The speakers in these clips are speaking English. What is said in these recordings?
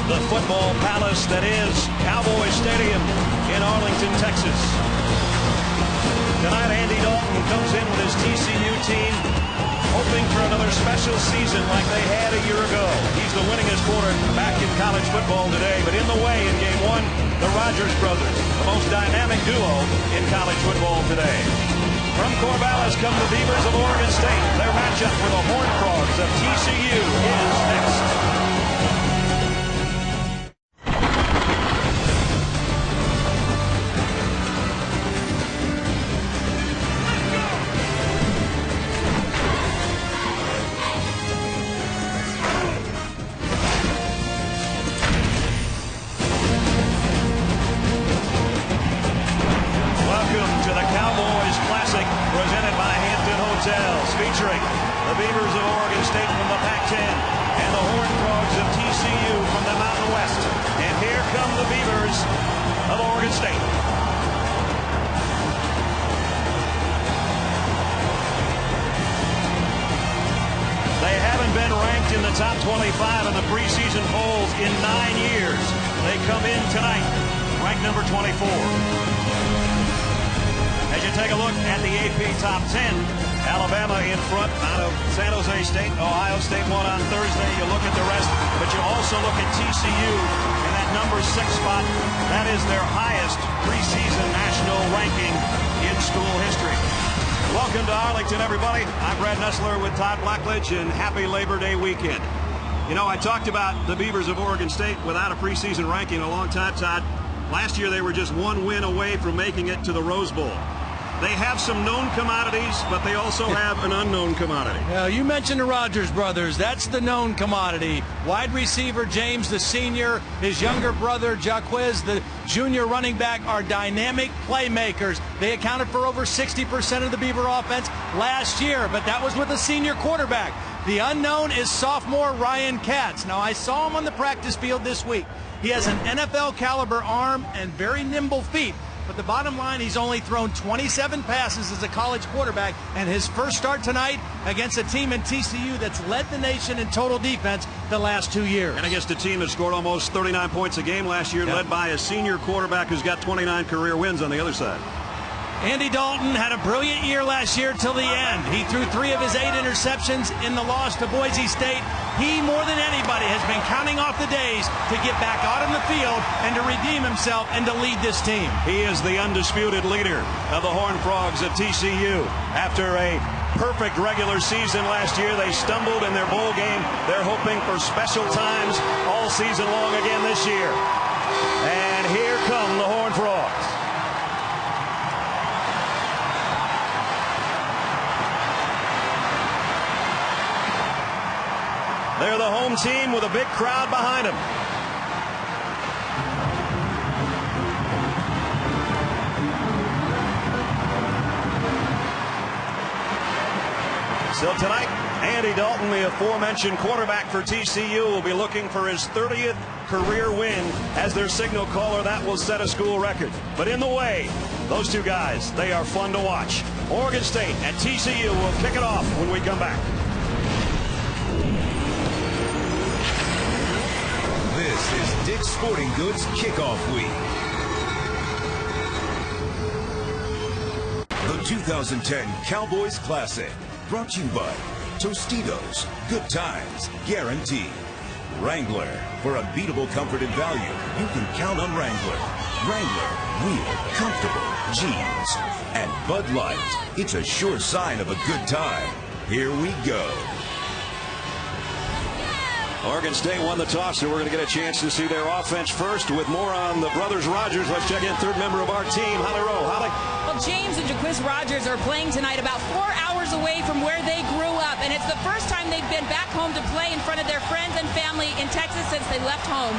the football palace that is Cowboy Stadium in Arlington, Texas. Tonight, Andy Dalton comes in with his TCU team, hoping for another special season like they had a year ago. He's the winningest quarterback in college football today, but in the way in Game 1, the Rogers brothers, the most dynamic duo in college football today. From Corvallis come the Beavers of Oregon State. Their matchup with the Horned Frogs of TCU is next. Featuring the Beavers of Oregon State from the Pac-10 and the Horned Frogs of TCU from the Mountain West. And here come the Beavers of Oregon State. They haven't been ranked in the top 25 in the preseason polls in 9 years. They come in tonight, ranked number 24. As you take a look at the AP top 10, Alabama in front out of San Jose State. Ohio State won on Thursday. You look at the rest, but you also look at TCU in that number 6 spot. That is their highest preseason national ranking in school history. Welcome to Arlington, everybody. I'm Brad Nessler with Todd Blackledge, and happy Labor Day weekend. You know, I talked about the Beavers of Oregon State without a preseason ranking a long time, Todd. Last year, they were just one win away from making it to the Rose Bowl. They have some known commodities, but they also have an unknown commodity. Well, you mentioned the Rogers brothers. That's the known commodity. Wide receiver James, the senior, his younger brother Jaquez, the junior running back, are dynamic playmakers. They accounted for over 60% of the Beaver offense last year, but that was with a senior quarterback. The unknown is sophomore Ryan Katz. Now, I saw him on the practice field this week. He has an NFL caliber arm and very nimble feet. But the bottom line, he's only thrown 27 passes as a college quarterback, and his first start tonight against a team in TCU that's led the nation in total defense the last 2 years. And against a team that scored almost 39 points a game last year, led by a senior quarterback who's got 29 career wins on the other side. Andy Dalton had a brilliant year last year till the end. He threw 3 of his 8 interceptions in the loss to Boise State. He, more than anybody, has been counting off the days to get back out on the field and to redeem himself and to lead this team. He is the undisputed leader of the Horned Frogs of TCU. After a perfect regular season last year, they stumbled in their bowl game. They're hoping for special times all season long again this year. And here come the Horned Frogs. They're the home team with a big crowd behind them. So tonight, Andy Dalton, the aforementioned quarterback for TCU, will be looking for his 30th career win as their signal caller. That will set a school record. But in the way, those two guys, they are fun to watch. Oregon State and TCU will kick it off when we come back. This is Dick's Sporting Goods Kickoff Week. The 2010 Cowboys Classic, brought to you by Tostitos, good times, guaranteed. Wrangler, for unbeatable comfort and value, you can count on Wrangler. Wrangler, real, comfortable, jeans. And Bud Light, it's a sure sign of a good time. Here we go. Oregon State won the toss, so we're going to get a chance to see their offense first. With more on the brothers Rogers, let's check in third member of our team, Holly Rowe. Holly? Well, James and Jaquez Rogers are playing tonight about 4 hours away from where they grew up, and it's the first time they've been back home to play in front of their friends and family in Texas since they left home.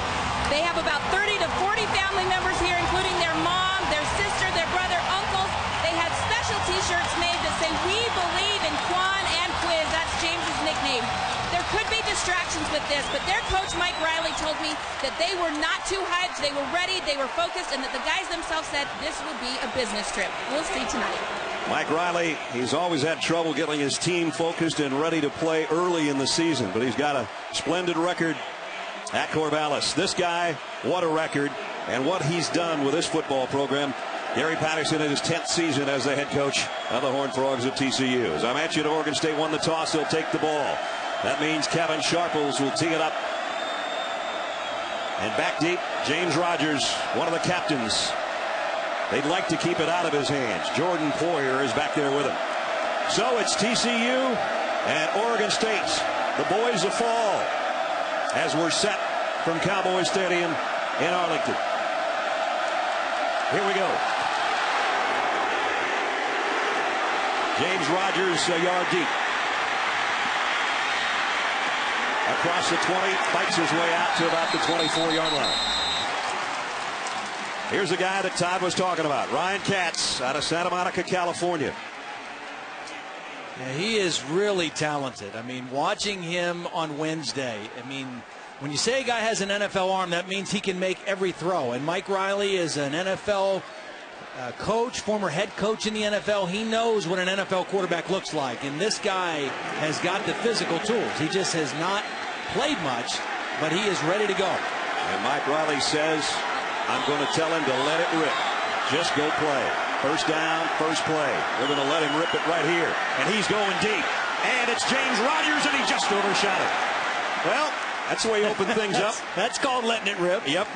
They have about 30 to 40 family members here, including their mom, their sister, their brother, uncles. They had special T-shirts made that say, "We believe in Quan and Quiz." That's James's nickname. There could be distractions with this, but their coach, Mike Riley, told me that they were not too hyped, they were ready, they were focused, and that the guys themselves said this would be a business trip. We'll see tonight. Mike Riley, he's always had trouble getting his team focused and ready to play early in the season, but he's got a splendid record at Corvallis. This guy, what a record, and what he's done with this football program. Gary Patterson in his 10th season as the head coach of the Horned Frogs of TCU. As I mentioned, Oregon State won the toss. They'll take the ball. That means Kevin Sharples will tee it up. And back deep, James Rogers, one of the captains. They'd like to keep it out of his hands. Jordan Poyer is back there with him. So it's TCU and Oregon State, the boys of fall, as we're set from Cowboy Stadium in Arlington. Here we go. James Rogers a yard deep. Across the 20, fights his way out to about the 24-yard line. Here's a guy that Todd was talking about, Ryan Katz out of Santa Monica, California. Yeah, he is really talented. I mean, watching him on Wednesday, I mean, when you say a guy has an NFL arm, that means he can make every throw. And Mike Riley is an NFL coach, former head coach in the NFL. He knows what an NFL quarterback looks like. And this guy has got the physical tools. He just has not played much, but he is ready to go. And Mike Riley says, I'm going to tell him to let it rip. Just go play. First down, first play. We're going to let him rip it right here. And he's going deep. And it's James Rogers, and he just overshot it. Well, that's the way you open things up. That's called letting it rip. Yep.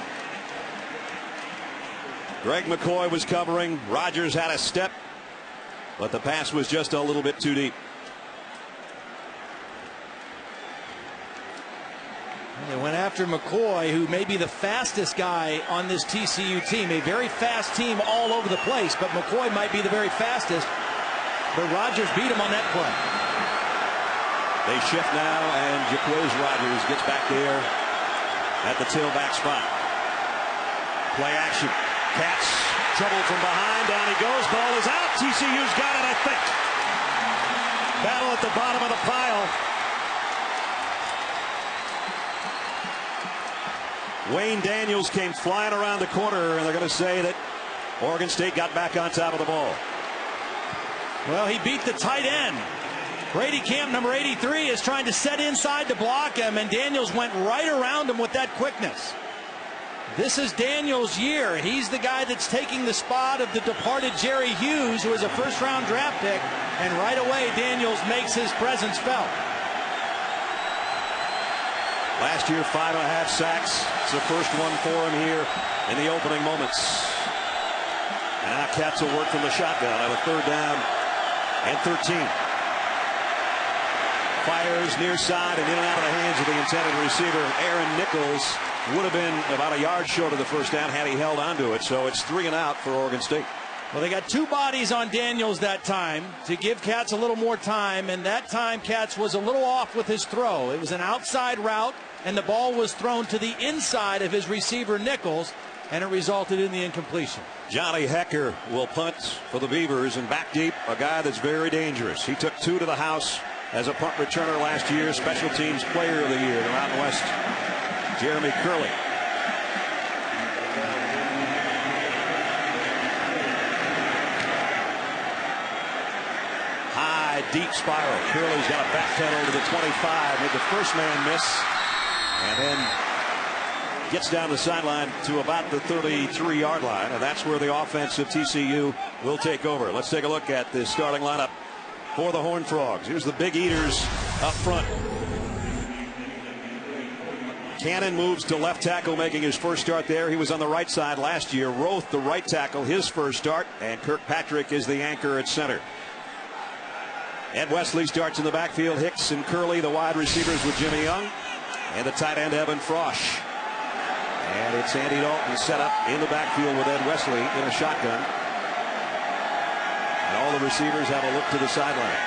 Greg McCoy was covering. Rogers had a step, but the pass was just a little bit too deep. They went after McCoy, who may be the fastest guy on this TCU team. A very fast team all over the place, but McCoy might be the very fastest. But Rogers beat him on that play. They shift now, and Jaquiz Rogers gets back there at the tailback spot. Play action. Katz, trouble from behind. Down he goes. Ball is out. TCU's got it, I think. Battle at the bottom of the pile. Wayne Daniels came flying around the corner, and they're going to say that Oregon State got back on top of the ball. Well, he beat the tight end. Brady Camp, number 83, is trying to set inside to block him, and Daniels went right around him with that quickness. This is Daniels' year. He's the guy that's taking the spot of the departed Jerry Hughes, who was a first-round draft pick, and right away Daniels makes his presence felt. Last year, 5.5 sacks. It's the first one for him here in the opening moments. And now Katz will work from the shotgun on a third down and 13. Fires near side and in and out of the hands of the intended receiver. Aaron Nichols would have been about a yard short of the first down had he held onto it. So it's 3 and out for Oregon State. Well, they got two bodies on Daniels that time to give Katz a little more time, and that time Katz was a little off with his throw. It was an outside route, and the ball was thrown to the inside of his receiver Nichols, and it resulted in the incompletion. Johnny Hecker will punt for the Beavers, and back deep, a guy that's very dangerous. He took 2 to the house as a punt returner last year, special teams player of the year, the Mountain West, Jeremy Curley. High, deep spiral. Curley's got a back pedal to the 25, made the first man miss, and then gets down the sideline to about the 33-yard line, and that's where the offense of TCU will take over. Let's take a look at the starting lineup for the Horned Frogs. Here's the Big Eaters up front. Cannon moves to left tackle, making his first start there. He was on the right side last year. Roth, the right tackle, his first start, and Kirkpatrick is the anchor at center. Ed Wesley starts in the backfield. Hicks and Curley, the wide receivers, with Jimmy Young, and the tight end Evan Frosch. And it's Andy Dalton set up in the backfield with Ed Wesley in a shotgun. And all the receivers have a look to the sideline.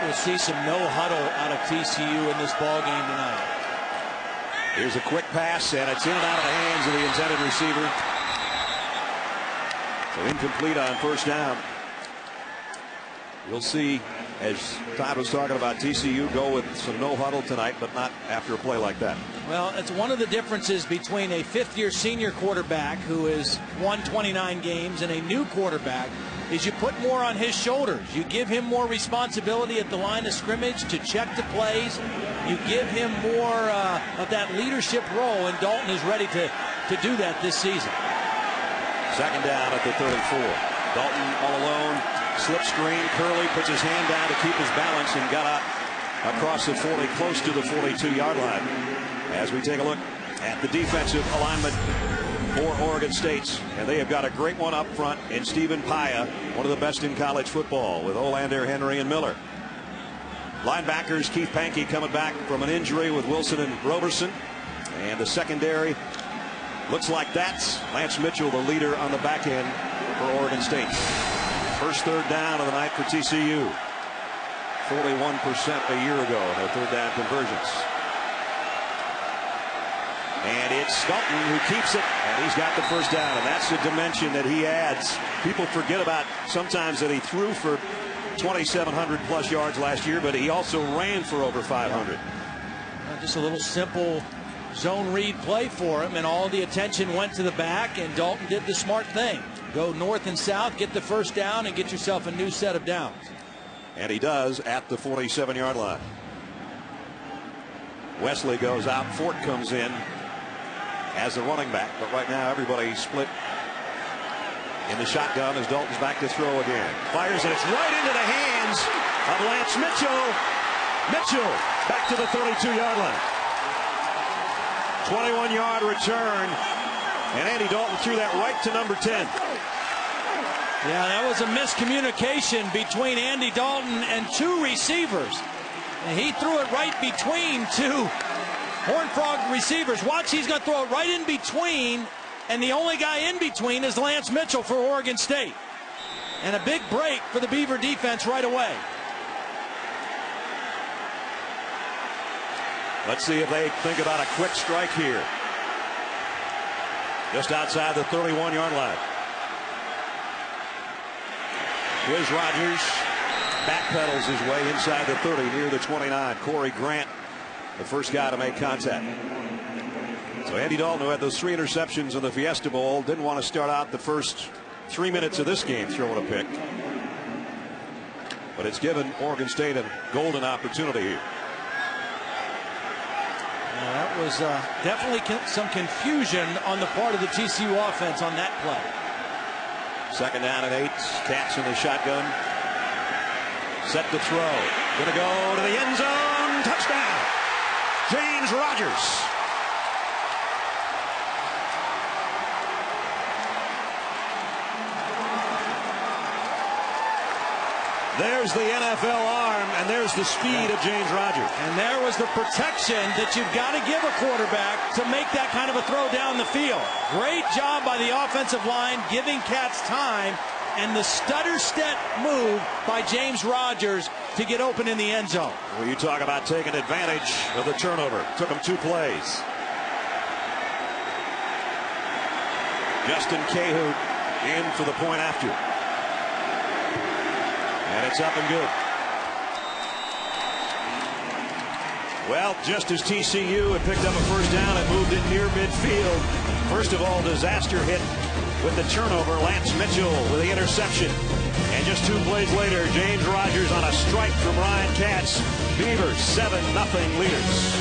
We'll see some no huddle out of TCU in this ball game tonight. Here's a quick pass, and it's in and out of the hands of the intended receiver. So incomplete on first down. We'll see, as Todd was talking about, TCU go with some no huddle tonight, but not after a play like that. Well, it's one of the differences between a fifth-year senior quarterback who has won 29 games and a new quarterback is you put more on his shoulders. You give him more responsibility at the line of scrimmage to check the plays. You give him more of that leadership role, and Dalton is ready to do that this season. Second down at the 34. Dalton all alone, slip screen. Curley puts his hand down to keep his balance and got out across the 40, close to the 42-yard line. As we take a look at the defensive alignment for Oregon State, and they have got a great one up front in Stephen Paya, one of the best in college football, with Olander, Henry, and Miller. Linebackers, Keith Pankey coming back from an injury with Wilson and Roberson. And the secondary looks like that's Lance Mitchell, the leader on the back end for Oregon State. First third down of the night for TCU. 41% a year ago in their third down conversions. And it's Dalton who keeps it, and he's got the first down, and that's the dimension that he adds. People forget about sometimes that he threw for 2,700 plus yards last year, but he also ran for over 500. Just a little simple zone read play for him, and all the attention went to the back, and Dalton did the smart thing. Go north and south, get the first down, and get yourself a new set of downs. And he does at the 47-yard line. Wesley goes out. Fort comes in as the running back, but right now everybody split in the shotgun as Dalton's back to throw again. Fires, and it's right into the hands of Lance Mitchell. Mitchell back to the 32-yard line. 21-yard return, and Andy Dalton threw that right to number 10. Yeah, that was a miscommunication between Andy Dalton and two receivers. And he threw it right between two Horned Frog receivers. Watch, he's going to throw it right in between, and the only guy in between is Lance Mitchell for Oregon State. And a big break for the Beaver defense right away. Let's see if they think about a quick strike here. Just outside the 31-yard line. Here's Rogers. Backpedals his way inside the 30 near the 29. Corey Grant, the first guy to make contact. So Andy Dalton, who had those 3 interceptions in the Fiesta Bowl, didn't want to start out the first 3 minutes of this game throwing a pick. But it's given Oregon State a golden opportunity here. That was definitely some confusion on the part of the TCU offense on that play. Second down and 8. Cats in the shotgun. Set to throw. Going to go to the end zone. Touchdown. James Rogers. There's the NFL arm, and there's the speed of James Rogers. And there was the protection that you've got to give a quarterback to make that kind of a throw down the field. Great job by the offensive line, giving Cats time, and the stutter step move by James Rogers to get open in the end zone. Well, you talk about taking advantage of the turnover. Took him 2 plays. Justin Cahoon in for the point after. And it's up and good. Well, just as TCU had picked up a first down and moved it near midfield. First of all, disaster hit with the turnover. Lance Mitchell with the interception. And just 2 plays later, James Rogers on a strike from Ryan Katz. Beavers 7-0 leaders.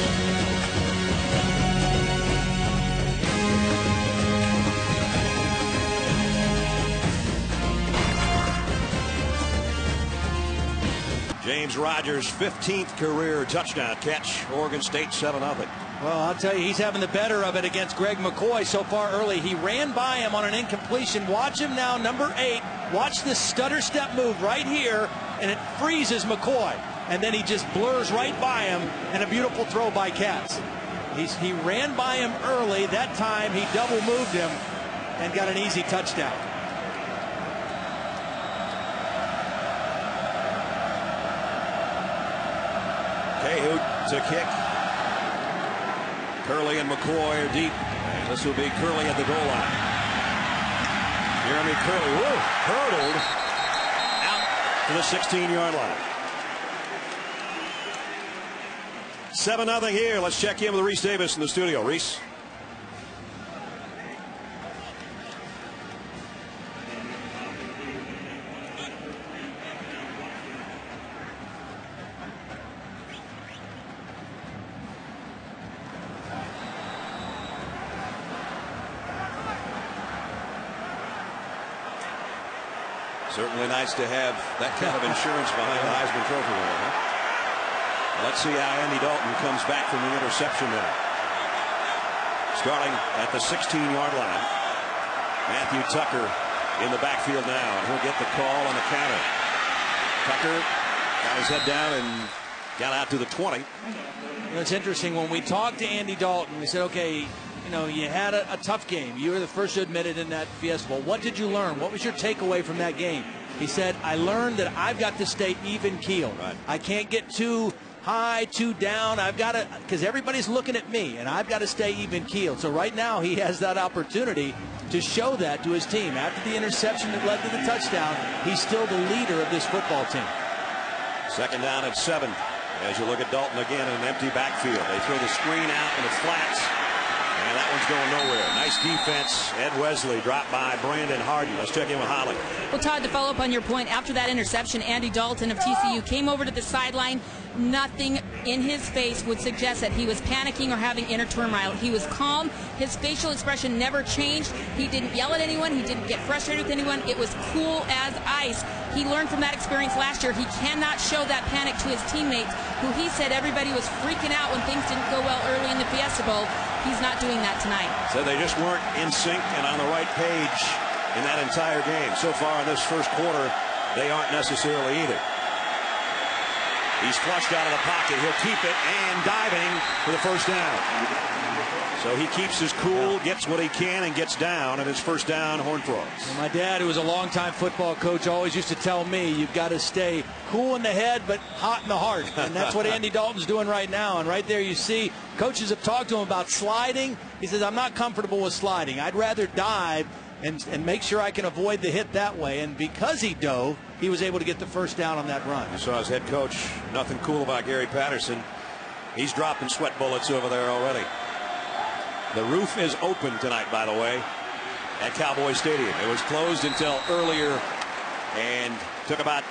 James Rogers' 15th career touchdown catch. Oregon State 7-0. Well, I'll tell you, he's having the better of it against Greg McCoy so far early. He ran by him on an incompletion. Watch him now, number 8. Watch this stutter step move right here, and it freezes McCoy. And then he just blurs right by him, and a beautiful throw by Katz. He ran by him early. That time he double moved him and got an easy touchdown. Cahoon to kick. Curley and McCoy are deep. And this will be Curley at the goal line. Jeremy Curley, hurdled out to the 16-yard line. 7-0 here. Let's check in with Reese Davis in the studio. Reese. Certainly nice to have that kind of insurance behind the Heisman Trophy winner, huh? Let's see how Andy Dalton comes back from the interception there. Starting at the 16-yard line. Matthew Tucker in the backfield now, and he'll get the call on the counter. Tucker got his head down and got out to the 20. It's interesting. When we talked to Andy Dalton, we said, okay, you know, you had a tough game. You were the first to admit it in that Fiesta Bowl. What did you learn? What was your takeaway from that game? He said, I learned that I've got to stay even keel. Right. I can't get too high, too down. I've got to, because everybody's looking at me, and I've got to stay even keel. So right now he has that opportunity to show that to his team. After the interception that led to the touchdown, he's still the leader of this football team. Second down at 7. As you look at Dalton again in an empty backfield. They throw the screen out in the flats. And that one's going nowhere. Nice defense. Ed Wesley dropped by Brandon Harden. Let's check in with Holly. Well, Todd, to follow up on your point, after that interception, Andy Dalton of TCU came over to the sideline. Nothing in his face would suggest that he was panicking or having inner turmoil. He was calm. His facial expression never changed. He didn't yell at anyone. He didn't get frustrated with anyone. It was cool as ice. He learned from that experience last year. He cannot show that panic to his teammates, who he said everybody was freaking out when things didn't go well early in the Fiesta Bowl. He's not doing that tonight. So they just weren't in sync and on the right page in that entire game. So far in this first quarter, they aren't necessarily either. He's flushed out of the pocket. He'll keep it and diving for the first down. So he keeps his cool, gets what he can, and gets down, and his first down, Horned Frogs. Well, my dad, who was a longtime football coach, always used to tell me, you've got to stay cool in the head but hot in the heart. And that's what Andy Dalton's doing right now. And right there you see coaches have talked to him about sliding. He says, I'm not comfortable with sliding. I'd rather dive and make sure I can avoid the hit that way. And because he dove, he was able to get the first down on that run. You saw his head coach, nothing cool about Gary Patterson. He's dropping sweat bullets over there already. The roof is open tonight, by the way, at Cowboy Stadium. It was closed until earlier and took about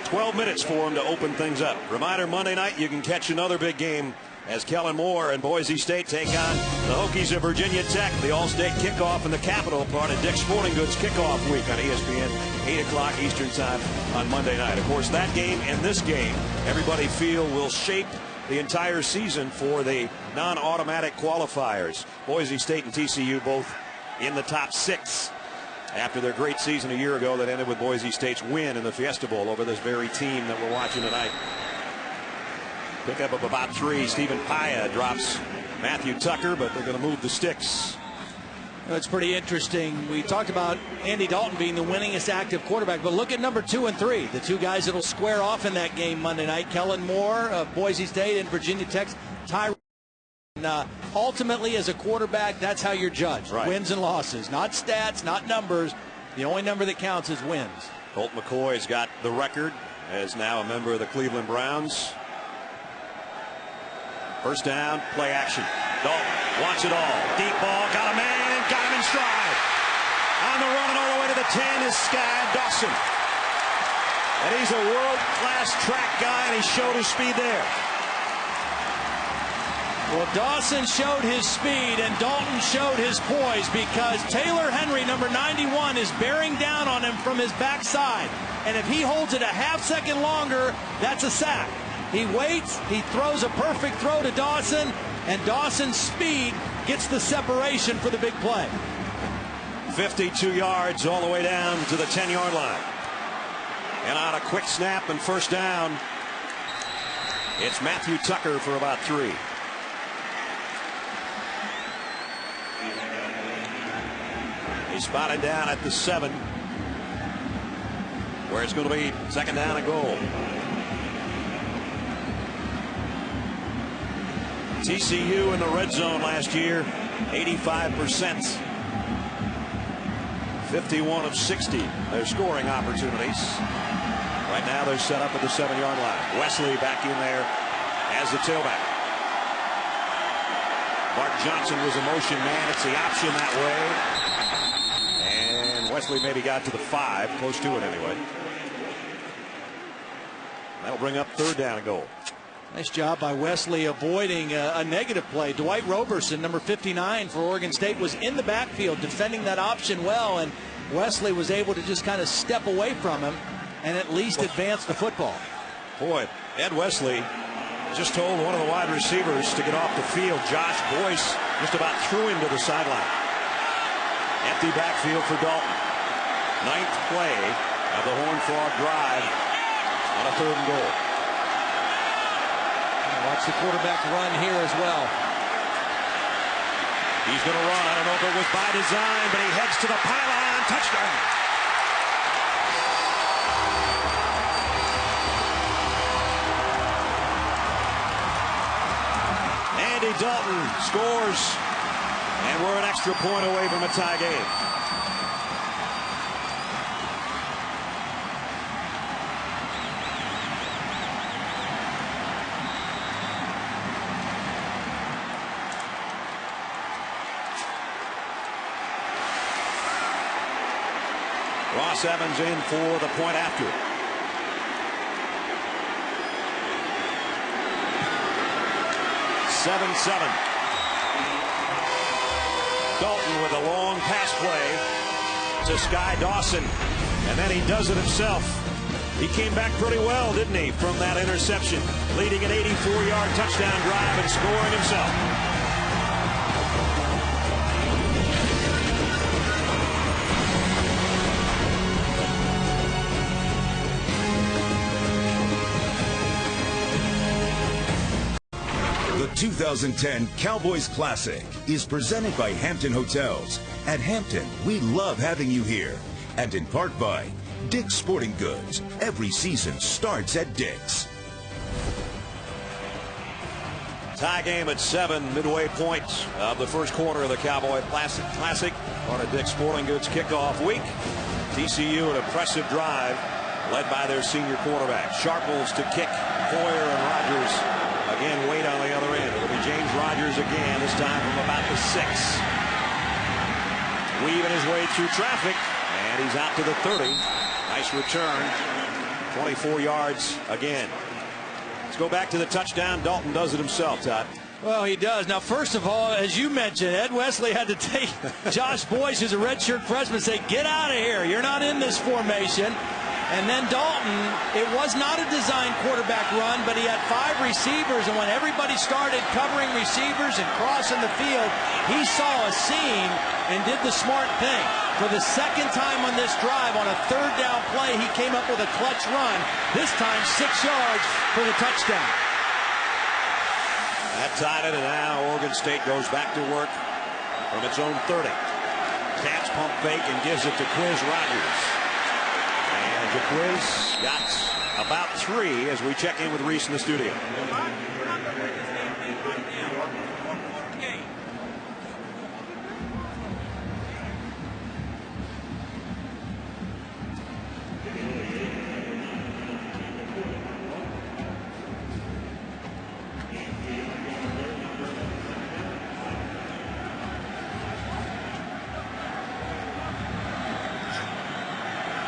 12 minutes for him to open things up. Reminder, Monday night you can catch another big game as Kellen Moore and Boise State take on the Hokies of Virginia Tech. The All-State kickoff in the Capitol, part of Dick's Sporting Goods kickoff week on ESPN, 8 o'clock Eastern time on Monday night. Of course, that game and this game, everybody feel will shape the entire season for the non-automatic qualifiers. Boise State and TCU both in the top 6 after their great season a year ago that ended with Boise State's win in the Fiesta Bowl over this very team that we're watching tonight. Pickup of about 3. Stephen Paya drops Matthew Tucker, but they're going to move the sticks. It's pretty interesting. We talked about Andy Dalton being the winningest active quarterback, but look at number 2 and 3, the two guys that will square off in that game Monday night. Kellen Moore of Boise State and Virginia Tech's Tyrone. Ultimately, as a quarterback, that's how you're judged. Right. Wins and losses, not stats, not numbers. The only number that counts is wins. Colt McCoy's got the record as now a member of the Cleveland Browns. First down, play action. Dalton wants it all. Deep ball, got a man, got him in stride. On the run and all the way to the 10 is Sky Dawson. And he's a world-class track guy, and he showed his speed there. Well, Dawson showed his speed, and Dalton showed his poise because Taylor Henry, number 91, is bearing down on him from his backside. And if he holds it a half second longer, that's a sack. He waits, he throws a perfect throw to Dawson, and Dawson's speed gets the separation for the big play. 52 yards all the way down to the 10-yard line. And on a quick snap and first down, it's Matthew Tucker for about 3. He's spotted down at the 7, where it's going to be second down and goal. TCU in the red zone last year, 85%. 51 of 60. They're scoring opportunities. Right now they're set up at the 7-yard line. Wesley back in there as the tailback. Mark Johnson was a motion man. It's the option that way. And Wesley maybe got to the 5, close to it anyway. That'll bring up third down and goal. Nice job by Wesley avoiding a negative play. Dwight Roberson, number 59 for Oregon State, was in the backfield defending that option well. And Wesley was able to just kind of step away from him and at least advance the football. Boy, Ed Wesley just told one of the wide receivers to get off the field. Josh Boyce just about threw him to the sideline. Empty backfield for Dalton. 9th play of the Horned Frog drive on a 3rd and goal. Watch the quarterback run here as well. He's going to run. I don't know if it was by design, but he heads to the pylon. Touchdown. Andy Dalton scores, and we're an extra point away from a tie game. Ross Evans in for the point after. Seven. Dalton with a long pass play to Sky Dawson, and then he does it himself. He came back pretty well, didn't he, from that interception, leading an 84-yard touchdown drive and scoring himself. The 2010 Cowboys Classic is presented by Hampton Hotels. At Hampton, we love having you here. And in part by Dick's Sporting Goods. Every season starts at Dick's. Tie game at 7, midway point of the first quarter of the Cowboy Classic. On a Dick's Sporting Goods kickoff week. TCU an impressive drive led by their senior quarterback. Sharples to kick. Hoyer and Rogers again wait on the other end. It'll be James Rogers again, this time from about the 6. Weaving his way through traffic, and he's out to the 30. Nice return. 24 yards again. Let's go back to the touchdown. Dalton does it himself, Todd. Well, he does. Now, first of all, as you mentioned, Ed Wesley had to take Josh Boyce, who's a redshirt freshman, say, get out of here. You're not in this formation. And then Dalton, it was not a design quarterback run, but he had 5 receivers, and when everybody started covering receivers and crossing the field, he saw a seam and did the smart thing. For the second time on this drive, on a 3rd down play, he came up with a clutch run, this time 6 yards for the touchdown. That tied it, and now Oregon State goes back to work from its own 30. Cats pump fake and gives it to Quiz Rogers. And Jaquiz got about 3 as we check in with Reese in the studio.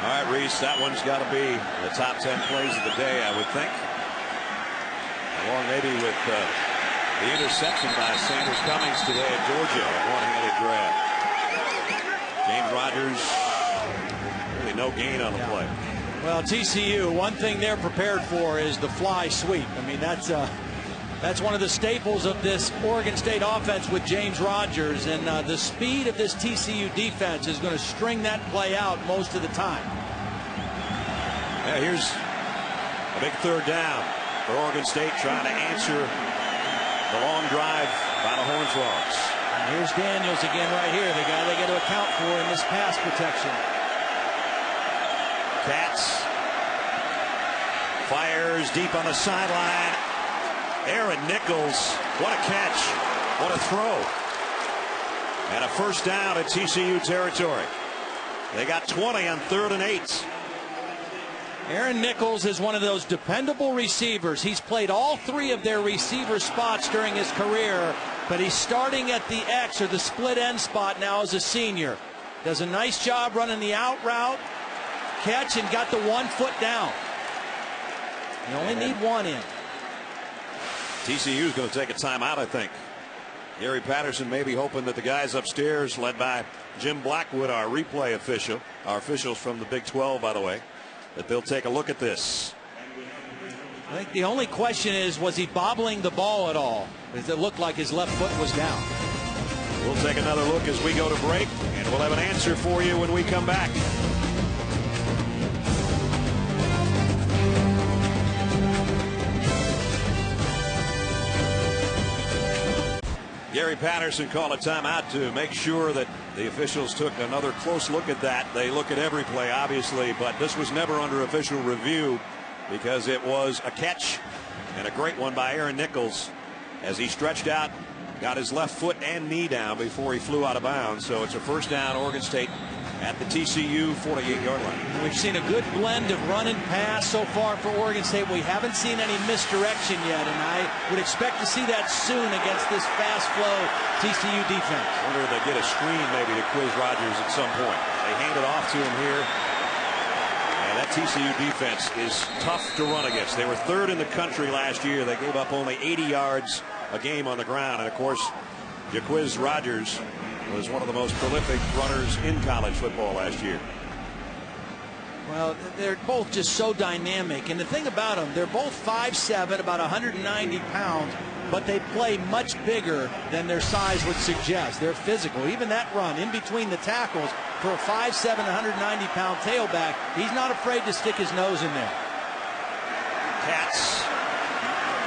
All right, Reese, that one's got to be the top 10 plays of the day, I would think. Along maybe with the interception by Sanders Cummings today at Georgia, a one-handed grab. James Rogers, really no gain on the play. Well, TCU, one thing they're prepared for is the fly sweep. I mean, that's one of the staples of this Oregon State offense with James Rogers, and the speed of this TCU defense is going to string that play out most of the time. Yeah, here's a big 3rd down for Oregon State, trying to answer the long drive by the Horned Frogs. And here's Daniels again right here, the guy they got to account for in this pass protection. Cats fires deep on the sideline. Aaron Nichols, what a catch, what a throw. And a 1st down at TCU territory. They got 20 on 3rd and 8. Aaron Nichols is one of those dependable receivers. He's played all 3 of their receiver spots during his career, but he's starting at the X or the split end spot now as a senior. Does a nice job running the out route, catch, and got the 1 foot down. You only need 1 in. TCU is going to take a timeout, I think. Gary Patterson may be hoping that the guys upstairs, led by Jim Blackwood, our replay official, our officials from the Big 12, by the way, that they'll take a look at this. I think the only question is, was he bobbling the ball at all? Because it looked like his left foot was down. We'll take another look as we go to break, and we'll have an answer for you when we come back. Gary Patterson called a timeout to make sure that the officials took another close look at that. They look at every play, obviously, but this was never under official review because it was a catch and a great one by Aaron Nichols as he stretched out, got his left foot and knee down before he flew out of bounds. So it's a first down, Oregon State at the TCU 48-yard line. We've seen a good blend of run and pass so far for Oregon State. We haven't seen any misdirection yet, and I would expect to see that soon against this fast flow TCU defense. I wonder if they get a screen maybe to Quiz Rogers at some point. They hand it off to him here. And that TCU defense is tough to run against. They were third in the country last year. They gave up only 80 yards a game on the ground. And of course, Quiz Rogers was one of the most prolific runners in college football last year. Well, they're both just so dynamic. And the thing about them, they're both 5'7", about 190 pounds, but they play much bigger than their size would suggest. They're physical. Even that run in between the tackles for a 5'7", 190-pound tailback, he's not afraid to stick his nose in there. Katz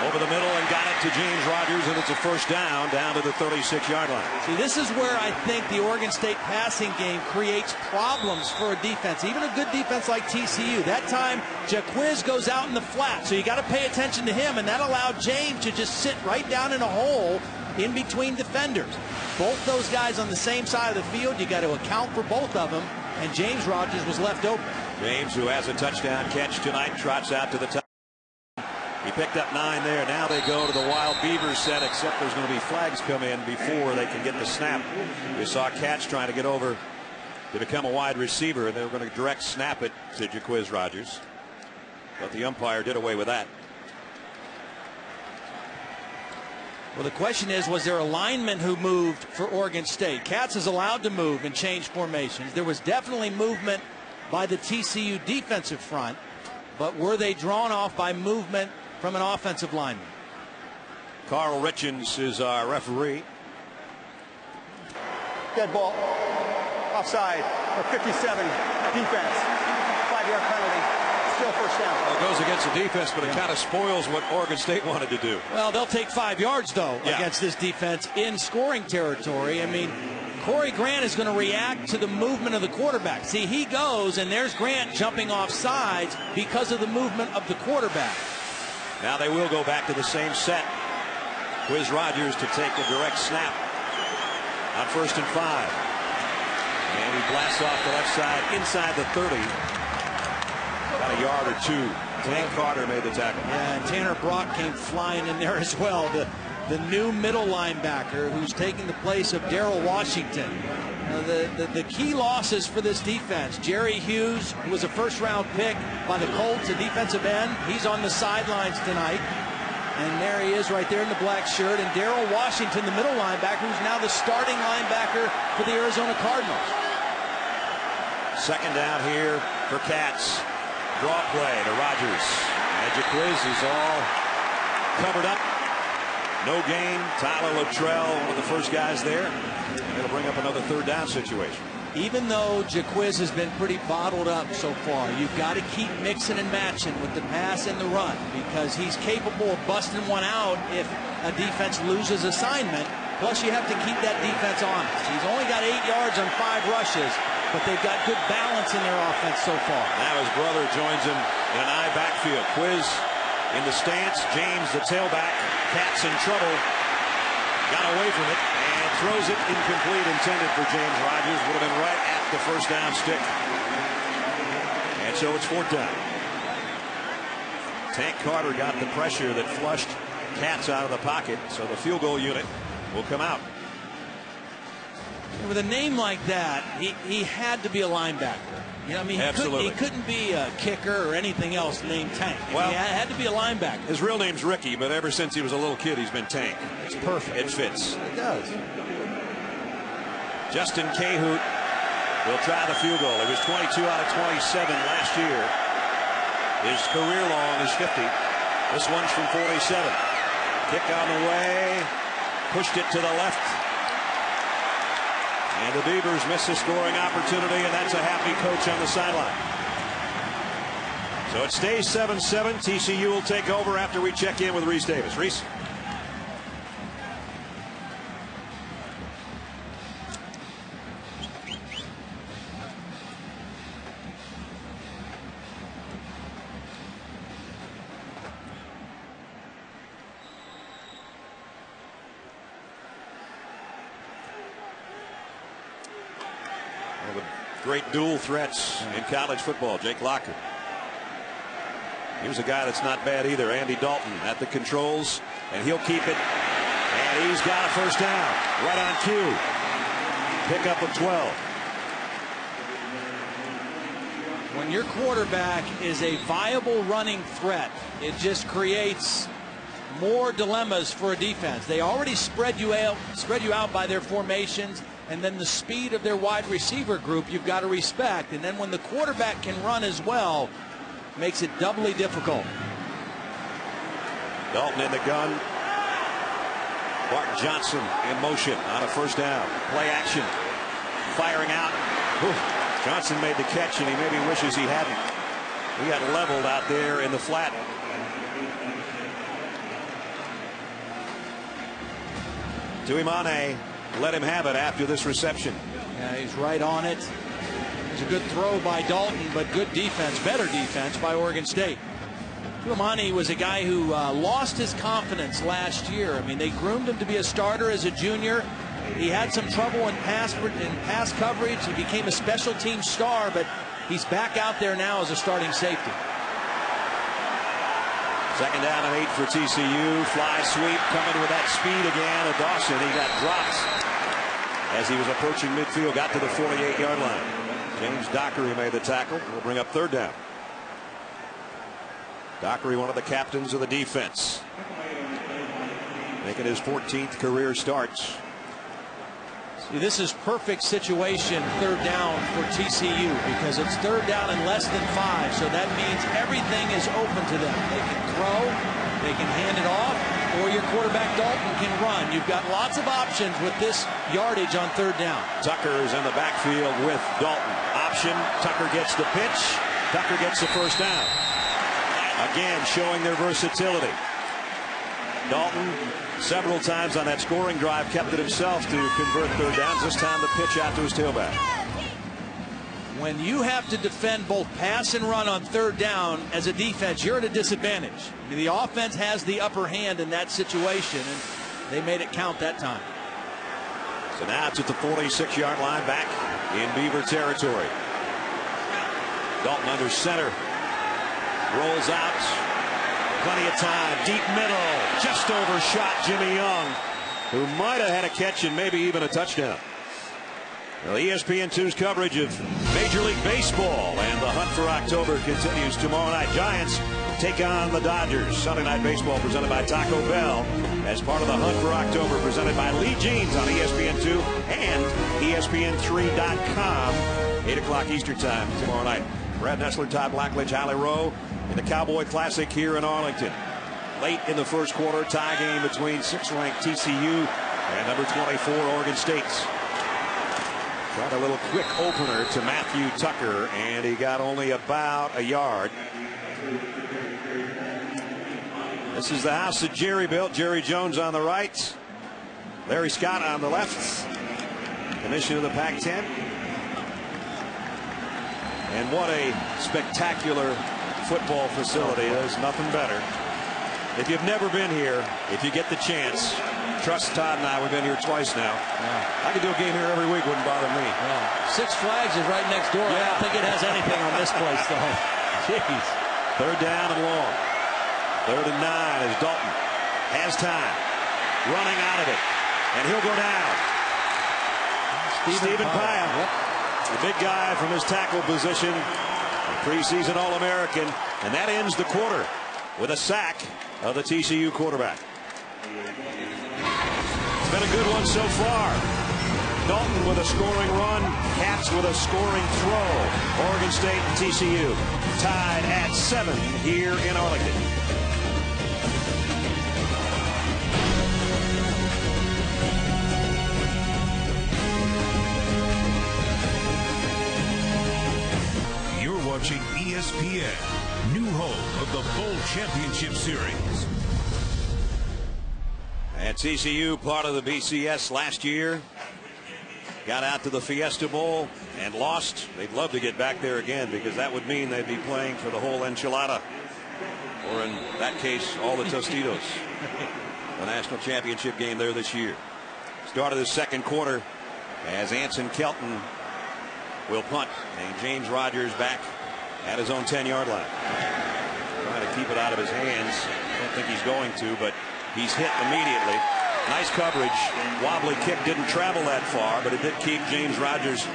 over the middle and got it to James Rogers, and it's a first down to the 36-yard line. See, this is where I think the Oregon State passing game creates problems for a defense, even a good defense like TCU. That time, Jaquiz goes out in the flat, so you got to pay attention to him, and that allowed James to just sit right down in a hole in between defenders. Both those guys on the same side of the field, you got to account for both of them, and James Rogers was left open. James, who has a touchdown catch tonight, trots out to the top. He picked up 9 there. Now they go to the Wild Beavers set, except there's going to be flags come in before they can get the snap. We saw Katz trying to get over to become a wide receiver, and they were going to direct snap it to Jaquiz Rogers. But the umpire did away with that. Well, the question is, was there a lineman who moved for Oregon State? Katz is allowed to move and change formations. There was definitely movement by the TCU defensive front, but were they drawn off by movement from an offensive lineman? Carl Richens is our referee. Dead ball. Offside. Or 57. Defense. 5-yard penalty. Still first down. Well, it goes against the defense, but it kind of spoils what Oregon State wanted to do. Well, they'll take 5 yards, though, against this defense in scoring territory. I mean, Corey Grant is going to react to the movement of the quarterback. See, he goes, and there's Grant jumping off sides because of the movement of the quarterback. Now they will go back to the same set. Quiz Rogers to take a direct snap on 1st and 5. And he blasts off the left side inside the 30. About a yard or two. Tank Carter made the tackle. Yeah, and Tanner Brock came flying in there as well. The new middle linebacker who's taking the place of Darrell Washington. The key losses for this defense. Jerry Hughes, who was a first-round pick by the Colts, a defensive end. He's on the sidelines tonight. And there he is right there in the black shirt. And Darrell Washington, the middle linebacker, who's now the starting linebacker for the Arizona Cardinals. Second down here for Katz. Draw play to Rogers. And Jaquiz is all covered up. No gain. Tyler Luttrell, one of the first guys there. It'll bring up another third down situation. Even though Jaquiz has been pretty bottled up so far, you've got to keep mixing and matching with the pass and the run, because he's capable of busting one out if a defense loses assignment. Plus, you have to keep that defense honest. He's only got 8 yards on 5 rushes, but they've got good balance in their offense so far. Now his brother joins him in an I backfield. Quiz in the stance. James, the tailback. Katz in trouble. Got away from it and throws it incomplete, intended for James Rogers. Would have been right at the first down stick. And so it's 4th down. Tank Carter got the pressure that flushed Katz out of the pocket, so the field goal unit will come out. With a name like that, he had to be a linebacker. You know, I mean, Absolutely. he couldn't be a kicker or anything else named Tank. Well, he had to be a linebacker. His real name's Ricky, but ever since he was a little kid, he's been Tank. It's perfect. It fits. It does. Justin Cahoot will try the field goal. He was 22 out of 27 last year. His career long is 50. This one's from 47. Kick on the way. Pushed it to the left. And the Beavers miss a scoring opportunity, and that's a happy coach on the sideline. So it stays 7-7. TCU will take over after we check in with Reese Davis. Reese? Great dual threats in college football. Jake Locker. Here's a guy that's not bad either. Andy Dalton at the controls, and he'll keep it. And he's got a first down. Right on cue. Pickup of 12. When your quarterback is a viable running threat, it just creates more dilemmas for a defense. They already spread you out by their formations. And then the speed of their wide receiver group you've got to respect. And then when the quarterback can run as well, makes it doubly difficult. Dalton in the gun. Bart Johnson in motion on a first down. Play action. Firing out. Whew. Johnson made the catch, and he maybe wishes he hadn't. He got leveled out there in the flat. Tuimane let him have it after this reception. Yeah, he's right on it. It's a good throw by Dalton, but good defense, better defense by Oregon State. Tuimane was a guy who lost his confidence last year. I mean, they groomed him to be a starter as a junior. He had some trouble in pass coverage. He became a special team star, but he's back out there now as a starting safety. Second down and 8 for TCU. Fly sweep coming with that speed again. Dawson, he got dropped as he was approaching midfield. Got to the 48-yard line. James Dockery made the tackle. Will bring up third down. Dockery, one of the captains of the defense, making his 14th career starts. See, this is perfect situation, third down for TCU, because it's third down and less than 5. So that means everything is open to them. They can throw, they can hand it off, or your quarterback Dalton can run. You've got lots of options with this yardage on third down. Tucker's in the backfield with Dalton. Option. Tucker gets the pitch. Tucker gets the first down. Again, showing their versatility. Dalton, several times on that scoring drive, kept it himself to convert third downs. This time the pitch out to his tailback. When you have to defend both pass and run on third down as a defense, you're at a disadvantage. I mean, the offense has the upper hand in that situation, and they made it count that time. So now it's at the 46-yard line, back in Beaver territory. Dalton under center. Rolls out. Plenty of time. Deep middle. Just overshot Jimmy Young, who might have had a catch and maybe even a touchdown. Well, ESPN2's coverage of Major League Baseball and the hunt for October continues tomorrow night. Giants take on the Dodgers. Sunday Night Baseball presented by Taco Bell as part of the hunt for October presented by Lee Jeans on ESPN2 and ESPN3.com. 8 o'clock Eastern time tomorrow night. Brad Nessler, Todd Blackledge, Hallie Rowe in the Cowboy Classic here in Arlington. Late in the first quarter, tie game between 6th-ranked TCU and number 24 Oregon State. Tried a little quick opener to Matthew Tucker, and he got only about a yard. This is the house that Jerry built. Jerry Jones on the right. Larry Scott on the left. Commissioner of the Pac-10. And what a spectacular football facility. There's nothing better. If you've never been here, if you get the chance, trust Todd and I, we've been here twice now. Yeah. I could do a game here every week, wouldn't bother me. Yeah. Six Flags is right next door. Yeah. I don't think it has anything on this place, though. Jeez. Third down and long. 3rd and 9 as Dalton has time. Running out of it. And he'll go down. Stephen Pyle. Yep. The big guy from his tackle position, preseason All-American, and that ends the quarter with a sack of the TCU quarterback. It's been a good one so far. Dalton with a scoring run, Cats with a scoring throw. Oregon State and TCU tied at 7 here in Arlington. You're watching ESPN, new home of the Bowl Championship Series. At TCU, part of the BCS last year, got out to the Fiesta Bowl and lost. They'd love to get back there again because that would mean they'd be playing for the whole enchilada, or in that case, all the Tostitos. The national championship game there this year. Started the second quarter as Anson Kelton will punt, and James Rogers back at his own 10-yard line. Trying to keep it out of his hands. I don't think he's going to, but he's hit immediately. Nice coverage. Wobbly kick didn't travel that far, but it did keep James Rogers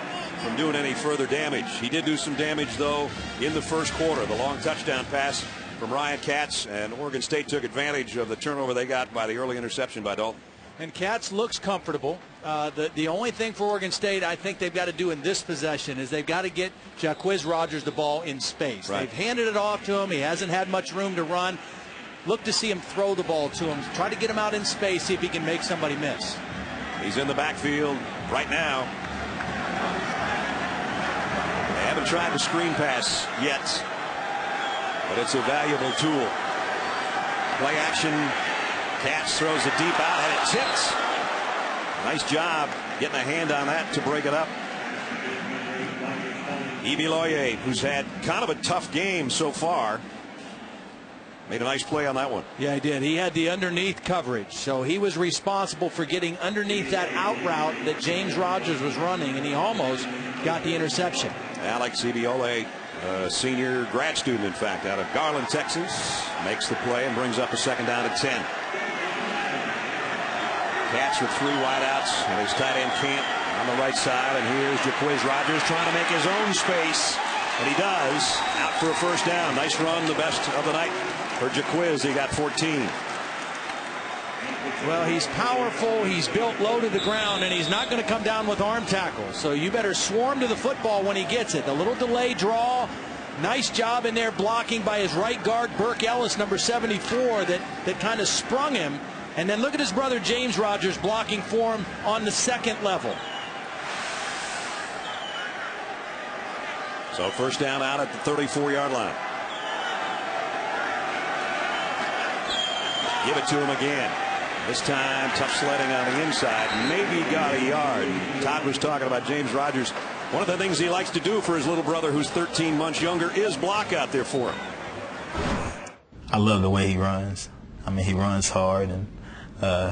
from doing any further damage. He did do some damage, though, in the first quarter. The long touchdown pass from Ryan Katz, and Oregon State took advantage of the turnover they got by the early interception by Dalton. And Katz looks comfortable. The only thing for Oregon State I think they've got to do in this possession is they've got to get Jacquizz Rodgers the ball in space. Right. They've handed it off to him. He hasn't had much room to run. Look to see him throw the ball to him. Try to get him out in space, see if he can make somebody miss. He's in the backfield right now. They haven't tried the screen pass yet, but it's a valuable tool. Play action. Katz throws it deep out, and it tipped. Nice job getting a hand on that to break it up. Ibiloye, who's had kind of a tough game so far, made a nice play on that one. Yeah, he did. He had the underneath coverage, so he was responsible for getting underneath that out route that James Rogers was running, and he almost got the interception. Alex Ibiloye, a senior grad student, in fact, out of Garland, Texas, makes the play and brings up a second down at 10. Katz with 3 wideouts and his tight end Camp on the right side, and here's Jacquizz Rodgers trying to make his own space, and he does, out for a first down. Nice run, the best of the night for Jacquizz. He got 14. Well, he's powerful, he's built low to the ground, and he's not going to come down with arm tackles, so you better swarm to the football when he gets it. The little delay draw, nice job in there blocking by his right guard Burke Ellis, number 74, that kind of sprung him. And then look at his brother James Rogers blocking for him on the second level. So first down out at the 34-yard line. Give it to him again. This time tough sledding on the inside. Maybe got a yard. Todd was talking about James Rogers. One of the things he likes to do for his little brother, who's 13 months younger, is block out there for him. I love the way he runs. I mean, he runs hard and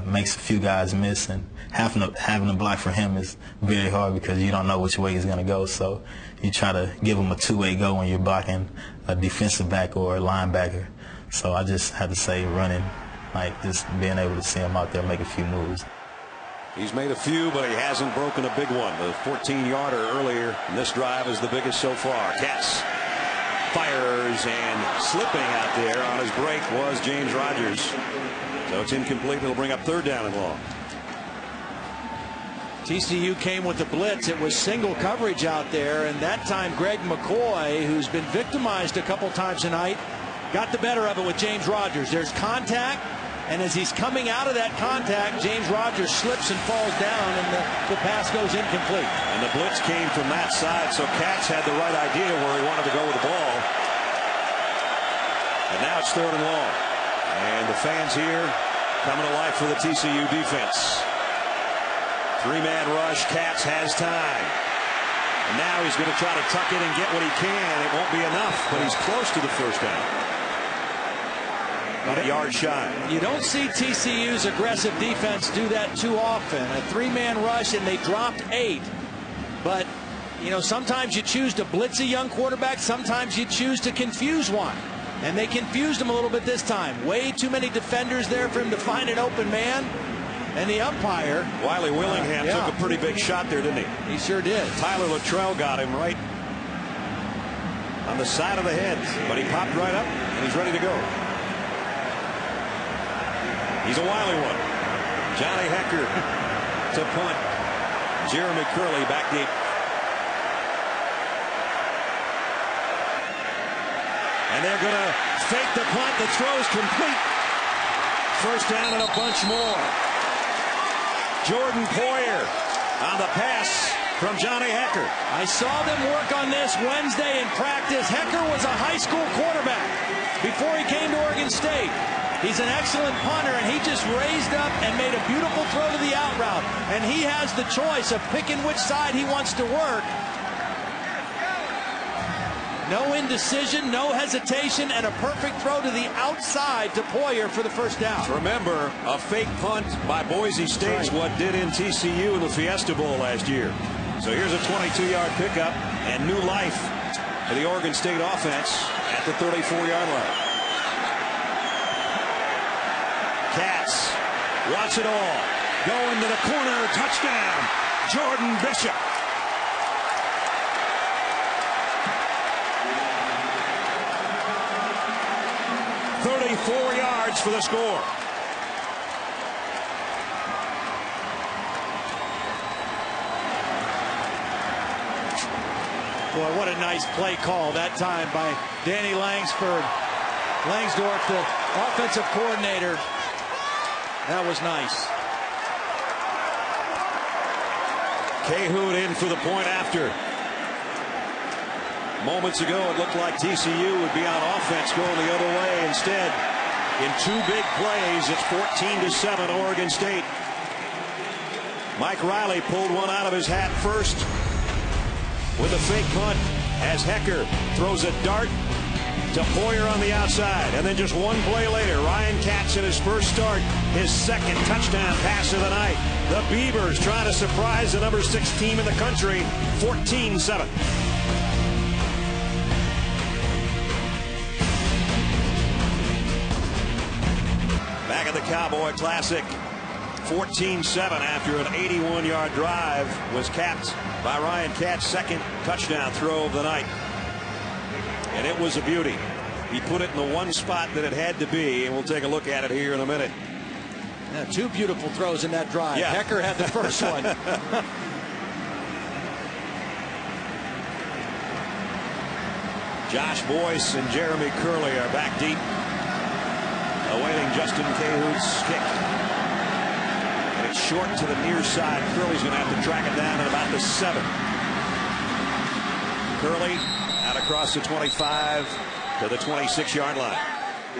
makes a few guys miss, and having to block for him is very hard because you don't know which way he's going to go. So you try to give him a two-way go when you're blocking a defensive back or a linebacker. So I just had to say running, like just being able to see him out there make a few moves. He's made a few, but he hasn't broken a big one. The 14-yarder earlier in this drive is the biggest so far. Katz fires, and slipping out there on his break was James Rogers. So it's incomplete. It'll bring up third down and long. TCU came with the blitz. It was single coverage out there, and that time Greg McCoy, who's been victimized a couple times tonight, got the better of it with James Rogers. There's contact, and as he's coming out of that contact, James Rogers slips and falls down, and the pass goes incomplete. And the blitz came from that side, so Katz had the right idea where he wanted to go with the ball. And now it's third and long. And the fans here coming to life for the TCU defense. 3-man rush. Katz has time. And now he's going to try to tuck it and get what he can. It won't be enough, but he's close to the first down. About a yard shy. You don't see TCU's aggressive defense do that too often. A 3-man rush, and they dropped 8. But, you know, sometimes you choose to blitz a young quarterback. Sometimes you choose to confuse one. And they confused him a little bit this time. Way too many defenders there for him to find an open man. And the umpire, Wiley Willingham took a pretty big shot there, didn't he? He sure did. Tyler Luttrell got him right on the side of the head, but he popped right up and he's ready to go. He's a wily one. Johnny Hecker to punt. Jeremy Curley back deep. And they're going to fake the punt. The throw's complete. First down and a bunch more. Jordan Poyer on the pass from Johnny Hecker. I saw them work on this Wednesday in practice. Hecker was a high school quarterback before he came to Oregon State. He's an excellent punter, and he just raised up and made a beautiful throw to the out route. And he has the choice of picking which side he wants to work. No indecision, no hesitation, and a perfect throw to the outside to Poyer for the first down. Remember, a fake punt by Boise State's what did in TCU in the Fiesta Bowl last year. So here's a 22-yard pickup and new life for the Oregon State offense at the 34-yard line. Cats watch it all. Going to the corner, touchdown, Jordan Bishop. $34 for the score. Boy, what a nice play call that time by Danny Langsdorf, the offensive coordinator. That was nice. Cahoon in for the point after. Moments ago, it looked like TCU would be on offense going the other way. Instead, in two big plays, it's 14-7 Oregon State. Mike Riley pulled one out of his hat first with a fake punt as Hecker throws a dart to Poyer on the outside. And then just one play later, Ryan Katz in his first start, his second touchdown pass of the night. The Beavers trying to surprise the number 6 team in the country, 14-7. Back at the Cowboy Classic, 14-7 after an 81-yard drive was capped by Ryan Katz's second touchdown throw of the night. And it was a beauty. He put it in the one spot that it had to be, and we'll take a look at it here in a minute. Yeah, two beautiful throws in that drive. Yeah. Hecker had the first one. Josh Boyce and Jeremy Curley are back deep, awaiting Justin Cahoon's kick. And it's short to the near side. Curley's going to have to track it down at about the 7. Curley out across the 25 to the 26-yard line.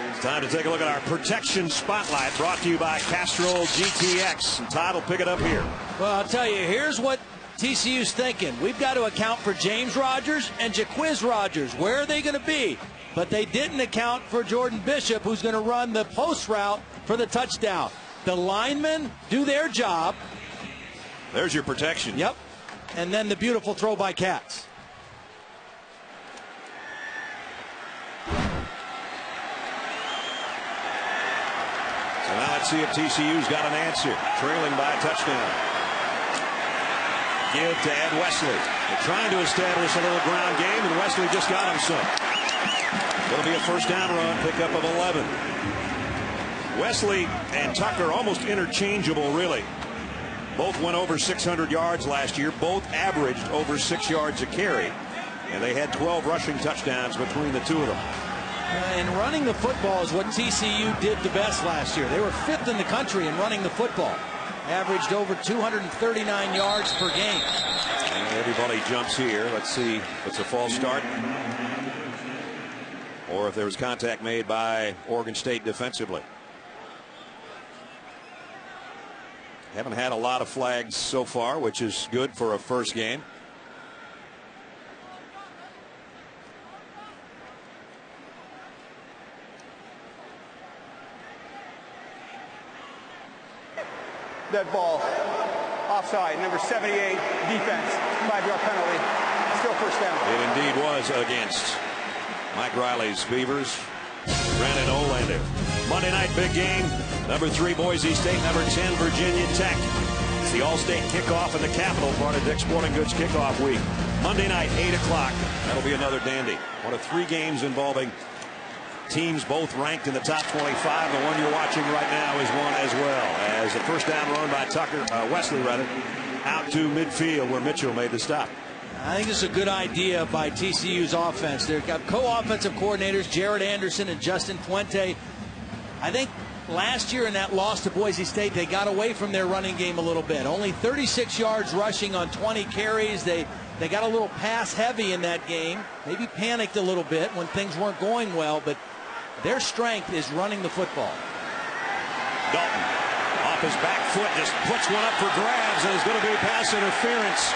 It's time to take a look at our protection spotlight, brought to you by Castrol GTX. And Todd will pick it up here. Well, I'll tell you, here's what TCU's thinking. We've got to account for James Rogers and Jaquiz Rogers. Where are they going to be? But they didn't account for Jordan Bishop, who's going to run the post route for the touchdown. The linemen do their job. There's your protection. Yep. And then the beautiful throw by Katz. So now let's see if TCU's got an answer. Trailing by a touchdown. Give to Ed Wesley. They're trying to establish a little ground game, and Wesley just got him some. It'll be a first down run, pickup of 11. Wesley and Tucker almost interchangeable, really. Both went over 600 yards last year. Both averaged over 6 yards a carry. And they had 12 rushing touchdowns between the two of them. And running the football is what TCU did the best last year. They were 5th in the country in running the football. Averaged over 239 yards per game. And everybody jumps here. Let's see if it's a false start, or if there was contact made by Oregon State defensively. Haven't had a lot of flags so far, which is good for a first game. Dead ball. Offside. Number 78. Defense. 5-yard penalty. Still first down. It indeed was against Mike Riley's Beavers. Brandon Olander. Monday night big game. Number 3, Boise State. Number 10, Virginia Tech. It's the All-State kickoff in the Capitol, part of Dick's Sporting Goods kickoff week. Monday night, 8 o'clock. That'll be another dandy. One of 3 games involving teams both ranked in the top 25. The one you're watching right now is one as well. As the first down run by Wesley, out to midfield where Mitchell made the stop. I think it's a good idea by TCU's offense. They've got co-offensive coordinators, Jared Anderson and Justin Fuente. I think last year in that loss to Boise State, they got away from their running game a little bit. Only 36 yards rushing on 20 carries. They got a little pass heavy in that game. Maybe panicked a little bit when things weren't going well, but their strength is running the football. Dalton off his back foot just puts one up for grabs and is going to be pass interference.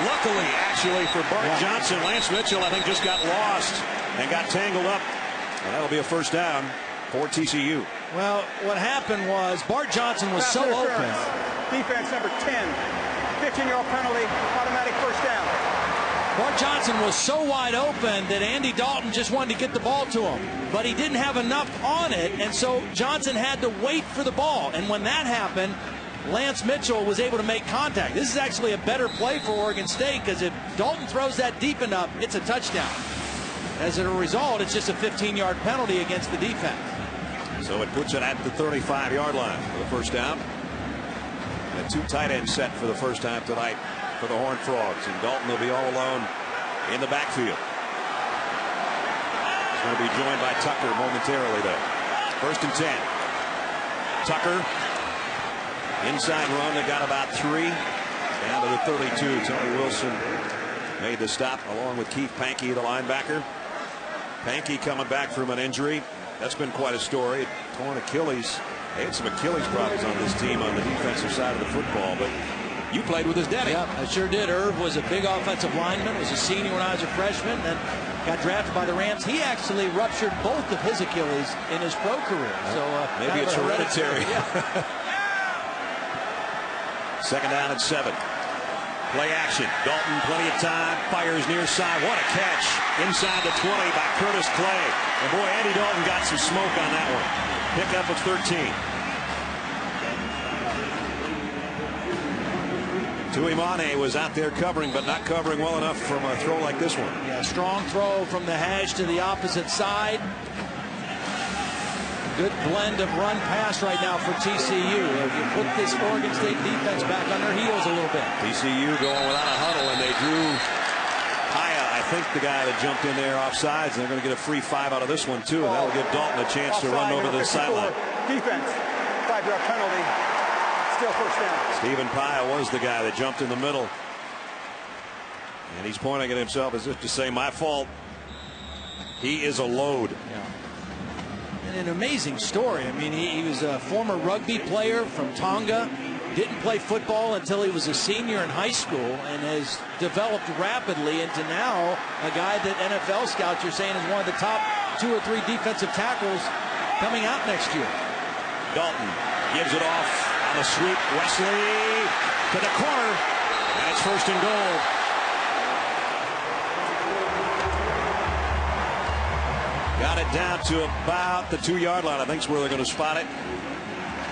Luckily, actually, for Bart Johnson, Lance Mitchell, I think, just got lost and got tangled up. And that'll be a first down for TCU. Well, what happened was Bart Johnson was so open. Defense number 10. 15-yard penalty, automatic first down. Bart Johnson was so wide open that Andy Dalton just wanted to get the ball to him. But he didn't have enough on it, and so Johnson had to wait for the ball. And when that happened, Lance Mitchell was able to make contact. This is actually a better play for Oregon State, because if Dalton throws that deep enough, it's a touchdown. As a result, it's just a 15-yard penalty against the defense. So it puts it at the 35-yard line for the first down. And 2 tight ends set for the first time tonight for the Horned Frogs. And Dalton will be all alone in the backfield. He's going to be joined by Tucker momentarily, though. First and 10. Tucker. Inside run, they got about 3. Down to the 32. Tony Wilson made the stop along with Keith Pankey, the linebacker. Pankey coming back from an injury. That's been quite a story. Torn Achilles. They had some Achilles problems on this team on the defensive side of the football, but you played with his daddy. Yeah, I sure did. Irv was a big offensive lineman, was a senior when I was a freshman, and got drafted by the Rams. He actually ruptured both of his Achilles in his pro career. So maybe it's hereditary. Yeah. Second down at 7. Play action. Dalton, plenty of time. Fires near side. What a catch. Inside the 20 by Curtis Clay. And boy, Andy Dalton got some smoke on that one. Pick up of 13. Tuimane was out there covering, but not covering well enough from a throw like this one. Yeah, strong throw from the hash to the opposite side. Good blend of run pass right now for TCU. If you put this Oregon State defense back on their heels a little bit. TCU going without a huddle, and they drew Haya, I think the guy that jumped in there offsides, and they're going to get a free 5 out of this one too, and that'll give Dalton a chance to run over the sideline. Defense, 5-yard penalty, still first down. Stephen Paya was the guy that jumped in the middle, and he's pointing at himself as if to say, my fault. He is a load. Yeah. And an amazing story. I mean, he was a former rugby player from Tonga. Didn't play football until he was a senior in high school, and has developed rapidly into now a guy that NFL scouts are saying is one of the top 2 or 3 defensive tackles coming out next year. Dalton gives it off on the sweep. Wesley to the corner, and it's first and goal. Got it down to about the 2-yard line. I think is where they're going to spot it.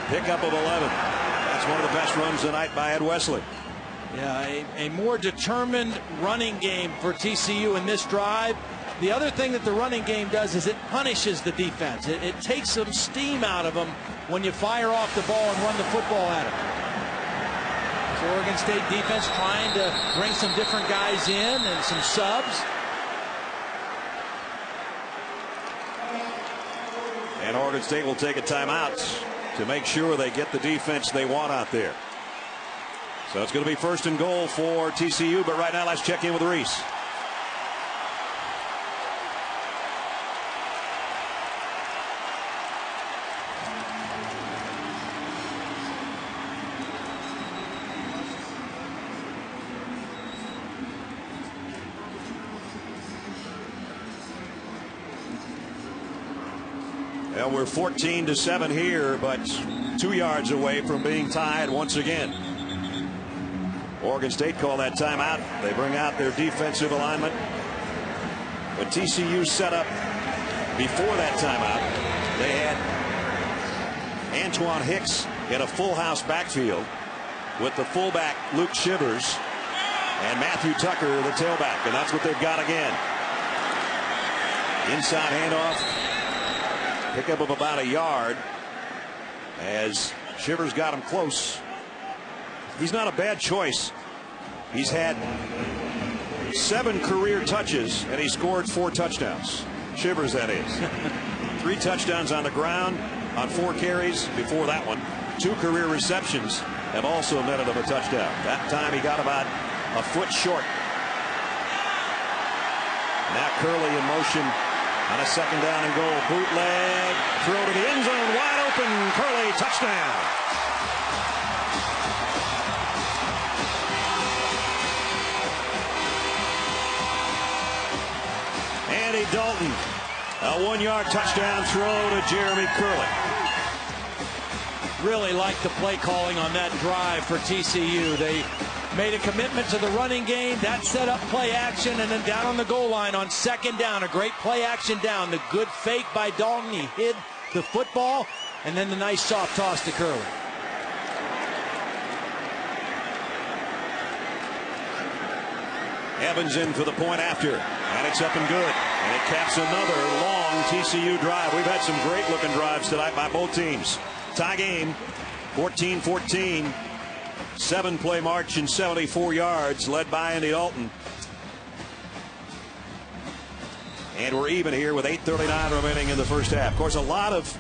Pickup of 11. That's one of the best runs tonight by Ed Wesley. Yeah, a more determined running game for TCU in this drive. The other thing that the running game does is it punishes the defense. It takes some steam out of them when you fire off the ball and run the football at them. So Oregon State defense trying to bring some different guys in and some subs. And Oregon State will take a timeout to make sure they get the defense they want out there. So it's going to be first and goal for TCU, but right now let's check in with Reese. Well, we're 14-7 here, but 2 yards away from being tied once again. Oregon State called that timeout. They bring out their defensive alignment. But TCU set up before that timeout. They had Antoine Hicks in a full house backfield with the fullback Luke Shivers and Matthew Tucker, the tailback, and that's what they've got again. Inside handoff, pickup of about a yard as Shivers got him close. He's not a bad choice. He's had 7 career touches and he scored 4 touchdowns. Shivers, that is. 3 touchdowns on the ground on 4 carries before that one. 2 career receptions have also netted him a touchdown. That time he got about a foot short. Now Curley in motion on a 2nd down and goal. Bootleg, throw to the end zone, wide open. Curley, touchdown. Andy Dalton, a 1-yard touchdown throw to Jeremy Curley. Really like the play calling on that drive for TCU. They made a commitment to the running game. That set up play action, and then down on the goal line on 2nd down, a great play action down. The good fake by Dalton. He hid the football, and then the nice soft toss to Curley. Evans in for the point after, and it's up and good. And it caps another long TCU drive. We've had some great looking drives tonight by both teams. Tie game, 14-14. 7-play march and 74 yards led by Andy Dalton. And we're even here with 8:39 remaining in the first half. Of course, a lot of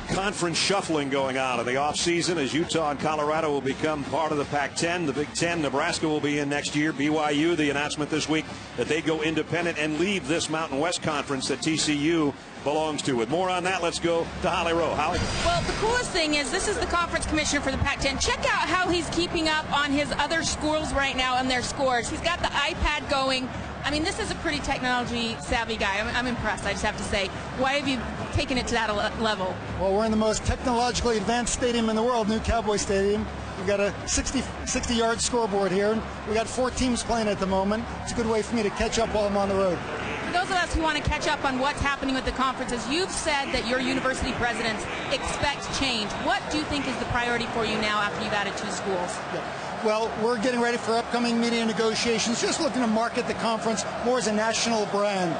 conference shuffling going on in the offseason as Utah and Colorado will become part of the Pac-10. The Big Ten, Nebraska will be in next year. BYU, the announcement this week that they go independent and leave this Mountain West Conference that TCU belongs to. With more on that, let's go to Holly Rowe. Holly? Well, the coolest thing is this is the conference commissioner for the Pac-10. Check out how he's keeping up on his other schools right now and their scores. He's got the iPad going. I mean, this is a pretty technology-savvy guy. I'm impressed, I just have to say. Why have you taken it to that level? Well, we're in the most technologically advanced stadium in the world, New Cowboy Stadium. We've got a 60-yard scoreboard here. We got 4 teams playing at the moment. It's a good way for me to catch up while I'm on the road. For those of us who want to catch up on what's happening with the conferences, you've said that your university presidents expect change. What do you think is the priority for you now after you've added 2 schools? Yeah. Well, we're getting ready for upcoming media negotiations, just looking to market the conference more as a national brand.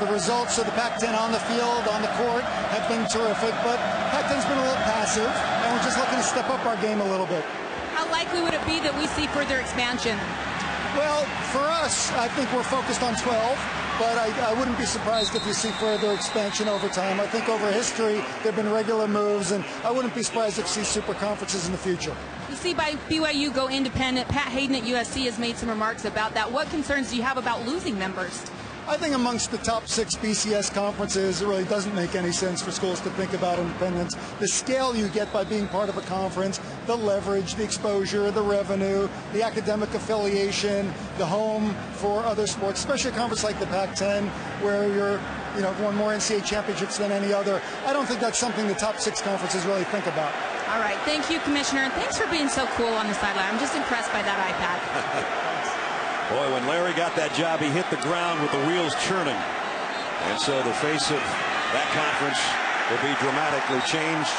The results of the Pac-10 on the field, on the court, have been terrific, but Pac-10's been a little passive, and we're just looking to step up our game a little bit. How likely would it be that we see further expansion? Well, for us, I think we're focused on 12, but I wouldn't be surprised if you see further expansion over time. I think over history, there have been regular moves, and I wouldn't be surprised if you see super conferences in the future. You see by BYU go independent. Pat Hayden at USC has made some remarks about that. What concerns do you have about losing members? I think amongst the top 6 BCS conferences, it really doesn't make any sense for schools to think about independence. The scale you get by being part of a conference, the leverage, the exposure, the revenue, the academic affiliation, the home for other sports, especially a conference like the Pac-10 where you're won more NCAA championships than any other. I don't think that's something the top 6 conferences really think about. All right. Thank you, Commissioner. And thanks for being so cool on the sideline. I'm just impressed by that iPad. Boy, when Larry got that job, he hit the ground with the wheels churning. And so the face of that conference will be dramatically changed.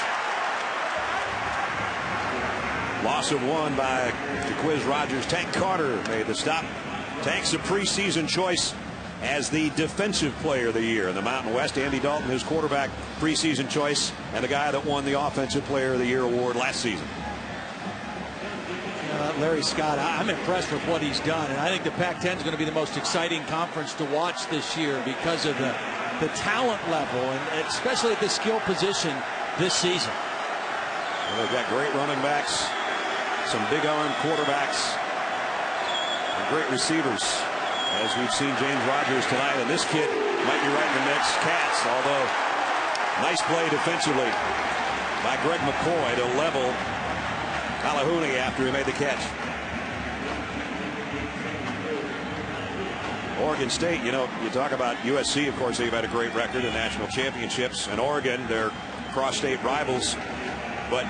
Loss of 1 by Jaquiz Rogers. Tank Carter made the stop. Tank's a preseason choice as the defensive player of the year in the Mountain West. Andy Dalton, his quarterback, preseason choice, and the guy that won the offensive player of the year award last season. Larry Scott, I'm impressed with what he's done, and I think the Pac-10 is going to be the most exciting conference to watch this year because of the talent level, and especially at the skill position this season. Well, they've got great running backs, some big arm quarterbacks, and great receivers, as we've seen James Rogers tonight, and this kid might be right in the mix. Cats, although nice play defensively by Greg McCoy to level Calhoun after he made the catch. Oregon State, you talk about USC, of course, they've had a great record in national championships, and Oregon, they're cross-state rivals. But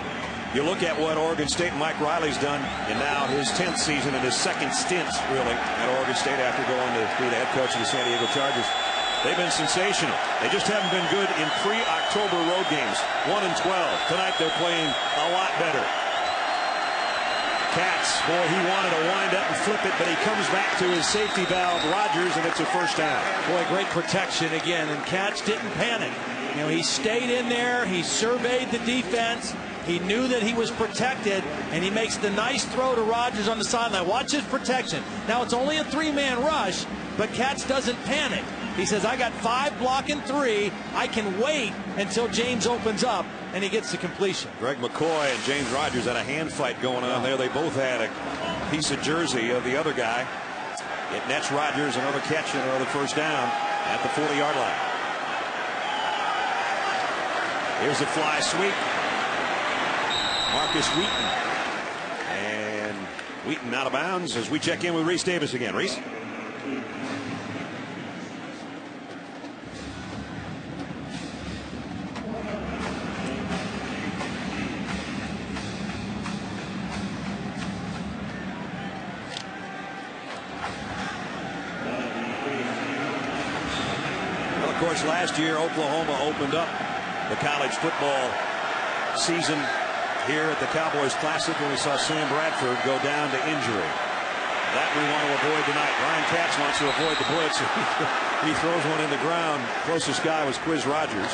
you look at what Oregon State and Mike Riley's done in now his 10th season and his 2nd stint, really, at Oregon State after going to be the head coach of the San Diego Chargers. They've been sensational. They just haven't been good in pre-October road games. 1-12. Tonight they're playing a lot better. Katz, boy, he wanted to wind up and flip it, but he comes back to his safety valve, Rogers, and it's a first down. Boy, great protection again, and Katz didn't panic. You know, he stayed in there, he surveyed the defense, he knew that he was protected, and he makes the nice throw to Rogers on the sideline. Watch his protection. Now, it's only a three-man rush, but Katz doesn't panic. He says, I got 5 blocking 3. I can wait until James opens up, and he gets the completion. Greg McCoy and James Rogers had a hand fight going on there. They both had a piece of jersey of the other guy. It nets Rogers another catch and another first down at the 40-yard line. Here's a fly sweep. Marcus Wheaton. And Wheaton out of bounds as we check in with Reese Davis again. Reese? Well, of course, last year Oklahoma opened up the college football season here at the Cowboys Classic when we saw Sam Bradford go down to injury. That we want to avoid tonight. Ryan Katz wants to avoid the blitz. He throws one in the ground. Closest guy was Quiz Rogers.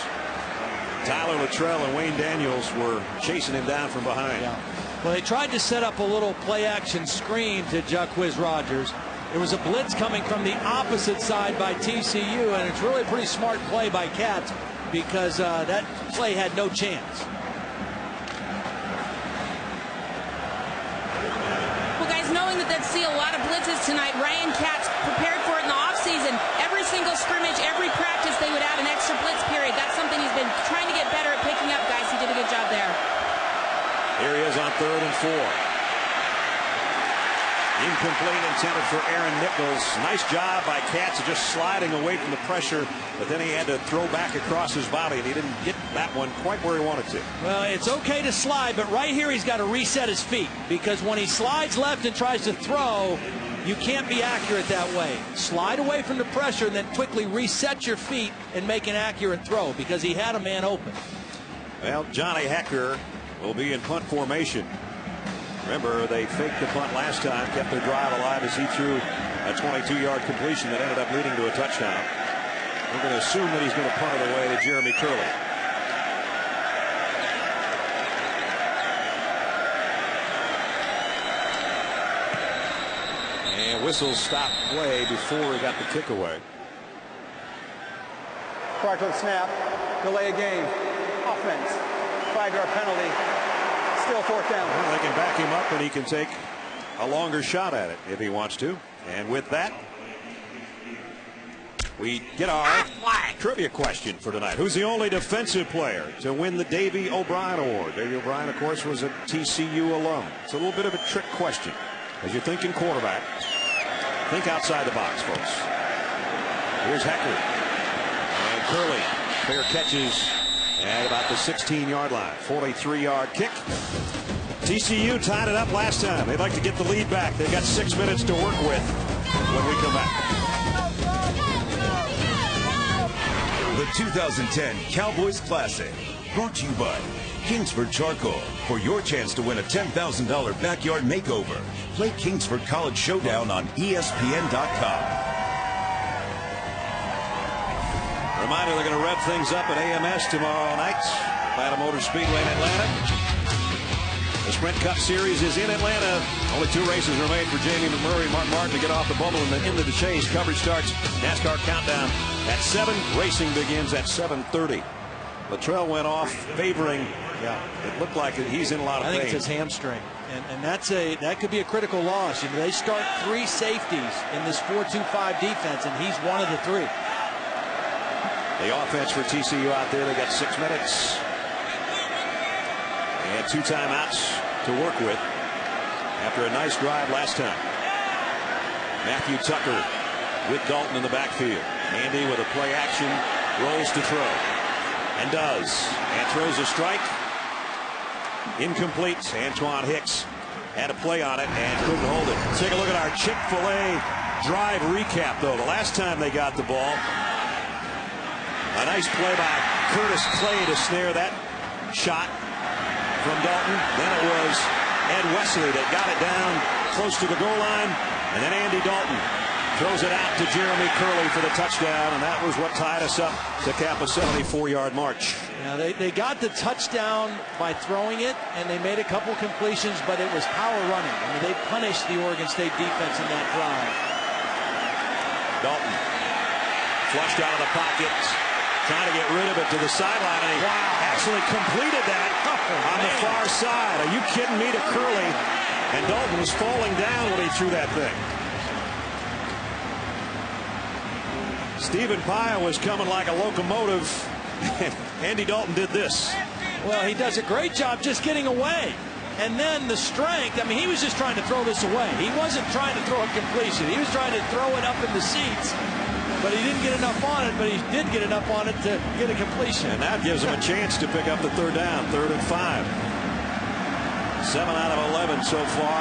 Tyler Luttrell and Wayne Daniels were chasing him down from behind. Yeah. Well, they tried to set up a little play-action screen to Quiz Rogers. There was a blitz coming from the opposite side by TCU, and it's really a pretty smart play by Katz because that play had no chance. Well, guys, knowing that they'd see a lot of blitzes tonight, Ryan Katz prepared for it in the offseason. Every single scrimmage, every practice, they would add an extra blitz period. That's something he's been trying to get better at picking up, guys. He did a good job there. Here he is on 3rd and 4. Incomplete, intended for Aaron Nichols. Nice job by Katz just sliding away from the pressure, but then he had to throw back across his body, and he didn't get that one quite where he wanted to. Well, it's okay to slide, but right here he's got to reset his feet, because when he slides left and tries to throw, you can't be accurate that way. Slide away from the pressure and then quickly reset your feet and make an accurate throw, because he had a man open. Well, Johnny Hecker will be in punt formation. Remember, they faked the punt last time, kept their drive alive as he threw a 22-yard completion that ended up leading to a touchdown. We're going to assume that he's going to punt it away to Jeremy Curley. And whistles stopped play before he got the kick away. Prior to the snap, delay a game, offense, 5-yard penalty. Still 4th down. Well, they can back him up and he can take a longer shot at it if he wants to. And with that, we get our trivia question for tonight. Who's the only defensive player to win the Davey O'Brien Award? Davey O'Brien, of course, was a TCU alum. It's a little bit of a trick question. As you're thinking quarterback, think outside the box, folks. Here's Hecker. And Curley. Fair catches at about the 16-yard line. 43-yard kick. TCU tied it up last time. They'd like to get the lead back. They've got 6 minutes to work with when we come back. The 2010 Cowboys Classic, brought to you by Kingsford Charcoal. For your chance to win a $10,000 backyard makeover, play Kingsford College Showdown on ESPN.com. Reminder, they're going to rev things up at AMS tomorrow night. Atlanta Motor Speedway in Atlanta. The Sprint Cup Series is in Atlanta. Only 2 races remain for Jamie McMurray, Mark Martin to get off the bubble and then into the chase. Coverage starts. NASCAR countdown at 7. Racing begins at 7:30. Luttrell went off favoring. Yeah, it looked like he's in a lot of pain. I think it's his hamstring, and that could be a critical loss. You know, they start 3 safeties in this 4-2-5 defense, and he's one of the 3. The offense for TCU out there, they got 6 minutes. They had 2 timeouts to work with after a nice drive last time. Matthew Tucker with Dalton in the backfield. Andy with a play action, rolls to throw. And does. And throws a strike. Incomplete. Antoine Hicks had a play on it and couldn't hold it. Let's take a look at our Chick-fil-A drive recap, though. The last time they got the ball, A nice play by Curtis Clay to snare that shot from Dalton. Then it was Ed Wesley that got it down close to the goal line. And then Andy Dalton throws it out to Jeremy Curley for the touchdown. And that was what tied us up to cap a 74-yard march. Now they got the touchdown by throwing it, and they made a couple completions, but it was power running. I mean, they punished the Oregon State defense in that drive. Dalton flushed out of the pocket, trying to get rid of it to the sideline, and he actually completed that on the far side. Are you kidding me? To Curley, and Dalton was falling down when he threw that thing. Stephen Paya was coming like a locomotive. Andy Dalton did this. Well, he does a great job just getting away. And then the strength, I mean, he was just trying to throw this away. He wasn't trying to throw a completion. He was trying to throw it up in the seats. But he didn't get enough on it, but he did get enough on it to get a completion. And that gives him a chance to pick up the third down, 3rd and 5. 7 out of 11 so far.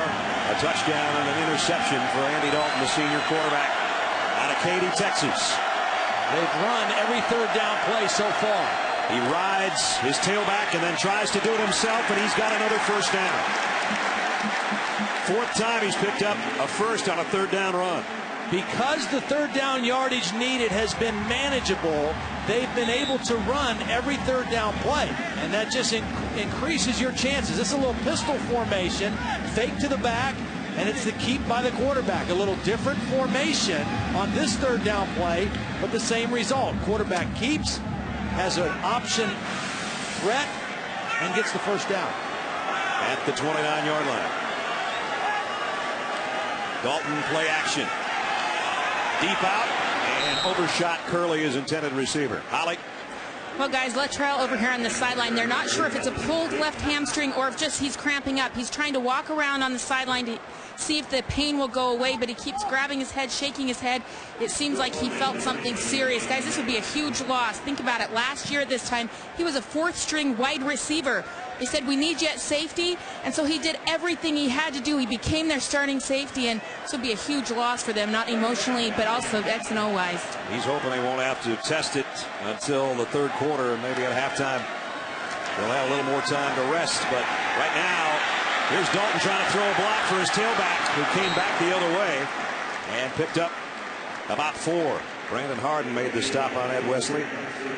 A touchdown and an interception for Andy Dalton, the senior quarterback out of Katy, Texas. They've run every third down play so far. He rides his tailback and then tries to do it himself, and he's got another first down. 4th time he's picked up a first on a third down run. Because the third down yardage needed has been manageable, they've been able to run every third down play, and that just increases your chances. This is a little pistol formation, fake to the back, and it's the keep by the quarterback. A little different formation on this third down play, but the same result. Quarterback keeps, has an option threat, and gets the first down. At the 29-yard line. Dalton play action. Deep out, and overshot Curley, his intended receiver. Holly. Well, guys, Luttrell over here on the sideline, they're not sure if it's a pulled left hamstring or if just he's cramping up. He's trying to walk around on the sideline to see if the pain will go away, but he keeps grabbing his head, shaking his head. It seems like he felt something serious. Guys, this would be a huge loss. Think about it. Last year at this time, he was a 4th-string wide receiver. They said, we need you at safety, and so he did everything he had to do. He became their starting safety, and this would be a huge loss for them, not emotionally, but also X and O-wise. He's hoping they won't have to test it until the 3rd quarter, and maybe at halftime they'll have a little more time to rest. But right now, here's Dalton trying to throw a block for his tailback, who came back the other way and picked up about 4. Brandon Harden made the stop on Ed Wesley.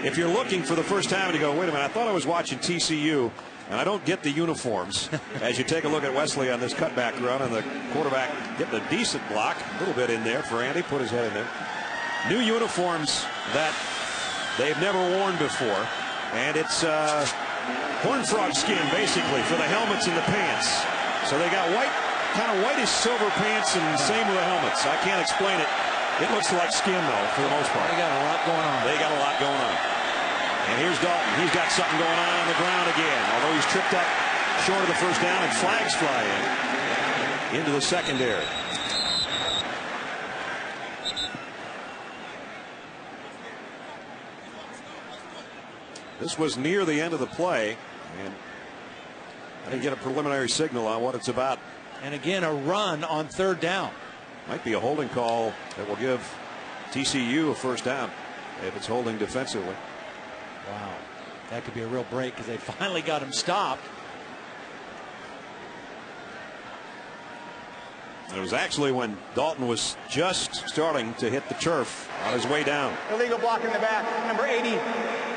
If you're looking for the first time and you go, wait a minute, I thought I was watching TCU, and I don't get the uniforms. As you take a look at Wesley on this cutback run, and the quarterback getting a decent block, a little bit in there for Andy, put his head in there. New uniforms that they've never worn before, and it's horn frog skin basically for the helmets and the pants. So they got white, kind of whitish silver pants, and same with the helmets. I can't explain it. It looks like skin though, for the most part. They got a lot going on. They got a lot going on. And here's Dalton. He's got something going on the ground again. Although he's tripped up short of the first down, and flags fly in into the secondary. This was near the end of the play, and I didn't get a preliminary signal on what it's about. And again, a run on third down. Might be a holding call that will give TCU a first down if it's holding defensively. Wow, that could be a real break because they finally got him stopped. It was actually when Dalton was just starting to hit the turf on his way down. Illegal block in the back, number 80,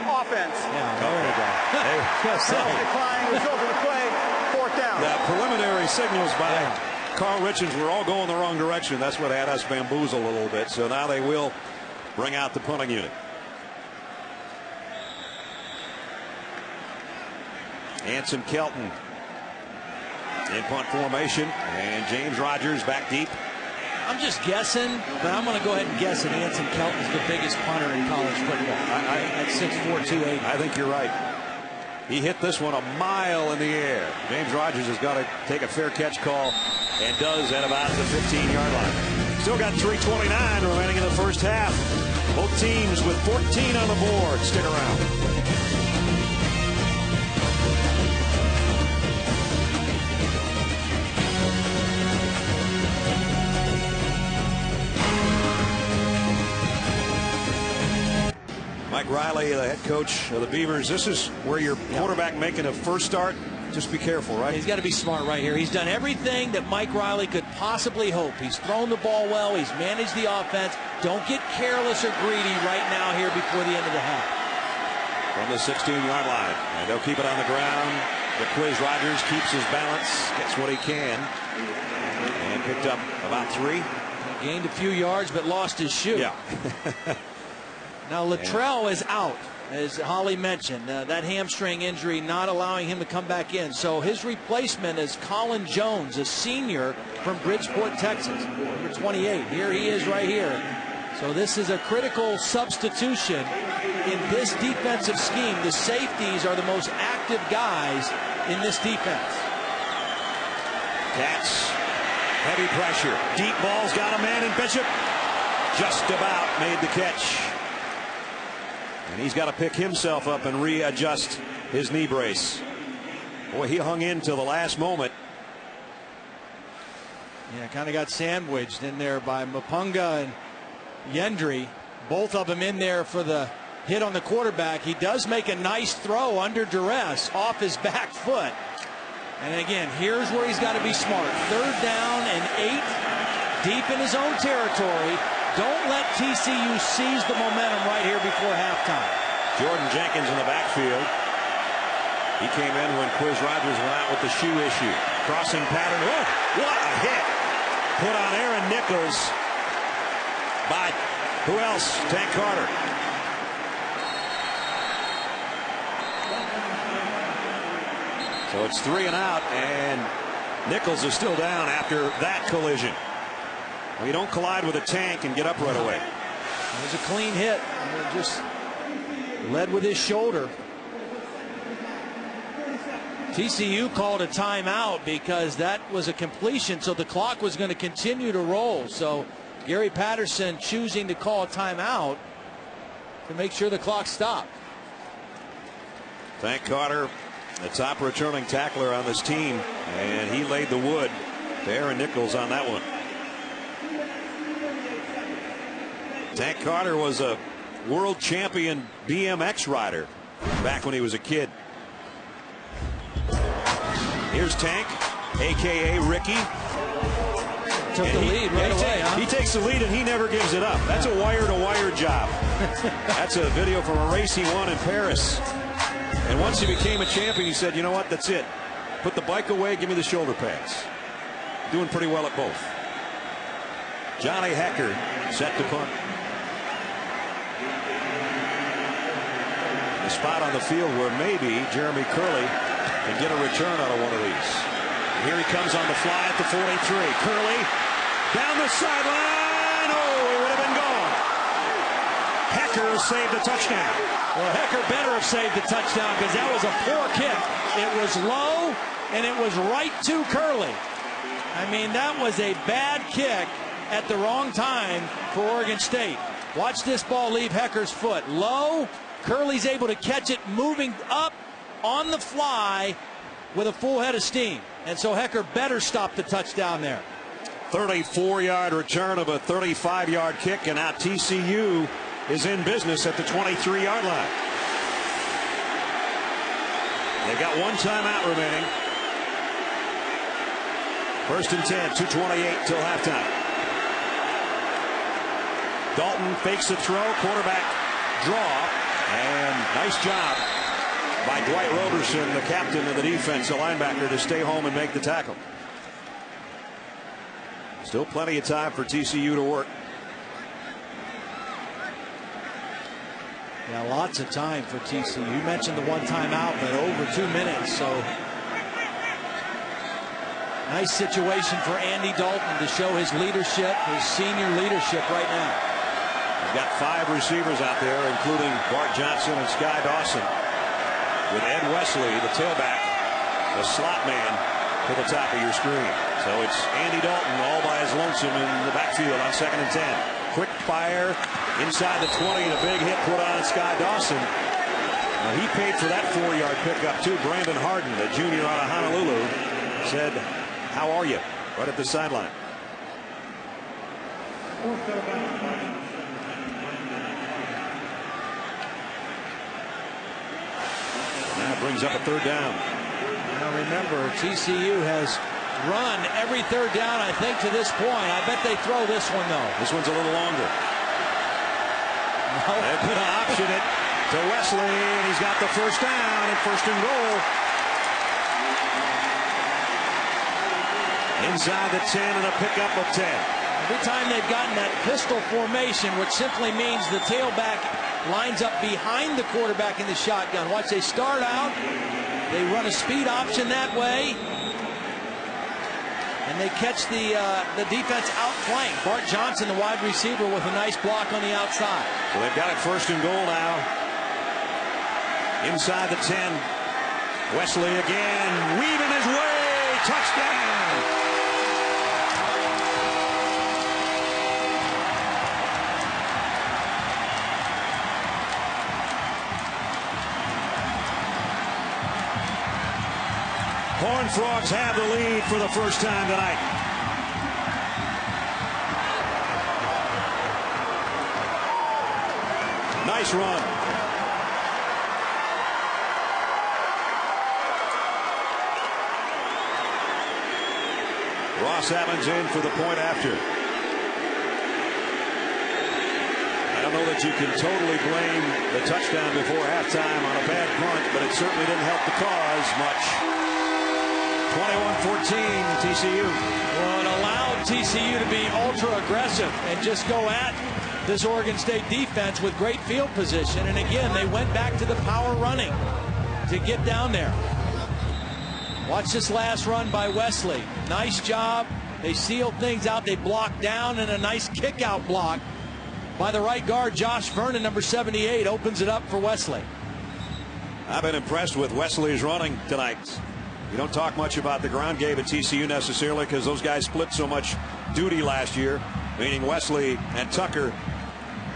offense. Yeah, there we go. Decline, result of the play, 4th down. The preliminary signals by Carl Richards were all going the wrong direction. That's what had us bamboozled a little bit. So now they will bring out the punting unit. Anson Kelton in punt formation, and James Rogers back deep. I'm just guessing, but I'm going to go ahead and guess that Anson Kelton is the biggest punter in college football. At 6'4", 280. I think you're right. He hit this one a mile in the air. James Rogers has got to take a fair catch call, and does at about the 15-yard line. Still got 3:29 remaining in the first half. Both teams with 14 on the board. Stick around. Mike Riley, the head coach of the Beavers. This is where your quarterback making a first start. Just be careful, right? He's got to be smart right here. He's done everything that Mike Riley could possibly hope. He's thrown the ball well. He's managed the offense. Don't get careless or greedy right now here before the end of the half. From the 16-yard line. And they'll keep it on the ground. Quiz Rogers keeps his balance, gets what he can, and picked up about 3. He gained a few yards, but lost his shoe. Yeah. Now Luttrell is out, as Holly mentioned. That hamstring injury not allowing him to come back in. So his replacement is Colin Jones, a senior from Bridgeport, Texas, number 28. Here he is right here. So this is a critical substitution in this defensive scheme. The safeties are the most active guys in this defense. Cats, heavy pressure. Deep ball's got a man in Bishop. Just about made the catch. And he's got to pick himself up and readjust his knee brace. Boy, he hung in till the last moment. Yeah, kind of got sandwiched in there by Mapunga and Yendry. Both of them in there for the hit on the quarterback. He does make a nice throw under duress off his back foot. And again, here's where he's got to be smart. 3rd down and 8, deep in his own territory. Don't let TCU seize the momentum right here before halftime. Jordan Jenkins in the backfield. He came in when Quiz Rogers went out with the shoe issue. Crossing pattern. Oh, what a hit. Put on Aaron Nichols by who else? Tank Carter. So it's 3 and out, and Nichols is still down after that collision. Well, you don't collide with a tank and get up right away. It was a clean hit. Just led with his shoulder. TCU called a timeout because that was a completion, so the clock was going to continue to roll. So Gary Patterson choosing to call a timeout to make sure the clock stopped. Tank Carter, the top returning tackler on this team, and he laid the wood to Aaron Nichols on that one. Tank Carter was a world champion BMX rider back when he was a kid. Here's Tank, a.k.a. Ricky. Took the lead right away, huh? He takes the lead and he never gives it up. That's a wire-to-wire job. That's a video from a race he won in Paris. And once he became a champion, he said, you know what, that's it. Put the bike away, give me the shoulder pads. Doing pretty well at both. Johnny Hecker set to punt. A spot on the field where maybe Jeremy Curley can get a return out of one of these. And here he comes on the fly at the 43. Curley down the sideline. Oh, he would have been gone. Hecker saved the touchdown. Well, Hecker better have saved the touchdown because that was a poor kick. It was low and it was right to Curley. I mean, that was a bad kick at the wrong time for Oregon State. Watch this ball leave Hecker's foot. Low. Curley's able to catch it moving up on the fly with a full head of steam. And so Hecker better stop the touchdown there. 34-yard return of a 35-yard kick, and now TCU is in business at the 23-yard line. They've got one timeout remaining. 1st and 10, 2:28 till halftime. Dalton fakes the throw, quarterback draw, and nice job by Dwight Roberson, the captain of the defense, the linebacker, to stay home and make the tackle. Still plenty of time for TCU to work. Yeah, lots of time for TCU. You mentioned the one timeout, but over 2 minutes. So nice situation for Andy Dalton to show his leadership, his senior leadership right now. He's got 5 receivers out there, including Bart Johnson and Sky Dawson, with Ed Wesley, the tailback, the slot man, to the top of your screen. So it's Andy Dalton all by his lonesome in the backfield on 2nd and 10. Quick fire inside the 20, and a big hit put on Sky Dawson. Now he paid for that 4-yard pickup too. Brandon Harden, the junior out of Honolulu, said, "How are you?" right at the sideline. brings up a third down. Now remember, TCU has run every third down, I think, to this point. I bet they throw this one, though. This one's a little longer. No. They could option it to Wesley, and he's got the first down and first and goal. Inside the 10 and a pickup of 10. Every time they've gotten that pistol formation, which simply means the tailback lines up behind the quarterback in the shotgun. Watch, they start out, they run a speed option that way, and they catch the defense outflank. Bart Johnson, the wide receiver, with a nice block on the outside. So they've got it first and goal now. Inside the 10. Wesley again, weaving his way, touchdown. Horned Frogs have the lead for the first time tonight. Nice run. Ross Evans in for the point after. I don't know that you can totally blame the touchdown before halftime on a bad punt, but it certainly didn't help the cause much. 21-14 TCU. Well, it allowed TCU to be ultra aggressive and just go at this Oregon State defense with great field position. And again, they went back to the power running to get down there. Watch this last run by Wesley. Nice job. They sealed things out. They blocked down, and a nice kick out block by the right guard, Josh Vernon, number 78, opens it up for Wesley. I've been impressed with Wesley's running tonight. You don't talk much about the ground game at TCU necessarily because those guys split so much duty last year, meaning Wesley and Tucker.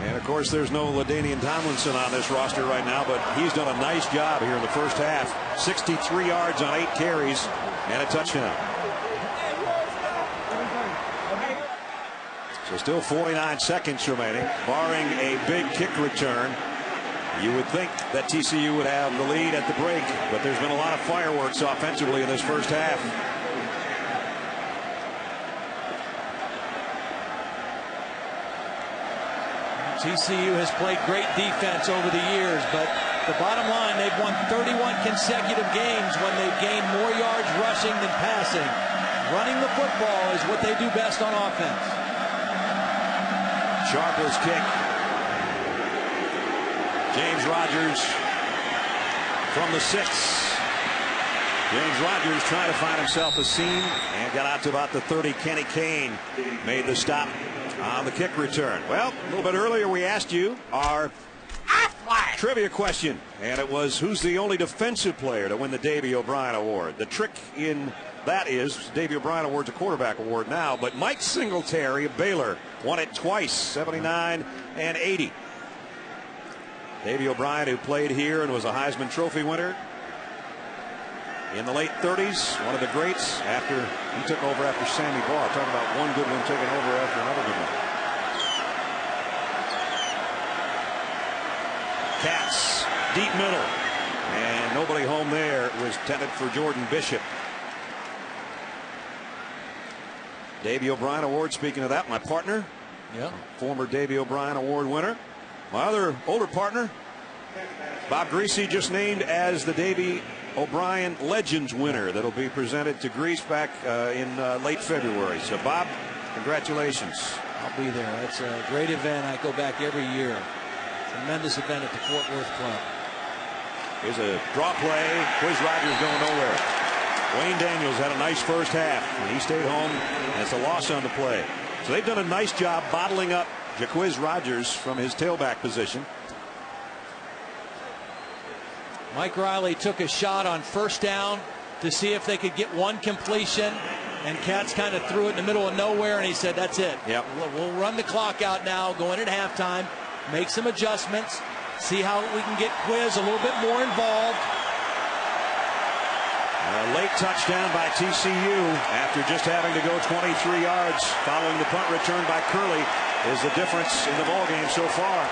And, of course, there's no LaDainian Tomlinson on this roster right now, but he's done a nice job here in the first half. 63 yards on 8 carries and a touchdown. So still 49 seconds remaining, barring a big kick return. You would think that TCU would have the lead at the break, but there's been a lot of fireworks offensively in this first half. TCU has played great defense over the years, but the bottom line, they've won 31 consecutive games when they've gained more yards rushing than passing. Running the football is what they do best on offense. Sharples kick. James Rogers from the 6. James Rogers trying to find himself a seam and got out to about the 30. Kenny Kane made the stop on the kick return. Well, a little bit earlier we asked you our trivia question, and it was who's the only defensive player to win the Davey O'Brien Award. The trick in that is Davey O'Brien Award's a quarterback award now, but Mike Singletary of Baylor won it twice, 79 and 80. Davey O'Brien, who played here and was a Heisman Trophy winner in the late 30s, one of the greats after he took over after Sammy Baugh. Talking about one good one taking over after another good one. Cats, deep middle, and nobody home there. It was intended for Jordan Bishop. Davey O'Brien Award, speaking of that, my partner, former Davey O'Brien Award winner. My other older partner, Bob Greasy, just named as the Davey O'Brien Legends winner. That'll be presented to Grease back in late February. So, Bob, congratulations. I'll be there. That's a great event. I go back every year. Tremendous event at the Fort Worth Club. Here's a draw play. Quiz Rogers going nowhere. Wayne Daniels had a nice first half, and he stayed home, and it's a loss on the play. So they've done a nice job bottling up Jaquiz Rogers from his tailback position. Mike Riley took a shot on first down to see if they could get one completion, and Cats kind of threw it in the middle of nowhere, and he said, that's it. Yep. We'll run the clock out now, go in at halftime, make some adjustments, see how we can get Quiz a little bit more involved. A late touchdown by TCU after just having to go 23 yards following the punt return by Curley is the difference in the ballgame so far.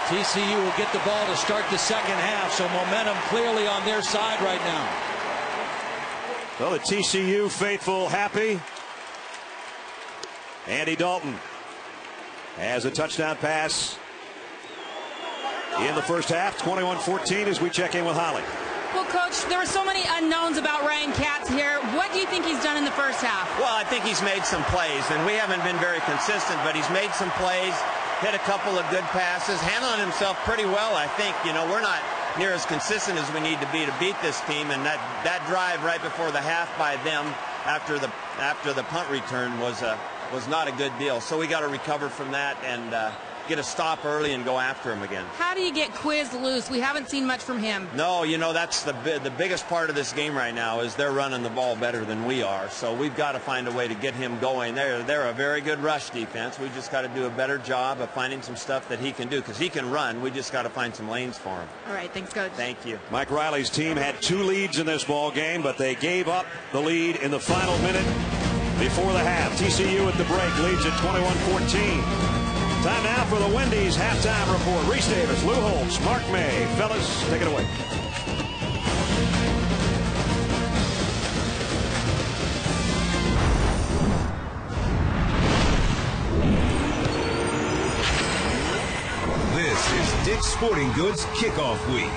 TCU will get the ball to start the second half, so momentum clearly on their side right now. Well, the TCU faithful happy. Andy Dalton has a touchdown pass in the first half, 21-14, as we check in with Holly. Well, Coach, there were so many unknowns about Ryan Katz here. What do you think he's done in the first half? Well, I think he's made some plays, and we haven't been very consistent, but he's made some plays, hit a couple of good passes, handling himself pretty well, I think. You know, we're not near as consistent as we need to beat this team, and that drive right before the half by them after the punt return was not a good deal. So we got to recover from that and get a stop early and go after him again. How do you get Quiz loose? We haven't seen much from him. No, you know, that's the biggest part of this game right now is they're running the ball better than we are. So we've got to find a way to get him going. They're a very good rush defense. We just got to do a better job of finding some stuff that he can do because he can run. We just got to find some lanes for him. All right, thanks, Coach. Thank you. Mike Riley's team had 2 leads in this ball game, but they gave up the lead in the final minute before the half. TCU at the break leads at 21-14. Time now for the Wendy's halftime report. Reese Davis, Lou Holtz, Mark May. Fellas, take it away. This is Dick's Sporting Goods Kickoff Week.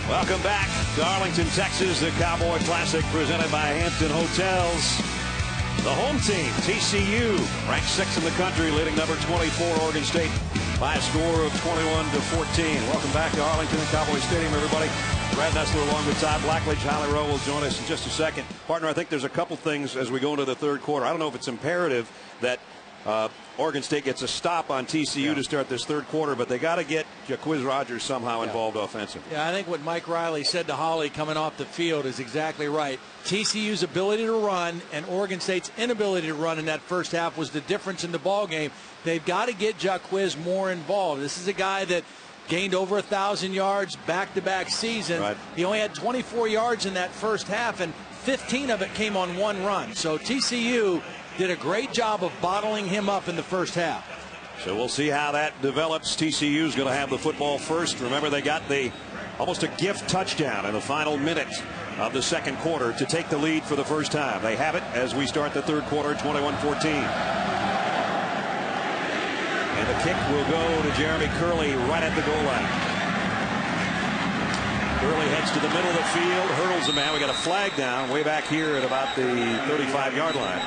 Welcome back to Arlington, Texas, the Cowboy Classic presented by Hampton Hotels. The home team, TCU, ranked 6th in the country, leading number 24, Oregon State, by a score of 21-14. Welcome back to Arlington and Cowboy Stadium, everybody. Brad Nessler along with Todd Blackledge. Holly Rowe will join us in just a second. Partner, I think there's a couple things as we go into the third quarter. I don't know if it's imperative that Oregon State gets a stop on TCU to start this third quarter, but they got to get Jaquiz Rogers somehow involved offensively. Yeah, I think what Mike Riley said to Holly coming off the field is exactly right. TCU's ability to run and Oregon State's inability to run in that first half was the difference in the ball game. They've got to get Jaquiz more involved. This is a guy that gained over 1,000 yards back-to-back seasons. Right. He only had 24 yards in that first half, and 15 of it came on one run. So TCU did a great job of bottling him up in the first half. So we'll see how that develops. TCU is going to have the football first. Remember, they got almost a gift touchdown in the final minute of the second quarter to take the lead for the first time. They have it as we start the third quarter, 21-14. And the kick will go to Jeremy Curley right at the goal line. Curley heads to the middle of the field, hurdles the man. We got a flag down way back here at about the 35-yard line.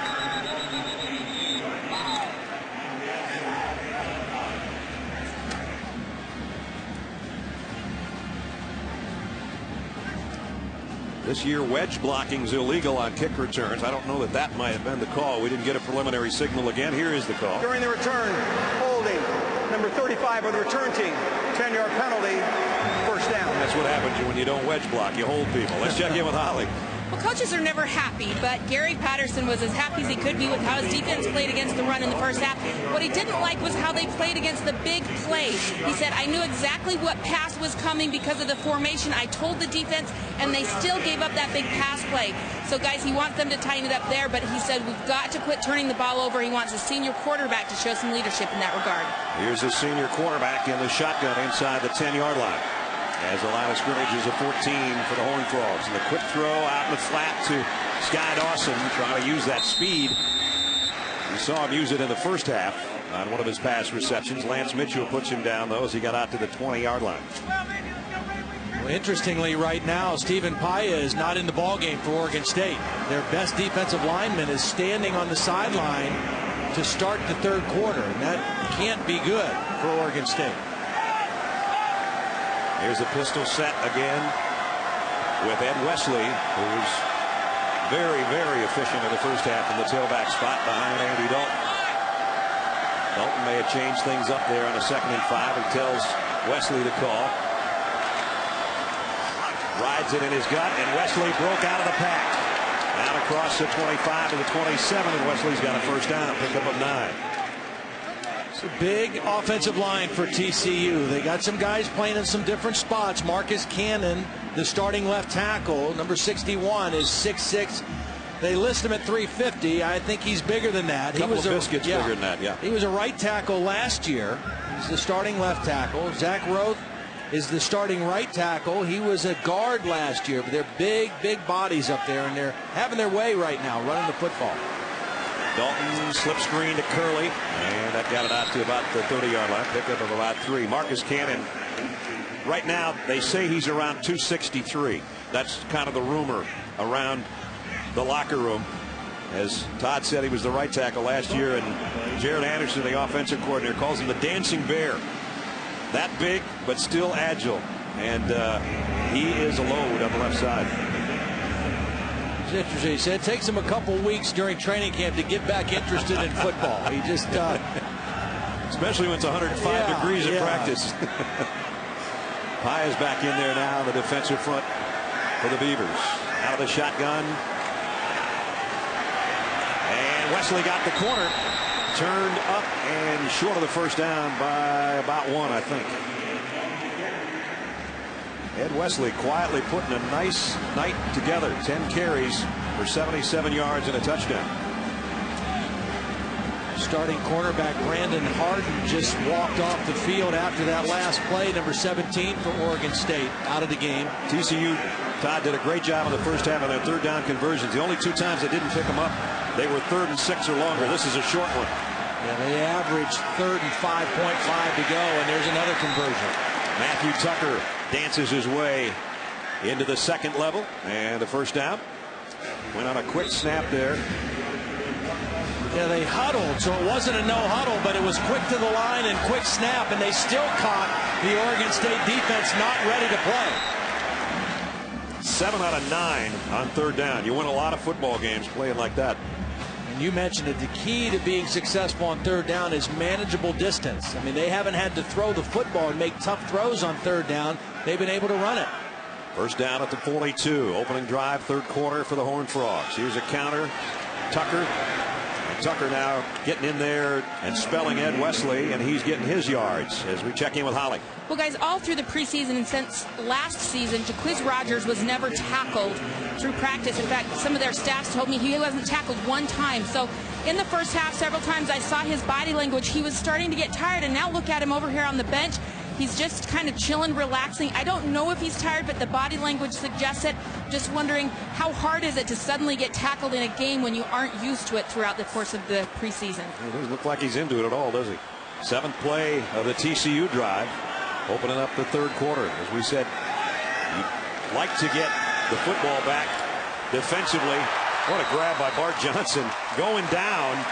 This year, wedge blocking is illegal on kick returns. I don't know that might have been the call. We didn't get a preliminary signal again. Here is the call. During the return, holding, number 35 of the return team, 10-yard penalty, first down. That's what happens when you don't wedge block. You hold people. Let's check in with Holly. Well, coaches are never happy, but Gary Patterson was as happy as he could be with how his defense played against the run in the first half. What he didn't like was how they played against the big plays. He said, I knew exactly what pass was coming because of the formation. I told the defense, and they still gave up that big pass play. So, guys, he wants them to tighten it up there, but he said, we've got to quit turning the ball over. He wants a senior quarterback to show some leadership in that regard. Here's a senior quarterback in the shotgun inside the 10-yard line. As the line of scrimmage is a 14 for the Horned Frogs. And the quick throw out in the flat to Sky Dawson, trying to use that speed. We saw him use it in the first half on one of his pass receptions. Lance Mitchell puts him down, though, as he got out to the 20-yard line. Well, interestingly, right now, Stephen Paia is not in the ballgame for Oregon State. Their best defensive lineman is standing on the sideline to start the third quarter, and that can't be good for Oregon State. Here's the pistol set again with Ed Wesley, who was very, very efficient in the first half in the tailback spot behind Andy Dalton. Dalton may have changed things up there on a 2nd and 5. He tells Wesley to call. Rides it in his gut, and Wesley broke out of the pack. Out across the 25 to the 27, and Wesley's got a first down, pickup of 9. It's a big offensive line for TCU. They got some guys playing in some different spots. Marcus Cannon, the starting left tackle, number 61, is 6'6". They list him at 350. I think he's bigger than that. He was bigger than that, yeah. He was a right tackle last year. He's the starting left tackle. Zach Roth is the starting right tackle. He was a guard last year, but they're big, big bodies up there, and they're having their way right now, running the football. Dalton slip screen to Curley, and that got it out to about the 30-yard line. Pickup of about 3. Marcus Cannon, right now, they say he's around 263. That's kind of the rumor around the locker room. As Todd said, he was the right tackle last year, and Jared Anderson, the offensive coordinator, calls him the dancing bear. That big, but still agile, and he is a load on the left side. It's interesting. He said it takes him a couple weeks during training camp to get back interested in football. He just, especially when it's 105 degrees in practice. Pye is back in there now, the defensive front for the Beavers. Out of the shotgun. And Wesley got the corner. Turned up and short of the first down by about 1, I think. Ed Wesley quietly putting a nice night together. 10 carries for 77 yards and a touchdown. Starting cornerback Brandon Harden just walked off the field after that last play. Number 17 for Oregon State, out of the game. TCU, Todd, did a great job in the first half of their third down conversions. The only 2 times they didn't pick them up, they were 3rd and 6 or longer. This is a short one. Yeah, they averaged 3rd and 5.5 to go, and there's another conversion. Matthew Tucker dances his way into the second level, and the first down. Went on a quick snap there. Yeah, they huddled, so it wasn't a no huddle, but it was quick to the line and quick snap, and they still caught the Oregon State defense not ready to play. 7 out of 9 on third down. You win a lot of football games playing like that. And you mentioned it. The key to being successful on third down is manageable distance. I mean, they haven't had to throw the football and make tough throws on third down. They've been able to run it. First down at the 42. Opening drive, third quarter for the Horned Frogs. Here's a counter. Tucker. Tucker now getting in there and spelling Ed Wesley, and he's getting his yards as we check in with Holly. Well, guys, all through the preseason and since last season, Jaquiz Rogers was never tackled through practice. In fact, some of their staffs told me he wasn't tackled 1 time. So in the first half, several times I saw his body language. He was starting to get tired, and now look at him over here on the bench. He's just kind of chilling, relaxing. I don't know if he's tired, but the body language suggests it. Just wondering, how hard is it to suddenly get tackled in a game when you aren't used to it throughout the course of the preseason? It doesn't look like he's into it at all, does he? 7th play of the TCU drive, opening up the third quarter. As we said, you'd like to get the football back defensively. What a grab by Bart Johnson. Going down.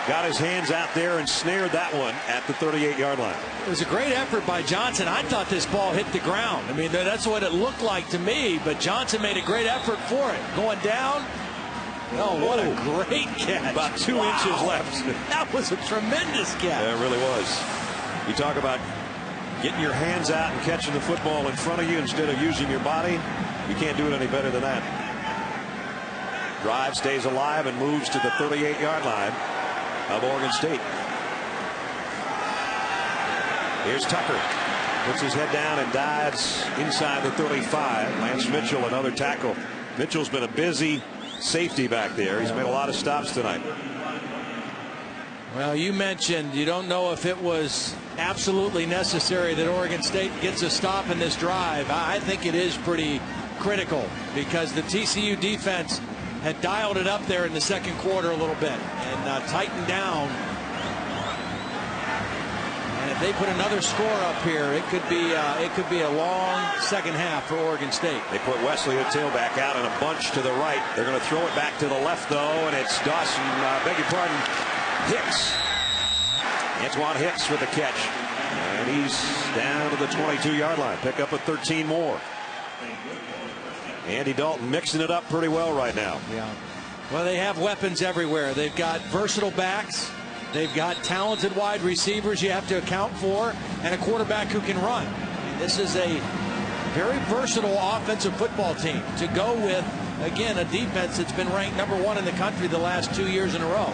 Got his hands out there and snared that one at the 38-yard line. It was a great effort by Johnson. I thought this ball hit the ground. I mean, that's what it looked like to me, but Johnson made a great effort for it. Going down. Oh, what a great catch. About 2 inches left. That was a tremendous catch. Yeah, it really was. You talk about getting your hands out and catching the football in front of you instead of using your body. You can't do it any better than that. Drive stays alive and moves to the 38-yard line of Oregon State. Here's Tucker. Puts his head down and dives inside the 35. Lance Mitchell, another tackle. Mitchell's been a busy safety back there. He's made a lot of stops tonight. Well, you mentioned you don't know if it was absolutely necessary that Oregon State gets a stop in this drive. I think it is pretty critical because the TCU defense had dialed it up there in the second quarter a little bit and tightened down. And if they put another score up here, it could be a long second half for Oregon State. They put Wesley, the tailback, out in a bunch to the right. They're going to throw it back to the left, though, and it's Dawson, beg your pardon, Hicks. Antoine Hicks with the catch. And he's down to the 22-yard line. Pick up at 13 more. Andy Dalton mixing it up pretty well right now. Yeah. Well, they have weapons everywhere. They've got versatile backs. They've got talented wide receivers you have to account for, and a quarterback who can run. This is a very versatile offensive football team to go with again, a defense that's been ranked #1 in the country the last 2 years in a row.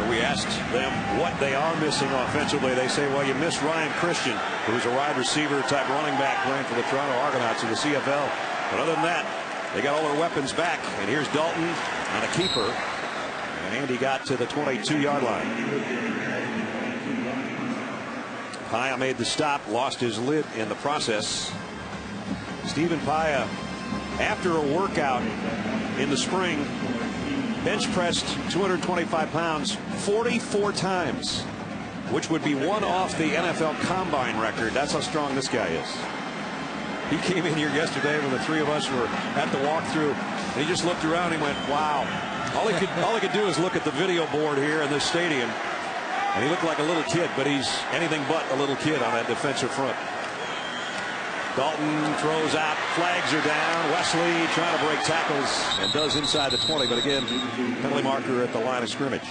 We asked them what they are missing offensively. They say, well, you miss Ryan Christian, who's a wide receiver type running back playing for the Toronto Argonauts in the CFL. But other than that, they got all their weapons back. And here's Dalton on a keeper. And Andy got to the 22-yard line. Paya made the stop, lost his lid in the process. Stephen Paya, after a workout in the spring, bench pressed 225 pounds 44 times, which would be one off the NFL Combine record. That's how strong this guy is. He came in here yesterday when the three of us were at the walkthrough, and he just looked around and went, wow. All he could do is look at the video board here in this stadium, and he looked like a little kid, but he's anything but a little kid on that defensive front. Dalton throws out, flags are down. Wesley trying to break tackles and does inside the 20, but again, penalty marker at the line of scrimmage.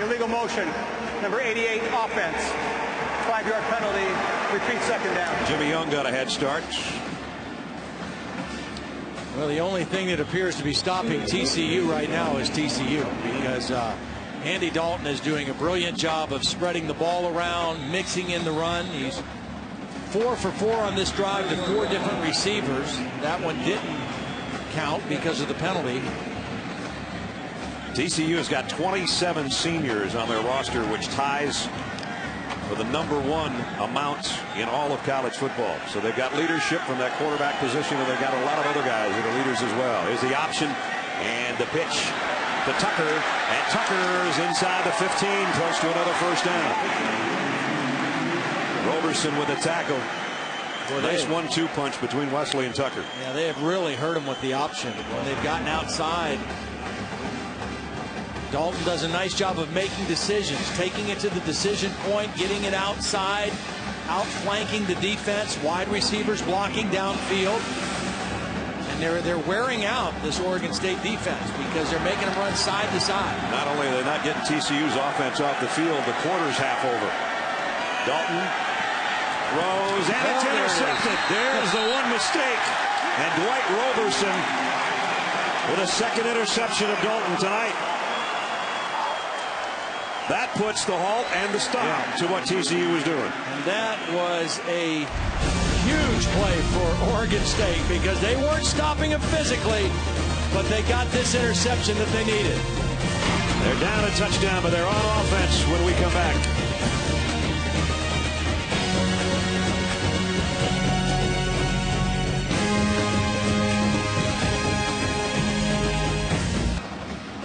Illegal motion, number 88, offense. 5-yard penalty, repeat second down. Jimmy Young got a head start. Well, the only thing that appears to be stopping TCU right now is TCU, because Andy Dalton is doing a brilliant job of spreading the ball around, mixing in the run. He's 4 for 4 on this drive to 4 different receivers. That one didn't count because of the penalty. TCU has got 27 seniors on their roster, which ties for the #1 amount in all of college football. So they've got leadership from that quarterback position, and they've got a lot of other guys that are leaders as well. Here's the option and the pitch to Tucker, and Tucker's inside the 15, close to another first down. Roberson with a tackle. Well, nice 1-2 punch between Wesley and Tucker. Yeah, they have really hurt him with the option when they've gotten outside. Dalton does a nice job of making decisions, taking it to the decision point, getting it outside, outflanking the defense, wide receivers blocking downfield. And they're wearing out this Oregon State defense because they're making them run side to side. Not only are they not getting TCU's offense off the field, the quarter's half over. Dalton throws, and it's intercepted. There's the one mistake. And Dwight Roberson with a second interception of Dalton tonight. That puts the halt and the stop to what TCU was doing. And that was a huge play for Oregon State because they weren't stopping him physically, but they got this interception that they needed. They're down a touchdown, but they're on offense when we come back.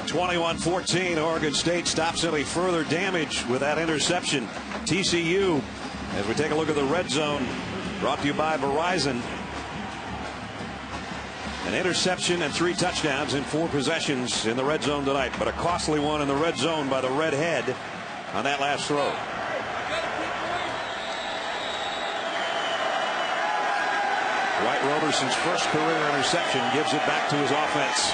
(21-14), Oregon State stops any further damage with that interception. TCU, as we take a look at the red zone, brought to you by Verizon. An interception and 3 touchdowns in 4 possessions in the red zone tonight, but a costly one in the red zone by the redhead on that last throw. Dwight Roberson's first career interception gives it back to his offense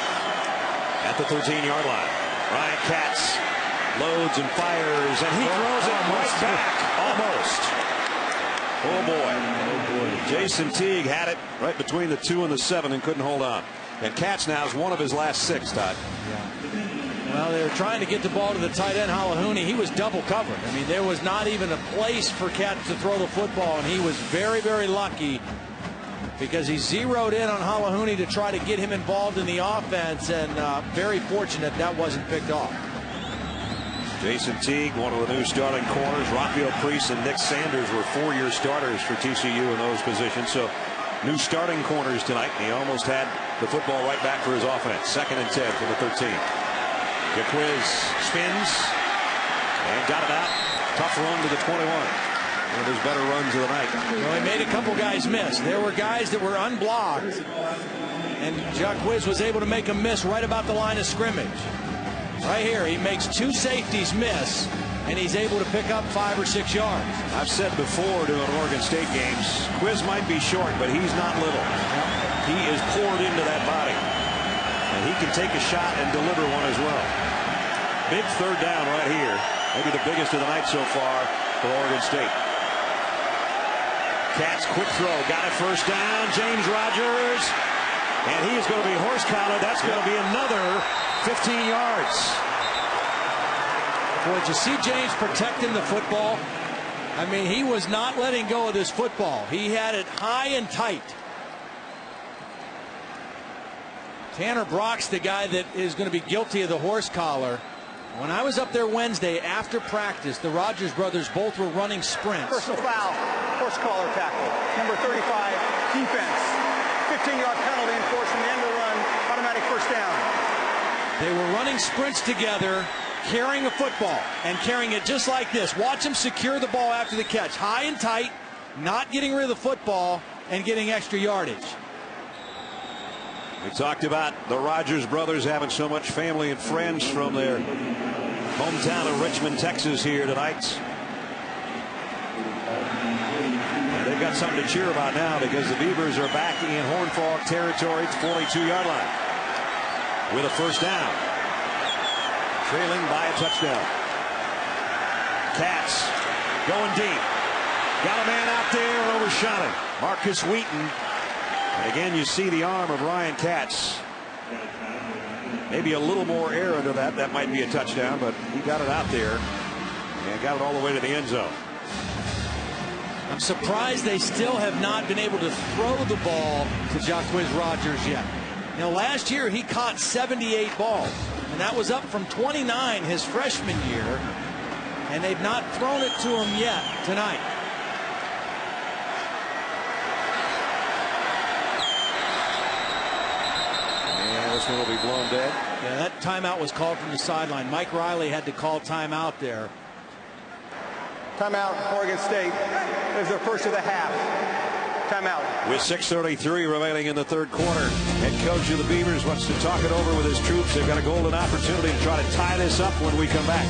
at the 13-yard line. Ryan Katz loads and fires, and he throws it right back. Almost. Oh boy. Jason Teague had it right between the 2 and the 7 and couldn't hold on. And Katz now is one of his last 6, Todd. Yeah. Well, they were trying to get the ball to the tight end, Halahuni. He was double covered. I mean, there was not even a place for Katz to throw the football, and he was very, very lucky because he zeroed in on Halahuni to try to get him involved in the offense, and very fortunate that wasn't picked off. Jason Teague, one of the new starting corners. Rafael Priest and Nick Sanders were 4-year starters for TCU in those positions. So new starting corners tonight. He almost had the football right back for his offense. 2nd and 10 from the 13. Jaquiz spins and got it out. Tough run to the 21. One of his better runs of the night. Well, he made a couple guys miss. There were guys that were unblocked, and Jaquiz was able to make them miss right about the line of scrimmage. Right here, he makes 2 safeties miss, and he's able to pick up 5 or 6 yards. I've said before doing Oregon State games, Quiz might be short, but he's not little. He is poured into that body, and he can take a shot and deliver one as well. Big 3rd down right here. Maybe the biggest of the night so far for Oregon State. Cats quick throw. Got it first down. James Rogers. And he is going to be horse collared. That's going to be another 15 yards. Boy, did you see James protecting the football? I mean, he was not letting go of this football. He had it high and tight. Tanner Brock's the guy that is going to be guilty of the horse collar. When I was up there Wednesday after practice, the Rogers brothers both were running sprints. Personal foul, horse collar tackle. Number 35, defense. 15-yard penalty enforced from the end of the run. Automatic first down. They were running sprints together, carrying a football, and carrying it just like this. Watch them secure the ball after the catch. High and tight, not getting rid of the football, and getting extra yardage. We talked about the Rogers brothers having so much family and friends from their hometown of Richmond, Texas here tonight. And they've got something to cheer about now because the Beavers are back in Horned Frog territory at the 42-yard line with a first down. Trailing by a touchdown. Cats going deep. Got a man out there and overshot him. Marcus Wheaton. And again, you see the arm of Ryan Katz. Maybe a little more air under that. That might be a touchdown, but he got it out there and got it all the way to the end zone. I'm surprised they still have not been able to throw the ball to Jacquizz Rogers yet. Now, last year he caught 78 balls, and that was up from 29 his freshman year, and they've not thrown it to him yet tonight. This one will be blown dead. Yeah, that timeout was called from the sideline. Mike Riley had to call timeout there. Timeout, Oregon State. There's their first of the half. Timeout. With 6:33 remaining in the third quarter, head coach of the Beavers wants to talk it over with his troops. They've got a golden opportunity to try to tie this up when we come back.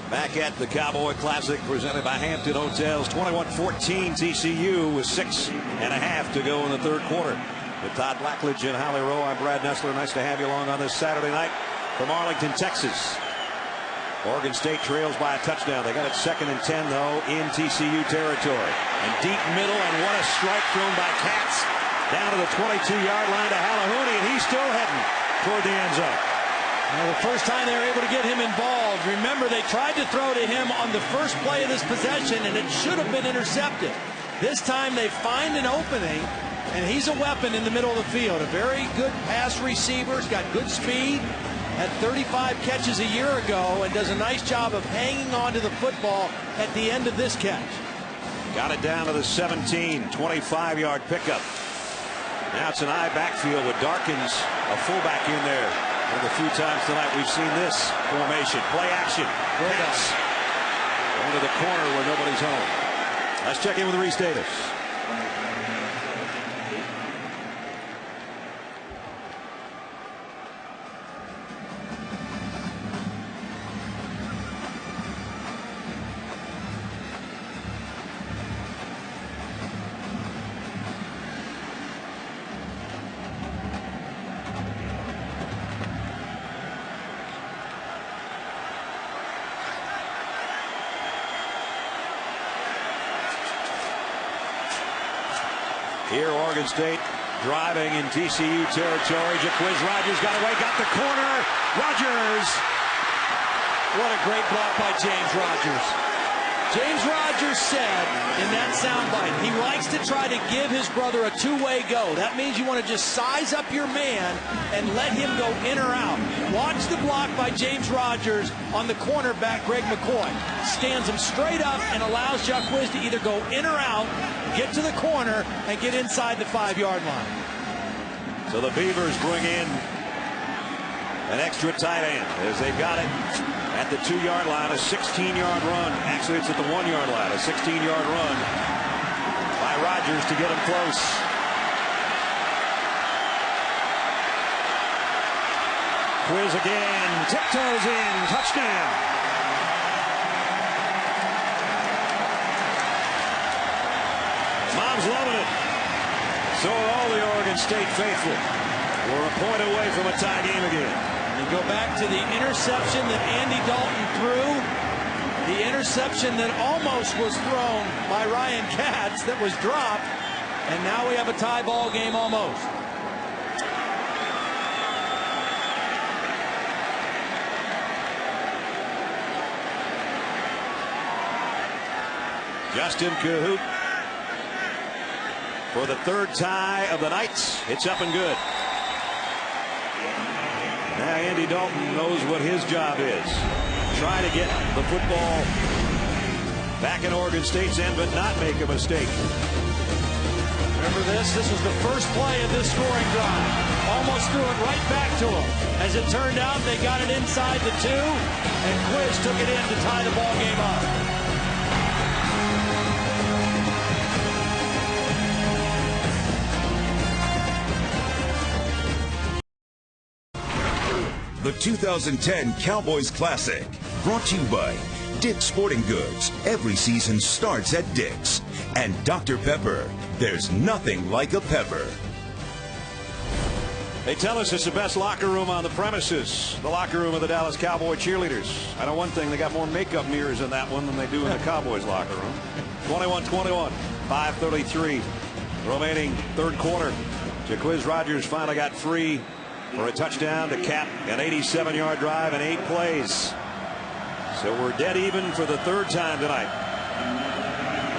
Back at the Cowboy Classic presented by Hampton Hotels. 21-14 TCU with 6.5 to go in the third quarter. With Todd Blackledge and Holly Rowe, I'm Brad Nessler. Nice to have you along on this Saturday night from Arlington, Texas. Oregon State trails by a touchdown. They got it 2nd and 10 though in TCU territory. And deep middle, and what a strike thrown by Katz down to the 22-yard line to Halahouni, and he's still heading toward the end zone. Well, the first time they were able to get him involved, remember they tried to throw to him on the first play of this possession, and it should have been intercepted. This time they find an opening, and he's a weapon in the middle of the field. A very good pass receiver. He's got good speed. Had 35 catches a year ago and does a nice job of hanging on to the football at the end of this catch. Got it down to the 17, 25-yard pickup. Now it's an I backfield with Darkins, a fullback in there. One of the few times tonight we've seen this formation. Play action. Pass. Going to the corner where nobody's home. Let's check in with Reese Davis. Here, Oregon State driving in TCU territory. Jacquizz Rogers got away, got the corner. Rogers. What a great block by James Rogers. James Rogers said in that soundbite he likes to try to give his brother a two-way go. That means you want to just size up your man and let him go in or out. Watch the block by James Rogers on the cornerback, Greg McCoy. Stands him straight up and allows Jacquizz to either go in or out, get to the corner, and get inside the 5-yard line. So the Beavers bring in an extra tight end as they've got it at the 2-yard line, a 16-yard run. Actually, it's at the 1-yard line, a 16-yard run by Rogers to get him close. Quiz again, tiptoes in, touchdown. Mom's loving it. So are all the Oregon State faithful. We're a point away from a tie game again. to the interception that Andy Dalton threw, the interception that almost was thrown by Ryan Katz that was dropped, and now we have a tie ball game almost. Justin Cahoot for the third tie of the night. It's up and good. Now Andy Dalton knows what his job is. Try to get the football back in Oregon State's end, but not make a mistake. Remember this? This was the first play of this scoring drive. Almost threw it right back to him. As it turned out, they got it inside the 2, and Quiz took it in to tie the ball game up. The 2010 Cowboys Classic, brought to you by Dick's Sporting Goods. Every season starts at Dick's. And Dr. Pepper, there's nothing like a pepper. They tell us it's the best locker room on the premises, the locker room of the Dallas Cowboy cheerleaders. I know one thing, they got more makeup mirrors in that one than they do in the Cowboys locker room. 21-21, 5:33 remaining third quarter. Jacquizz Rodgers finally got free for a touchdown to cap an 87-yard drive in 8 plays. So we're dead even for the third time tonight.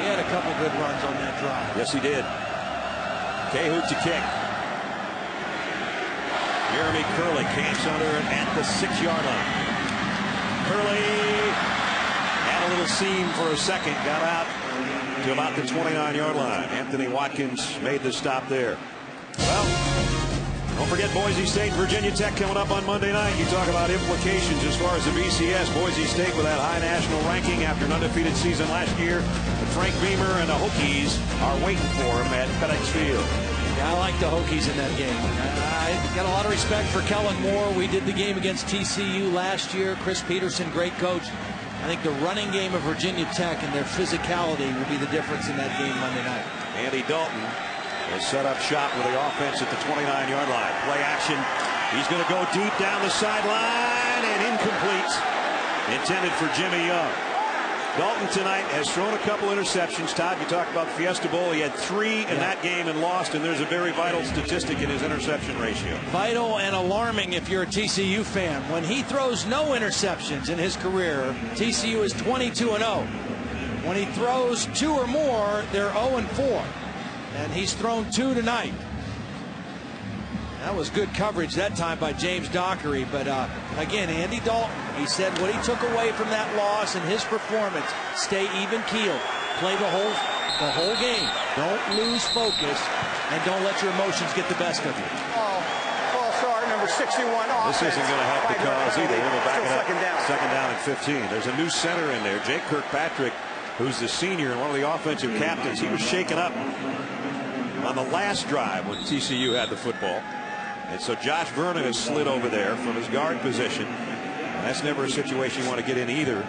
He had a couple good runs on that drive. Yes, he did. Cahoot to kick. Jeremy Curley camps under it at the 6-yard line. Curley had a little seam for a second, got out to about the 29-yard line. Anthony Watkins made the stop there. Well, don't forget Boise State, Virginia Tech coming up on Monday night. You talk about implications as far as the BCS. Boise State with that high national ranking after an undefeated season last year. But Frank Beamer and the Hokies are waiting for him at FedEx Field. Yeah, I like the Hokies in that game. I got a lot of respect for Kellen Moore. We did the game against TCU last year. Chris Peterson, great coach. I think the running game of Virginia Tech and their physicality will be the difference in that game Monday night. Andy Dalton has set up shop with the offense at the 29-yard line. Play action. He's going to go deep down the sideline and incomplete. Intended for Jimmy Young. Dalton tonight has thrown a couple interceptions. Todd, you talked about the Fiesta Bowl. He had 3 in that game and lost, and there's a very vital statistic in his interception ratio. Vital and alarming if you're a TCU fan. When he throws no interceptions in his career, TCU is 22-0. When he throws 2 or more, they're 0-4. And he's thrown 2 tonight. That was good coverage that time by James Dockery. But again, Andy Dalton, he said what he took away from that loss and his performance, stay even keeled. Play the whole game. Don't lose focus and don't let your emotions get the best of you. False start, number 61. This isn't going to help the cause either. We'll back it up. Second down and 15. There's a new center in there, Jake Kirkpatrick, who's the senior and one of the offensive captains. He was shaken up on the last drive when TCU had the football. And so Josh Vernon has slid over there from his guard position. And that's never a situation you want to get in either,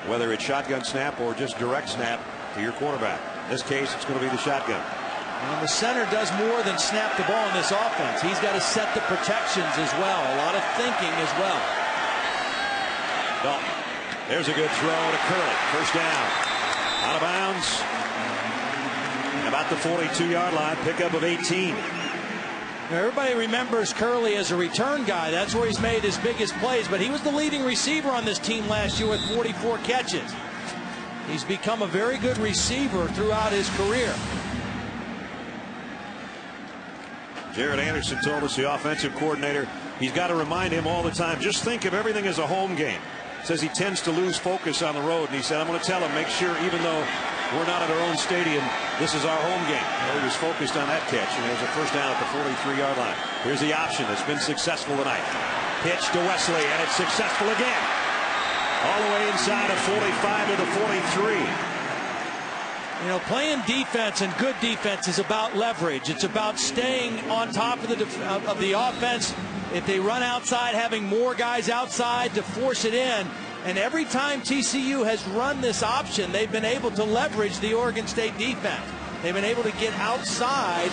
whether it's shotgun snap or just direct snap to your quarterback. In this case, it's going to be the shotgun. And the center does more than snap the ball in this offense. He's got to set the protections as well. A lot of thinking as well. Dalton. There's a good throw to Curley. First down. Out of bounds. About the 42-yard line. Pickup of 18. Now, everybody remembers Curley as a return guy. That's where he's made his biggest plays. But he was the leading receiver on this team last year with 44 catches. He's become a very good receiver throughout his career. Jared Anderson told us, the offensive coordinator, he's got to remind him all the time, just think of everything as a home game. Says he tends to lose focus on the road, and he said, I'm going to tell him, make sure even though we're not at our own stadium, this is our home game. Well, he was focused on that catch, and there's a first down at the 43-yard line. Here's the option that's been successful tonight. Pitch to Wesley, and it's successful again. All the way inside of 45 to the 43. You know, playing defense and good defense is about leverage. It's about staying on top of the offense. If they run outside, having more guys outside to force it in. And every time TCU has run this option, they've been able to leverage the Oregon State defense. They've been able to get outside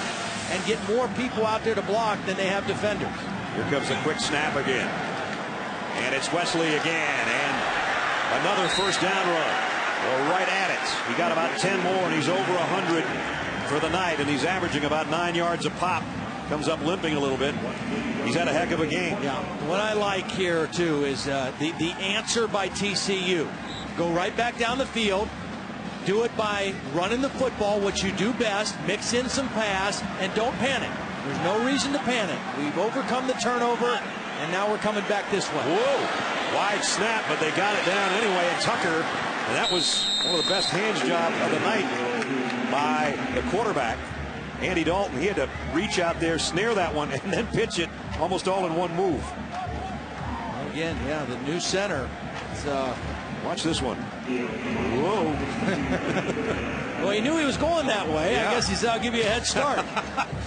and get more people out there to block than they have defenders. Here comes a quick snap again. And it's Wesley again, and another first down run. Well, right at it. He got about 10 more, and he's over 100 for the night, and he's averaging about 9 yards a pop. Comes up limping a little bit. He's had a heck of a game. Yeah. What I like here, too, is the answer by TCU. Go right back down the field. Do it by running the football, what you do best. Mix in some pass, and don't panic. There's no reason to panic. We've overcome the turnover, and now we're coming back this way. Whoa. Wide snap, but they got it down anyway. And Tucker, and that was one of the best hands job of the night by the quarterback, Andy Dalton. He had to reach out there, snare that one, and then pitch it almost all in one move. Again, yeah, the new center. Watch this one. Whoa. Well, he knew he was going that way. Yeah. I guess he said, I'll give you a head start.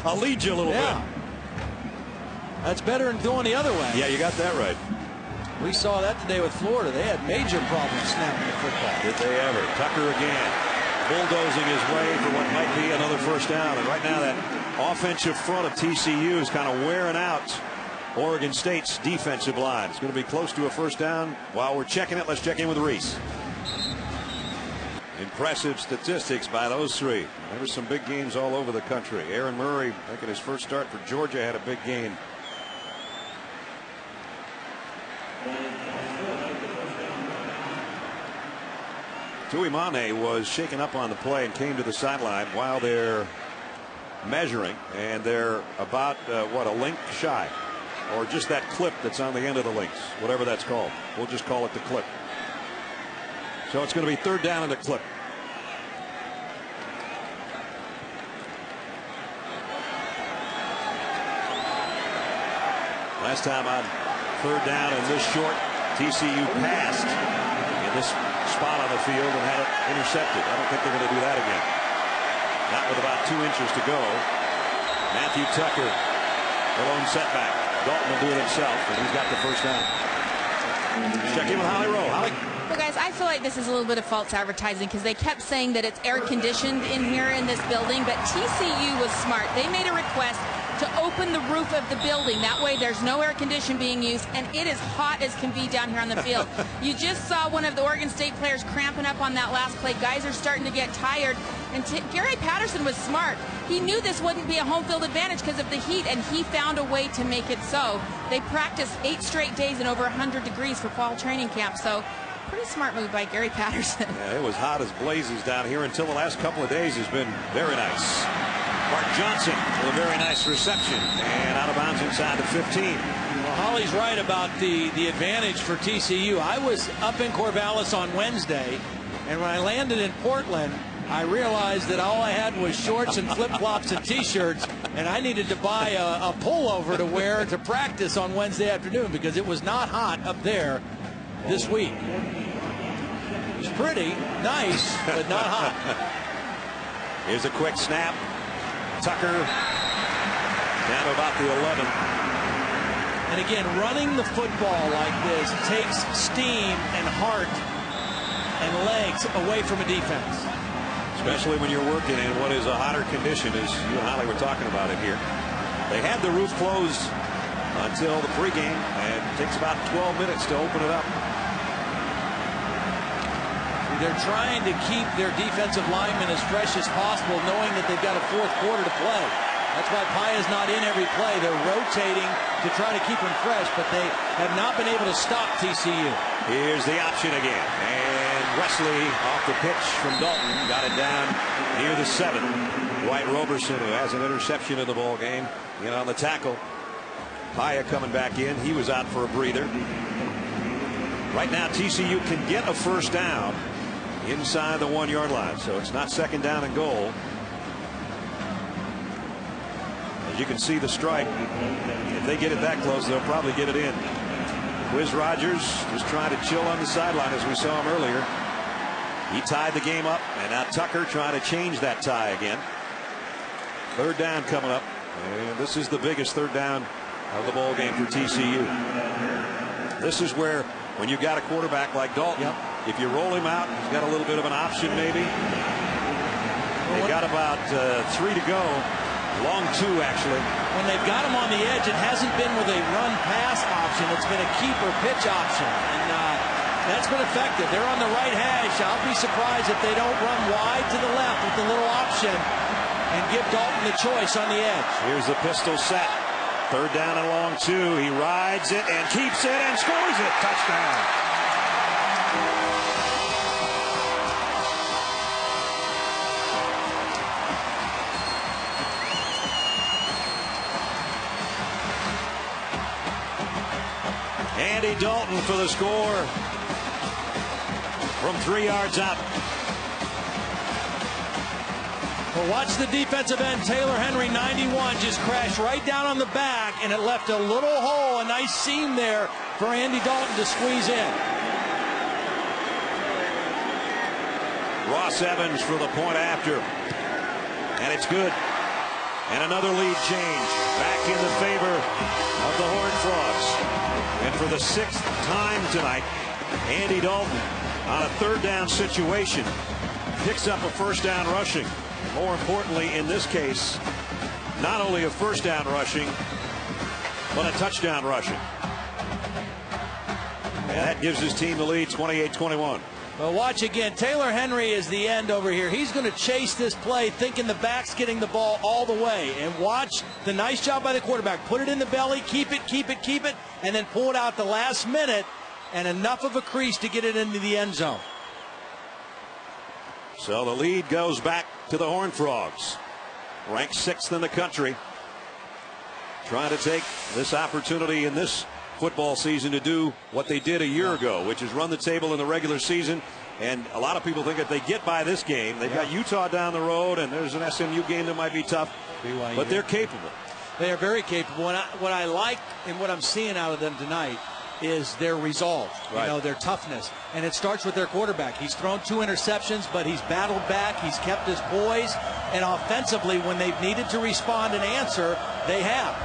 I'll lead you a little bit. That's better than going the other way. Yeah, you got that right. We saw that today with Florida. They had major problems snapping the football. Did they ever? Tucker again, bulldozing his way for what might be another first down. And right now that offensive front of TCU is kind of wearing out Oregon State's defensive line. It's going to be close to a first down. While we're checking it, let's check in with Reese. Impressive statistics by those three. There were some big games all over the country. Aaron Murray, making his first start for Georgia, had a big game. Tuimane was shaken up on the play and came to the sideline while they're measuring, and they're about a link shy, or just that clip that's on the end of the links, whatever that's called. We'll just call it the clip. So it's going to be third down and a clip. Last time on third down and this short, TCU passed in this spot on the field and had it intercepted. I don't think they're going to do that again. Not with about 2 inches to go. Matthew Tucker, the lone setback. Dalton will do it himself, and he's got the first down. Check in with Holly Rowe. Holly? Well, guys, I feel like this is a little bit of false advertising because they kept saying that it's air conditioned in here in this building, but TCU was smart. They made a request to open the roof of the building. That way there's no air conditioning being used, and it is hot as can be down here on the field. You just saw one of the Oregon State players cramping up on that last play. Guys are starting to get tired, and Gary Patterson was smart. He knew this wouldn't be a home field advantage because of the heat, and he found a way to make it so. They practiced 8 straight days in over 100 degrees for fall training camp, so pretty smart move by Gary Patterson. Yeah, it was hot as blazes down here until the last couple of days has been very nice. Mark Johnson with a very nice reception and out of bounds inside the 15. Well, Holly's right about the advantage for TCU. I was up in Corvallis on Wednesday, and when I landed in Portland, I realized that all I had was shorts and flip-flops and T-shirts, and I needed to buy a pullover to wear to practice on Wednesday afternoon because it was not hot up there this week. It was pretty nice, but not hot. Here's a quick snap. Tucker down to about the 11. And again, running the football like this takes steam and heart and legs away from a defense. Especially when you're working in what is a hotter condition, as you and Holly were talking about it here. They had the roof closed until the pregame, and it takes about 12 minutes to open it up. They're trying to keep their defensive linemen as fresh as possible, knowing that they've got a fourth quarter to play. That's why Paya's not in every play. They're rotating to try to keep them fresh, but they have not been able to stop TCU. Here's the option again. And Wesley off the pitch from Dalton. Got it down near the 7. Dwight Roberson, who has an interception in the ball game, in on the tackle. Paya coming back in. He was out for a breather. Right now, TCU can get a first down inside the 1 yard line, so it's not second down and goal. As you can see the strike, if they get it that close, they'll probably get it in. Quiz Rogers just trying to chill on the sideline, as we saw him earlier. He tied the game up, and now Tucker trying to change that tie again. Third down coming up, and this is the biggest third down of the ball game for TCU. This is where, when you've got a quarterback like Dalton, if you roll him out, he's got a little bit of an option maybe. They got about 3 to go. Long two, actually. When they've got him on the edge, it hasn't been with a run-pass option. It's been a keeper pitch option. And that's been effective. They're on the right hash. I'll be surprised if they don't run wide to the left with the little option and give Dalton the choice on the edge. Here's the pistol set. Third down and long two. He rides it and keeps it and scores it. Touchdown. Andy Dalton for the score from 3 yards out. Well, watch the defensive end, Taylor Henry, 91, just crashed right down on the back, and it left a little hole, a nice seam there for Andy Dalton to squeeze in. Ross Evans for the point after, and it's good. And another lead change back in the favor of the Horned Frogs. And for the 6th time tonight, Andy Dalton on a third down situation picks up a first down rushing. More importantly, in this case, not only a first down rushing, but a touchdown rushing. And that gives his team the lead, 28-21. Well, watch again. Taylor Henry is the end over here. He's going to chase this play, thinking the back's getting the ball all the way. And watch the nice job by the quarterback. Put it in the belly, keep it, and then pull it out the last minute, and enough of a crease to get it into the end zone. So the lead goes back to the Horned Frogs, ranked 6th in the country, trying to take this opportunity in this football season to do what they did a year ago, which is run the table in the regular season. And a lot of people think if they get by this game, they've got Utah down the road, and there's an SMU game that might be tough, BYU. But they're capable. They are very capable. And what I like and what I'm seeing out of them tonight is their resolve, their toughness. And it starts with their quarterback. He's thrown 2 interceptions, but he's battled back. He's kept his poise. And offensively, when they've needed to respond and answer, they have.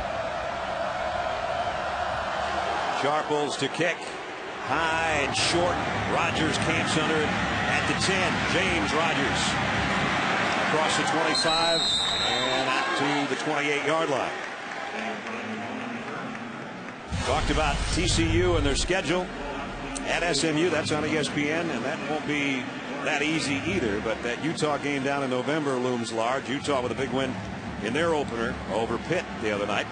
Sharples to kick. High and short. Rodgers camps under it at the 10. James Rodgers across the 25 and out to the 28-yard line. Talked about TCU and their schedule at SMU. That's on ESPN, and that won't be that easy either. But that Utah game down in November looms large. Utah with a big win in their opener over Pitt the other night.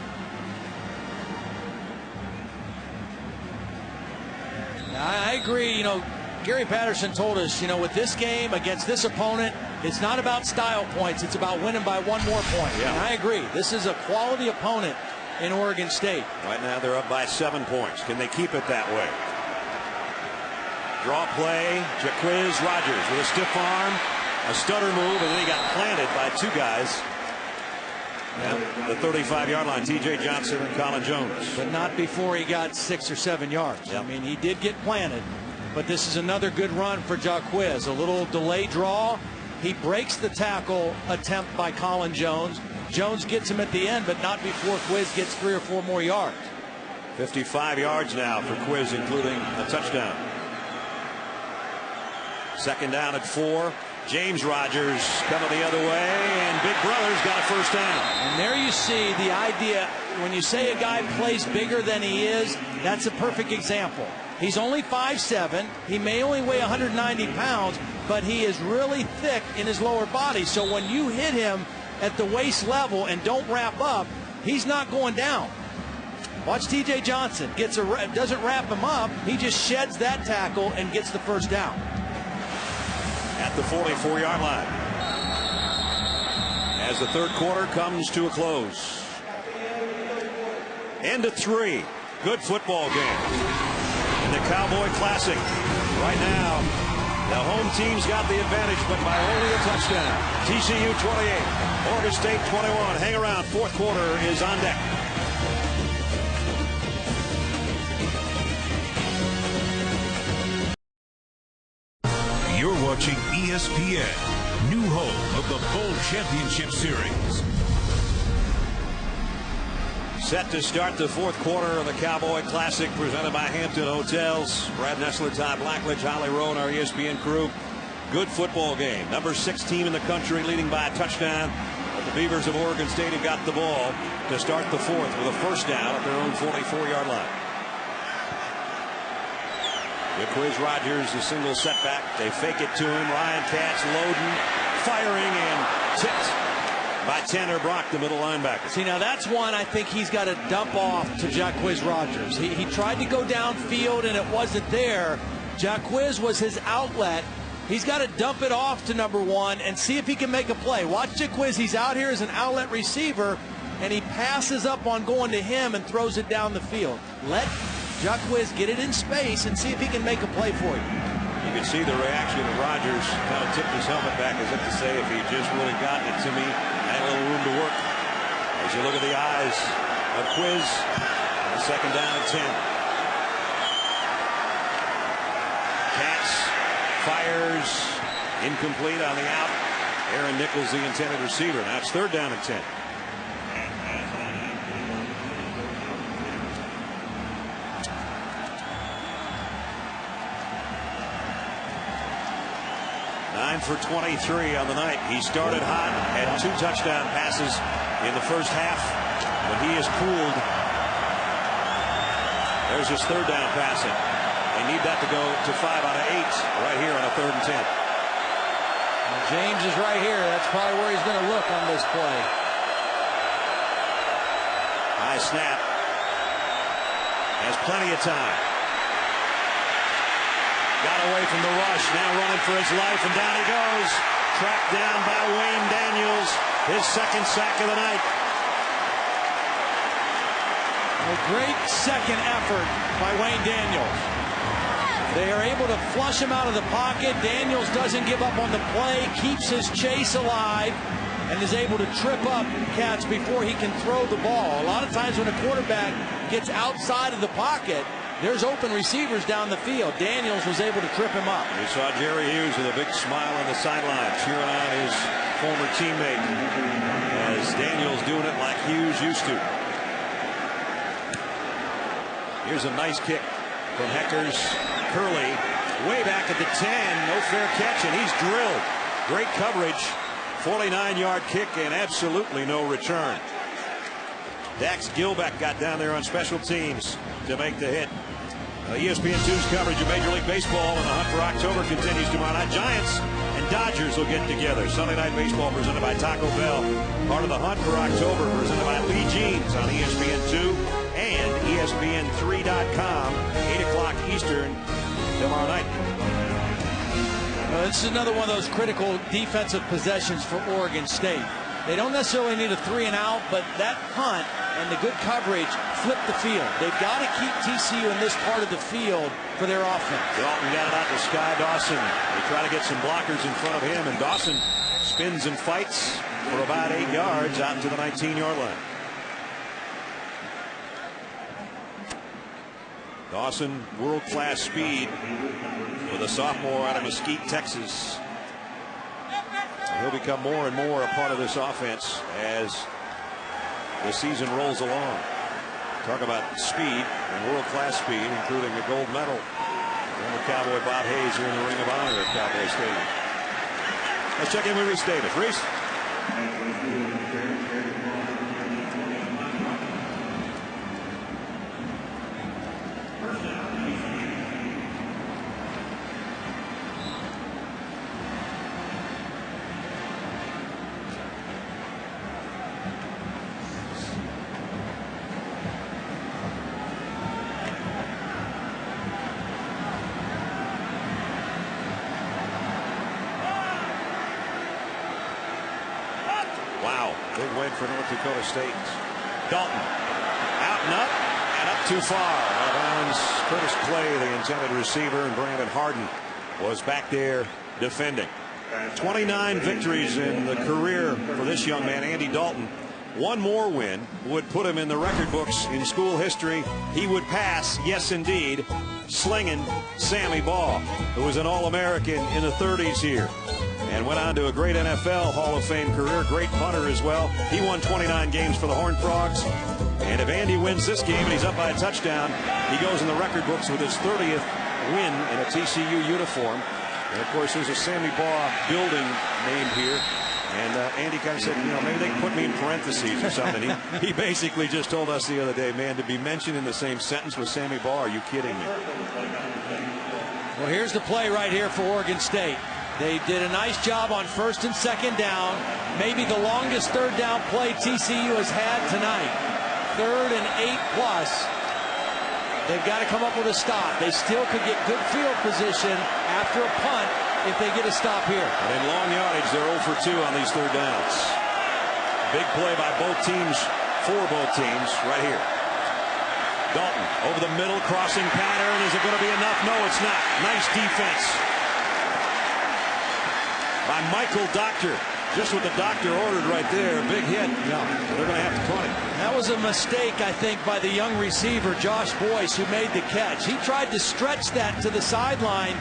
I agree. Gary Patterson told us, with this game against this opponent, it's not about style points. It's about winning by 1 more point. Yeah. And I agree. This is a quality opponent in Oregon State. Right now they're up by 7 points. Can they keep it that way? Draw play. Jaquiz Rodgers with a stiff arm, a stutter move, and then he got planted by 2 guys. And the 35-yard line, T.J. Johnson and Colin Jones. But not before he got 6 or 7 yards. Yep. I mean, he did get planted. But this is another good run for Jaquiz. A little delay draw. He breaks the tackle attempt by Colin Jones. Jones gets him at the end, but not before Quiz gets 3 or 4 more yards. 55 yards now for Quiz, including a touchdown. Second down at 4. James Rodgers coming the other way, and Big Brother's got a first down. And there you see the idea. When you say a guy plays bigger than he is, that's a perfect example. He's only 5'7". He may only weigh 190 pounds, but he is really thick in his lower body. So when you hit him at the waist level and don't wrap up, he's not going down. Watch T.J. Johnson. Doesn't wrap him up. He just sheds that tackle and gets the first down. At the 44-yard line as the third quarter comes to a close. End of 3. Good football game in the Cowboy Classic. Right now, the home team's got the advantage, but by only a touchdown. TCU 28, Oregon State 21. Hang around. Fourth quarter is on deck. You're watching ESPN, new home of the Bowl Championship Series. Set to start the fourth quarter of the Cowboy Classic presented by Hampton Hotels. Brad Nessler, Todd Blackledge, Holly Rowe, and our ESPN crew. Good football game. Number 6 team in the country leading by a touchdown. But the Beavers of Oregon State have got the ball to start the fourth with a first down at their own 44-yard line. Jaquiz Rogers, a single setback. They fake it to him. Ryan Katz loading, firing, and tipped by Tanner Brock, the middle linebacker. See, now that's one I think he's got to dump off to Jaquiz Rogers. He tried to go downfield and it wasn't there. Jaquiz was his outlet. He's got to dump it off to number one and see if he can make a play. Watch Jaquiz. He's out here as an outlet receiver, and he passes up on going to him and throws it down the field. Let Jaquiz get it in space and see if he can make a play for you. You can see the reaction of Rogers. Kind of tipped his helmet back as if to say, if he just would have gotten it to me, I had a little room to work. As you look at the eyes of Quiz, on second down and 10. Katz fires, incomplete on the out. Aaron Nichols, the intended receiver. Now it's third down and 10. For 23 on the night. He started hot, had 2 touchdown passes in the first half, but he is cooled. There's his third down passing. They need that to go to 5 out of 8 right here on a 3rd and 10. Well, James is right here. That's probably where he's going to look on this play. High snap. Has plenty of time. Got away from the rush, now running for his life, and down he goes. Tracked down by Wayne Daniels, his second sack of the night. A great second effort by Wayne Daniels. They are able to flush him out of the pocket. Daniels doesn't give up on the play, keeps his chase alive, and is able to trip up Katz before he can throw the ball. A lot of times when a quarterback gets outside of the pocket, there's open receivers down the field. Daniels was able to trip him up. You saw Jerry Hughes with a big smile on the sideline, cheering on his former teammate as Daniels doing it like Hughes used to. Here's a nice kick from Heckers. Curley way back at the 10. No fair catch, and he's drilled. Great coverage. 49-yard kick and absolutely no return. Dax Gilbeck got down there on special teams to make the hit. ESPN2's coverage of Major League Baseball and the hunt for October continues tomorrow night. Giants and Dodgers will get together. Sunday Night Baseball presented by Taco Bell. Part of the hunt for October presented by Lee Jeans on ESPN2 and ESPN3.com. 8 o'clock Eastern tomorrow night. This is another one of those critical defensive possessions for Oregon State. They don't necessarily need a 3 and out, but that punt and the good coverage flip the field. They've got to keep TCU in this part of the field for their offense. Dalton got it out to Sky Dawson. They try to get some blockers in front of him, and Dawson spins and fights for about 8 yards out to the 19-yard line. Dawson, world-class speed with a sophomore out of Mesquite, Texas. He'll become more and more a part of this offense as the season rolls along. Talk about speed and world-class speed, including a gold medal. Former Cowboy Bob Hayes here in the Ring of Honor at Cowboy Stadium. Let's check in with Reese Davis. Reese? Wow, big win for North Dakota State. Dalton, out and up too far. Out of bounds. Curtis Clay, the intended receiver, and Brandon Harden was back there defending. 29 victories in the career for this young man, Andy Dalton. One more win would put him in the record books in school history. He would pass, yes indeed, slinging Sammy Baugh, who was an All-American in the 30s here and went on to a great NFL Hall of Fame career. Great punter as well. He won 29 games for the Horned Frogs. And if Andy wins this game and he's up by a touchdown, he goes in the record books with his 30th win in a TCU uniform. And of course, there's a Sammy Baugh building named here And Andy kind of said, maybe they can put me in parentheses or something. He basically just told us the other day, man, to be mentioned in the same sentence with Sammy Baugh, are you kidding me? Well, here's the play right here for Oregon State. They did a nice job on first and second down. Maybe the longest third down play TCU has had tonight. 3rd and 8+. They've got to come up with a stop. They still could get good field position after a punt if they get a stop here. But in long yardage, they're 0 for 2 on these third downs. Big play by both teams, for both teams, right here. Dalton over the middle, crossing pattern. Is it going to be enough? No, it's not. Nice defense by Michael Doctor. Just what the doctor ordered right there. Big hit. Yeah, so they're going to have to punt it. That was a mistake, I think, by the young receiver, Josh Boyce, who made the catch. He tried to stretch that to the sideline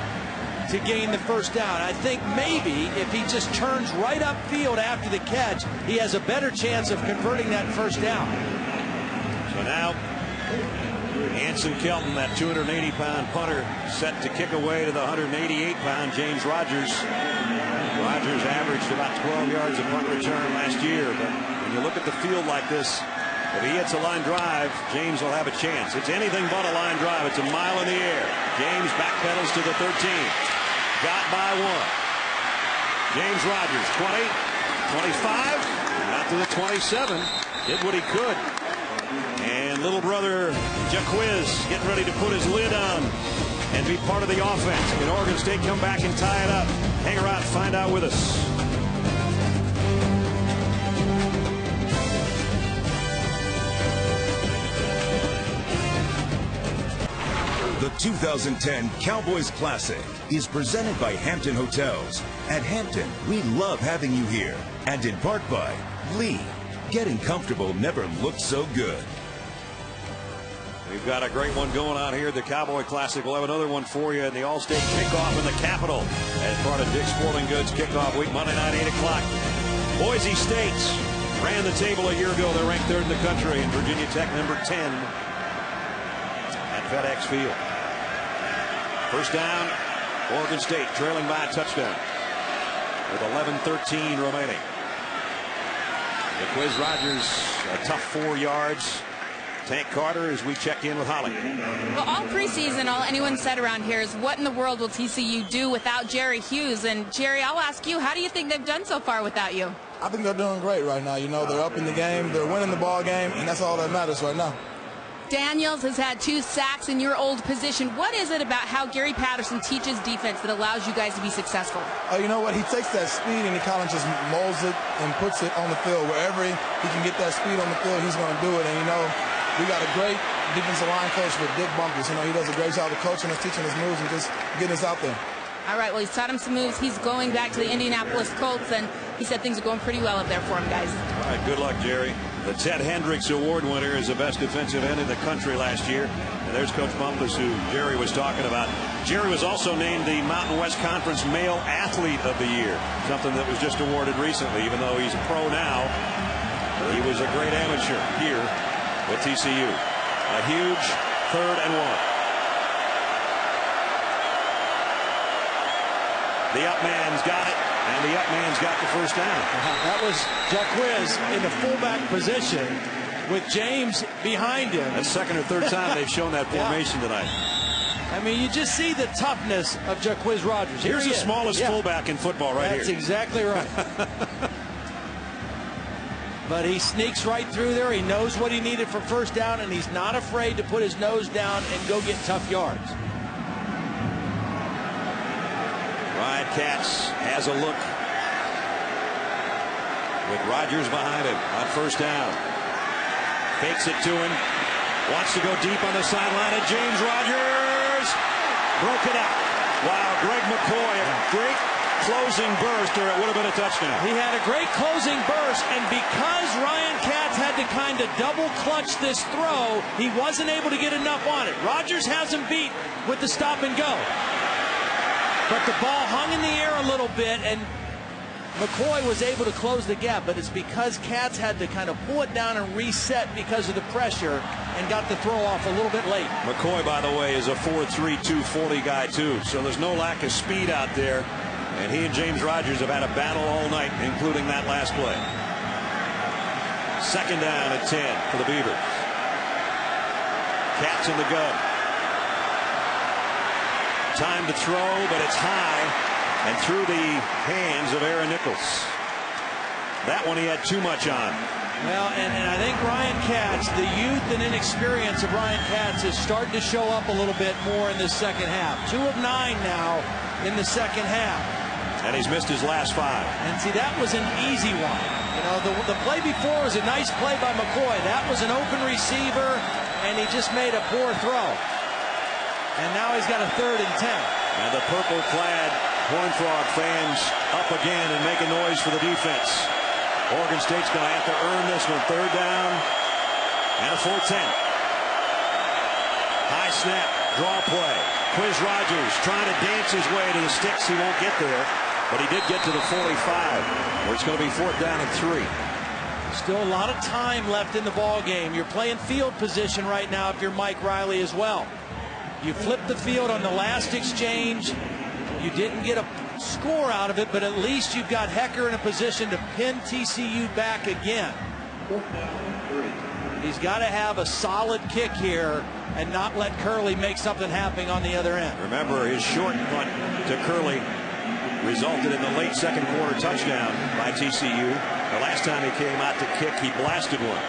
to gain the first down. I think maybe if he just turns right upfield after the catch, he has a better chance of converting that first down. So now, Anson Kelton, that 280-pound punter, set to kick away to the 188-pound James Rogers. Rogers averaged about 12 yards a punt return last year, but when you look at the field like this, if he hits a line drive, James will have a chance. It's anything but a line drive. It's a mile in the air. James backpedals to the 13. Got by 1. James Rogers, 20, 25, out to the 27. Did what he could. And little brother Jaquez getting ready to put his lid on and be part of the offense. Can Oregon State come back and tie it up? Hang around and find out with us. The 2010 Cowboys Classic is presented by Hampton Hotels. At Hampton, we love having you here. And in part by Lee. Getting comfortable never looked so good. We've got a great one going on here at the Cowboy Classic. We'll have another one for you in the All-State kickoff in the Capitol as part of Dick's Sporting Goods kickoff week, Monday night, 8 o'clock. Boise State ran the table a year ago. They're ranked 3rd in the country, and Virginia Tech number 10 at FedEx Field. First down, Oregon State trailing by a touchdown with 11:13 remaining. Jaquez Rogers, a tough 4 yards. Tank Carter as we check in with Holly. Well, all preseason, all anyone said around here is, what in the world will TCU do without Jerry Hughes? And Jerry, I'll ask you, how do you think they've done so far without you? I think they're doing great right now. They're up in the game, they're winning the ball game, and that's all that matters right now. Daniels has had 2 sacks in your old position. What is it about how Gary Patterson teaches defense that allows you guys to be successful? Oh, you know what? He takes that speed and he kind of just molds it and puts it on the field. Wherever he can get that speed on the field, he's going to do it. And, we got a great defensive line coach with Dick Bumpus. He does a great job of coaching us, teaching us moves, and just getting us out there. All right, well, he's taught him some moves. He's going back to the Indianapolis Colts, and he said things are going pretty well up there for him, guys. All right, good luck, Jerry. The Ted Hendricks Award winner is the best defensive end in the country last year. And there's Coach Bumpus, who Jerry was talking about. Jerry was also named the Mountain West Conference Male Athlete of the Year, something that was just awarded recently, even though he's a pro now. He was a great amateur here with TCU. A huge 3rd and 1. The up man's got it, and the up man's got the first down. That was Jaquez in the fullback position with James behind him. That's 2nd or 3rd time they've shown that formation tonight. I mean, you just see the toughness of Jaquez Rogers. Here's the smallest fullback in football right here. That's exactly right. But he sneaks right through there. He knows what he needed for first down, and he's not afraid to put his nose down and go get tough yards. Ryan Katz has a look with Rogers behind him on first down. Fakes it to him. Wants to go deep on the sideline, and James Rogers broke it up. Wow, Greg McCoy, a great closing burst, or it would have been a touchdown. He had a great closing burst, and because Ryan Katz had to kind of double clutch this throw, he wasn't able to get enough on it. Rogers has him beat with the stop and go. But the ball hung in the air a little bit, and McCoy was able to close the gap, but it's because Katz had to kind of pull it down and reset because of the pressure and got the throw off a little bit late. McCoy, by the way, is a 4.3 240 guy, too, so there's no lack of speed out there. And he and James Rodgers have had a battle all night, including that last play. Second down at 10 for the Beavers. Cats in the gun. Time to throw, but it's high and through the hands of Aaron Nichols. That one he had too much on. Well, and I think Ryan Katz, the youth and inexperience of Ryan Katz is starting to show up a little bit more in the second half. 2 of 9 now in the second half. And he's missed his last 5. And see, that was an easy one. You know, the play before was a nice play by McCoy. That was an open receiver, and he just made a poor throw. And now he's got a 3rd and 10. And the purple-clad Horned Frog fans up again and making noise for the defense. Oregon State's going to have to earn this one. 3rd down and a full 10. High snap, draw play. Quiz Rodgers trying to dance his way to the sticks. He won't get there, but he did get to the 45, where it's going to be 4th down and 3. Still a lot of time left in the ball game. You're playing field position right now if you're Mike Riley as well. You flipped the field on the last exchange. You didn't get a score out of it, but at least you've got Hecker in a position to pin TCU back again. He's got to have a solid kick here and not let Curley make something happen on the other end. Remember, his short punt to Curley resulted in the late second quarter touchdown by TCU. The last time he came out to kick, he blasted one.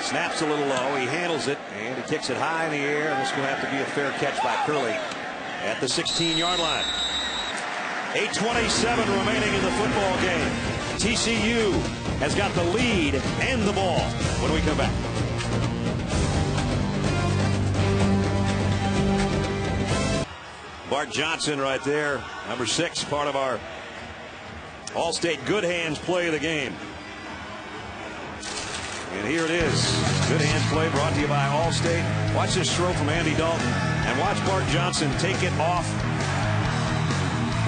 Snaps a little low, he handles it, and he kicks it high in the air, and it's going to have to be a fair catch by Curley at the 16-yard line. 8:27 remaining in the football game. TCU has got the lead and the ball when we come back. Bart Johnson right there, number 6, part of our All-State Good Hands play of the game. And here it is. Good Hands play brought to you by All-State. Watch this throw from Andy Dalton. And watch Bart Johnson take it off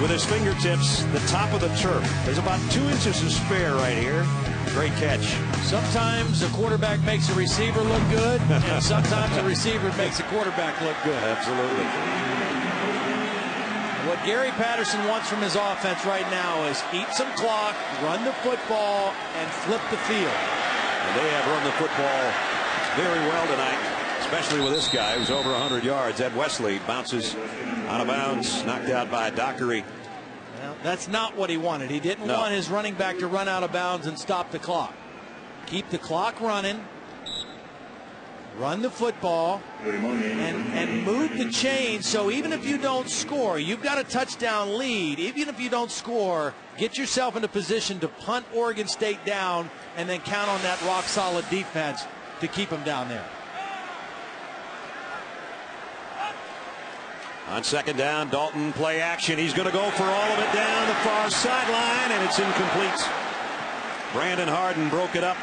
with his fingertips, the top of the turf. There's about 2 inches to spare right here. Great catch. Sometimes a quarterback makes a receiver look good, and sometimes a receiver makes a quarterback look good. Absolutely. What Gary Patterson wants from his offense right now is eat some clock, run the football, and flip the field. And they have run the football very well tonight, especially with this guy who's over 100 yards. Ed Wesley bounces out of bounds, knocked out by Dockery. Well, that's not what he wanted. He didn't want his running back to run out of bounds and stop the clock. Keep the clock running, run the football, and move the chain. So even if you don't score, you've got a touchdown lead. Even if you don't score, get yourself in a position to punt Oregon State down and then count on that rock-solid defense to keep them down there. On second down, Dalton play action. He's going to go for all of it down the far sideline, and it's incomplete. Brandon Harden broke it up.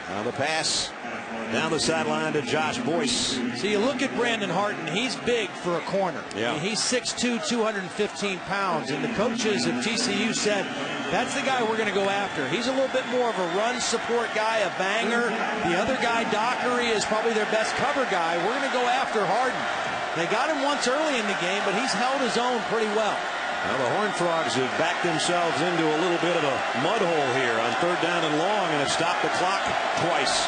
Now the pass down the sideline to Josh Boyce. So you look at Brandon Harden, he's big for a corner. Yeah. I mean, he's 6'2", 215 pounds, and the coaches of TCU said, that's the guy we're going to go after. He's a little bit more of a run support guy, a banger. The other guy, Dockery, is probably their best cover guy. We're going to go after Harden. They got him once early in the game, but he's held his own pretty well. Now the Horned Frogs have backed themselves into a little bit of a mud hole here on 3rd down and long, and have stopped the clock twice.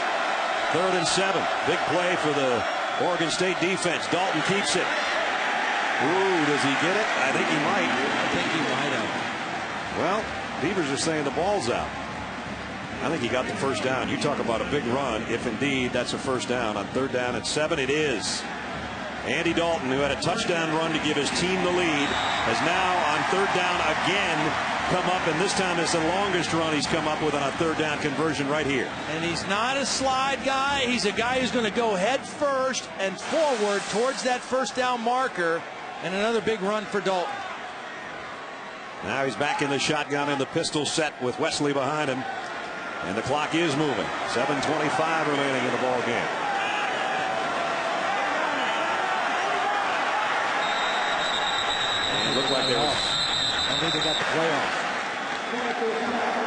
3rd and 7. Big play for the Oregon State defense. Dalton keeps it. Ooh, does he get it? I think he might. I think he might have. Well, Beavers are saying the ball's out. I think he got the first down. You talk about a big run. If indeed that's a first down on 3rd down and 7, it is. Andy Dalton, who had a touchdown run to give his team the lead, has now on 3rd down again come up, and this time it's the longest run he's come up with on a 3rd down conversion right here. And he's not a slide guy. He's a guy who's going to go head first and forward towards that first down marker, and another big run for Dalton. Now he's back in the shotgun and the pistol set with Wesley behind him, and the clock is moving. 7:25 remaining in the ball game. Looked like they were. I don't think they got the play off.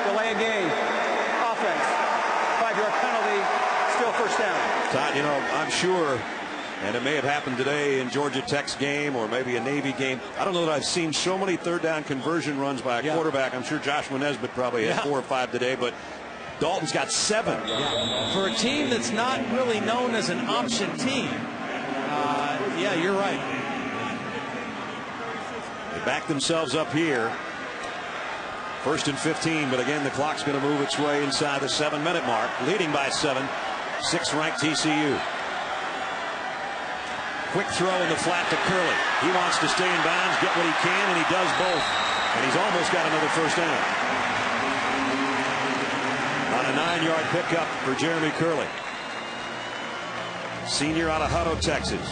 Delay a game. Offense. 5-yard penalty. Still first down. Todd, you know, I'm sure And it may have happened today in Georgia Tech's game or maybe a Navy game. I don't know that I've seen so many third down conversion runs by a quarterback. I'm sure Joshua Nesbitt probably had 4 or 5 today, but Dalton's got 7. For a team that's not really known as an option team, yeah, you're right. They back themselves up here. 1st and 15, but again, the clock's going to move its way inside the 7-minute mark. Leading by 7, 6th-ranked TCU. Quick throw in the flat to Curley. He wants to stay in bounds, get what he can, and he does both. And he's almost got another first down. On a 9-yard pickup for Jeremy Curley. Senior out of Hutto, Texas.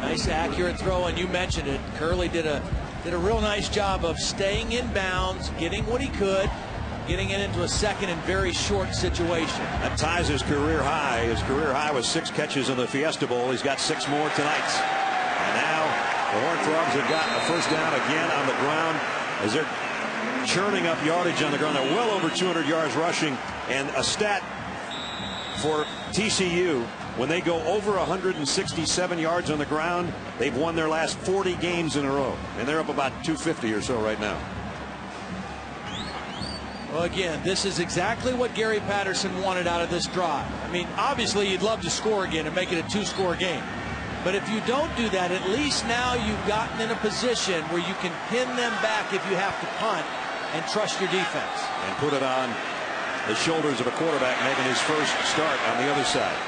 Nice accurate throw, and you mentioned it. Curley did a real nice job of staying in bounds, getting what he could, getting it into a second and very short situation. That ties his career high. His career high was 6 catches in the Fiesta Bowl. He's got 6 more tonight. And now the Horned Frogs have gotten a first down again on the ground as they're churning up yardage on the ground. They're well over 200 yards rushing. And a stat for TCU, when they go over 167 yards on the ground, they've won their last 40 games in a row. And they're up about 250 or so right now. Well, again, this is exactly what Gary Patterson wanted out of this drive. I mean, obviously, you'd love to score again and make it a 2-score game. But if you don't do that, at least now you've gotten in a position where you can pin them back if you have to punt and trust your defense. And put it on the shoulders of a quarterback making his first start on the other side.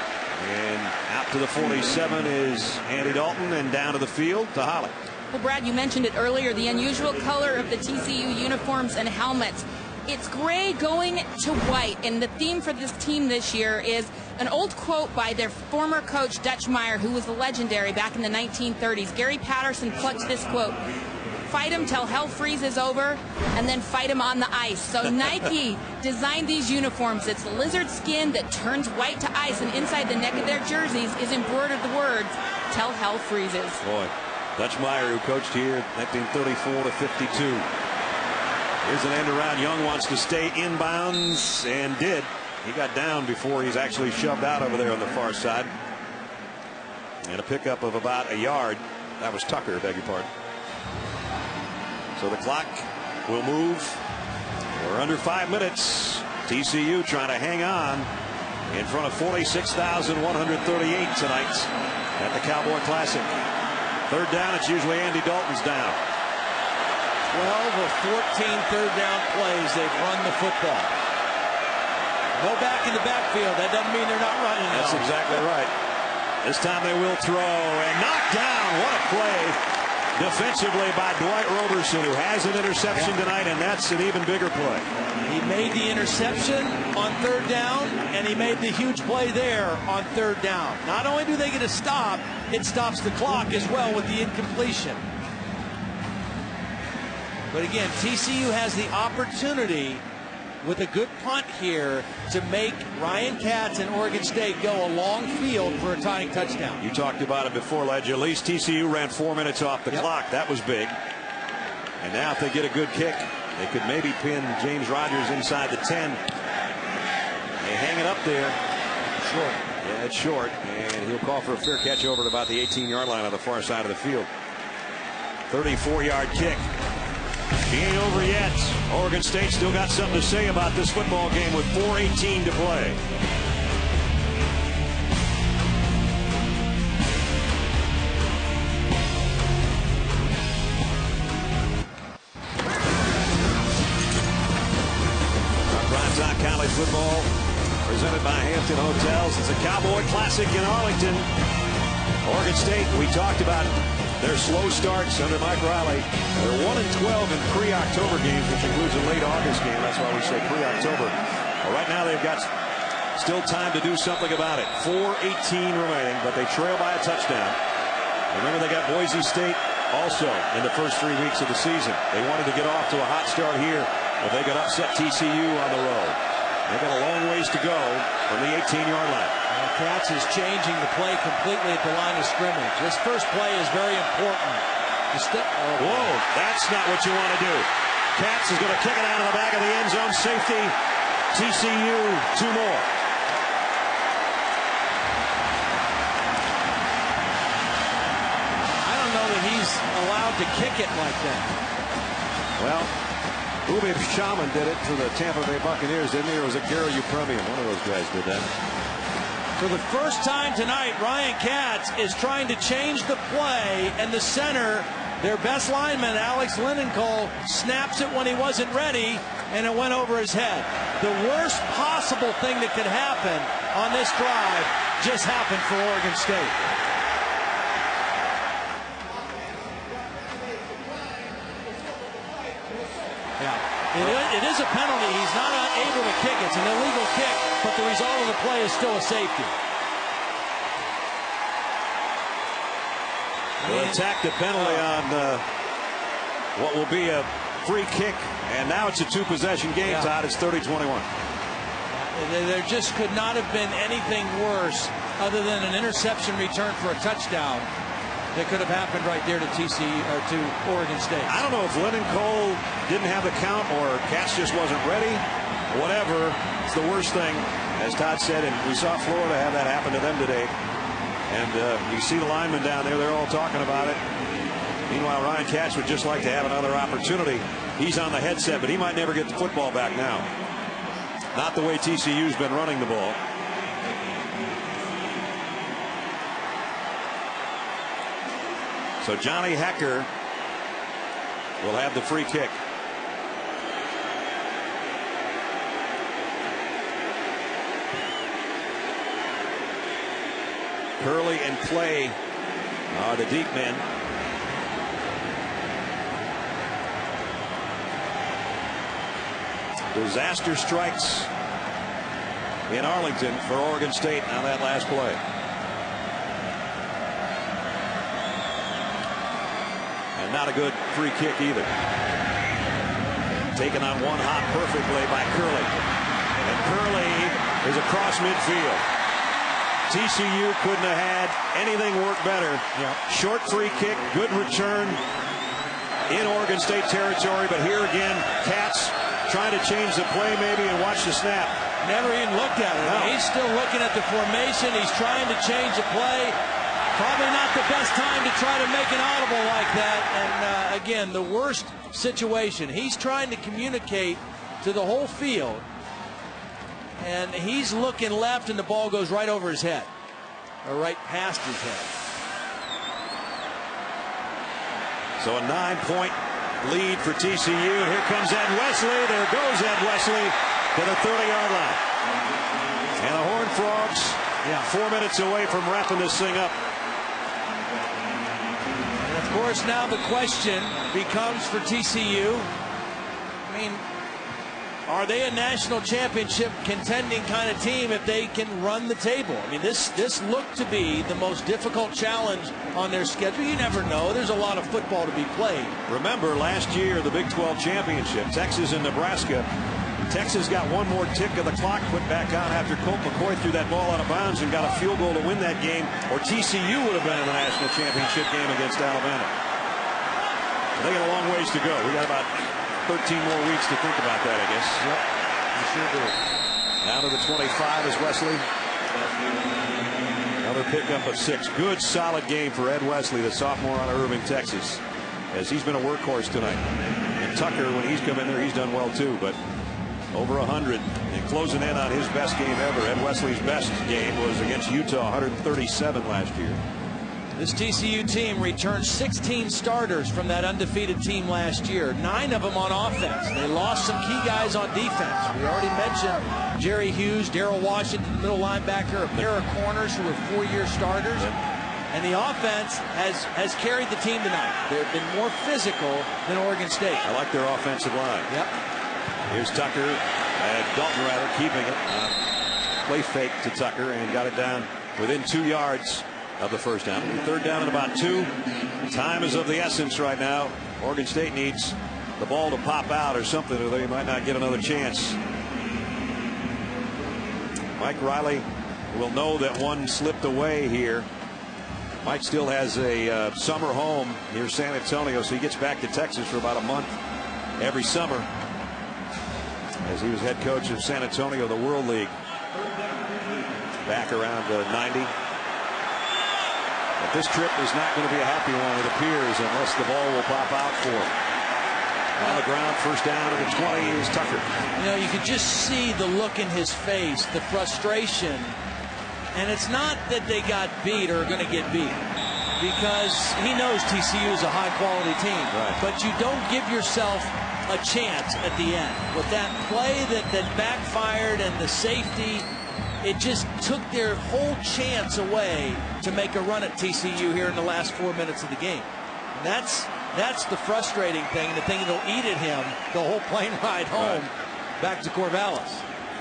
And out to the 47 is Andy Dalton, and down to the field to Holly. Well, Brad, you mentioned it earlier, the unusual color of the TCU uniforms and helmets. It's gray going to white, and the theme for this team this year is an old quote by their former coach, Dutch Meyer, who was legendary back in the 1930s. Gary Patterson plucked this quote: "Fight him till hell freezes over, and then fight him on the ice." So Nike designed these uniforms. It's lizard skin that turns white to ice, and inside the neck of their jerseys is embroidered the words, "Till hell freezes." Boy, Dutch Meyer, who coached here 1934 to 52. Here's an end around. Young wants to stay in bounds, and did. He got down before he's actually shoved out over there on the far side. And a pickup of about a yard. That was Tucker, beg your pardon. So the clock will move. We're under 5 minutes. TCU trying to hang on in front of 46,138 tonight at the Cowboy Classic. 3rd down, it's usually Andy Dalton's down. 12 of 14 third down plays, they've run the football. No back in the backfield. That doesn't mean they're not running. That's exactly right. This time they will throw and knock down. What a play defensively by Dwight Roberson, who has an interception tonight, and that's an even bigger play. He made the interception on 3rd down, and he made the huge play there on 3rd down. Not only do they get a stop, it stops the clock as well with the incompletion. But again, TCU has the opportunity with a good punt here to make Ryan Katz and Oregon State go a long field for a tying touchdown. You talked about it before, Ledge. At least TCU ran 4 minutes off the clock. That was big. And now if they get a good kick, they could maybe pin James Rogers inside the 10. They hang it up there. Short. Yeah, it's short. And he'll call for a fair catch over at about the 18-yard line on the far side of the field. 34-yard kick. He ain't over yet. Oregon State still got something to say about this football game with 4:18 to play. Primetime college football presented by Hampton Hotels. It's a Cowboy Classic in Arlington. Oregon State, we talked about their slow starts under Mike Riley. They're 1-12 in pre-October games, which includes a late August game. That's why we say pre-October. Well, right now they've got still time to do something about it. 4:18 remaining, but they trail by a touchdown. Remember, they got Boise State also in the first 3 weeks of the season. They wanted to get off to a hot start here, but they could upset TCU on the road. They got a long ways to go from the 18-yard line. Katz is changing the play completely at the line of scrimmage. This first play is very important. Whoa, that's not what you want to do. Katz is going to kick it out of the back of the end zone. Safety. TCU 2 more. I don't know that he's allowed to kick it like that. Well, Uwe Shaman did it for the Tampa Bay Buccaneers, didn't he? Or was it Gary Upremian? One of those guys did that. For the first time tonight, Ryan Katz is trying to change the play, and the center, their best lineman, Alex Lindenkolb, snaps it when he wasn't ready, and it went over his head. The worst possible thing that could happen on this drive just happened for Oregon State. Yeah, it is a penalty. He's not able to kick. It's an illegal kick, but the result of the play is still a safety. They'll attack the penalty on what will be a free kick, and now it's a 2-possession game, Todd. It's 30-21. There just could not have been anything worse other than an interception return for a touchdown that could have happened right there to TCU or to Oregon State. I don't know if Lindenkolb didn't have the count or Katz just wasn't ready. Whatever, it's the worst thing, as Todd said, and we saw Florida have that happen to them today. And you see the linemen down there, they're all talking about it. Meanwhile, Ryan Katz would just like to have another opportunity. He's on the headset, but he might never get the football back now. Not the way TCU's been running the ball. So Johnny Hecker will have the free kick. Curley and Clay are the deep men. Disaster strikes in Arlington for Oregon State on that last play. And not a good free kick either. Taken on one hop perfectly by Curley. And Curley is across midfield. TCU couldn't have had anything work better. Short free kick, good return in Oregon State territory, but here again, Katz trying to change the play maybe and watch the snap. Never even looked at it. No. He's still looking at the formation. He's trying to change the play. Probably not the best time to try to make an audible like that. And again, the worst situation. He's trying to communicate to the whole field. And he's looking left, and the ball goes right over his head, or right past his head. So a 9-point lead for TCU. Here comes Ed Wesley. There goes Ed Wesley to the 30-yard line. And the Horned Frogs, 4 minutes away from wrapping this thing up. And of course, now the question becomes for TCU. I mean, are they a national championship contending kind of team if they can run the table? I mean, this looked to be the most difficult challenge on their schedule. You never know. There's a lot of football to be played. Remember last year, the Big 12 championship, Texas and Nebraska. Texas got one more tick of the clock put back on after Colt McCoy threw that ball out of bounds and got a field goal to win that game, or TCU would have been in the national championship game against Alabama. They got a long ways to go. We got about 13 more weeks to think about that, I guess. Yep, you sure do. Down to the 25 is Wesley. Another pickup of 6. Good, solid game for Ed Wesley, the sophomore out of Irving, Texas, as he's been a workhorse tonight. And Tucker, when he's come in there, he's done well too, but over 100 and closing in on his best game ever. Ed Wesley's best game was against Utah, 137 last year. This TCU team returned 16 starters from that undefeated team last year. 9 of them on offense. They lost some key guys on defense. We already mentioned Jerry Hughes, Darrell Washington, middle linebacker, a pair of corners who were 4-year starters. And the offense has carried the team tonight. They've been more physical than Oregon State. I like their offensive line. Yep. Here's Tucker, Dalton rather, keeping it. Play fake to Tucker and got it down within 2 yards of the first down. 3rd down and about 2. Time is of the essence right now. Oregon State needs the ball to pop out or something, or they might not get another chance. Mike Riley will know that one slipped away here. Mike still has a summer home near San Antonio, so he gets back to Texas for about a month every summer as he was head coach of San Antonio, the World League, back around 90. But this trip is not going to be a happy one, it appears, unless the ball will pop out for him. On the ground, first down at the 20 is Tucker. You know, you could just see the look in his face, the frustration. And it's not that they got beat or are going to get beat, because he knows TCU is a high-quality team. Right. But you don't give yourself a chance at the end. With that play that backfired and the safety, it just took their whole chance away to make a run at TCU here in the last 4 minutes of the game. And that's the frustrating thing, the thing that'll eat at him the whole plane ride home back to Corvallis.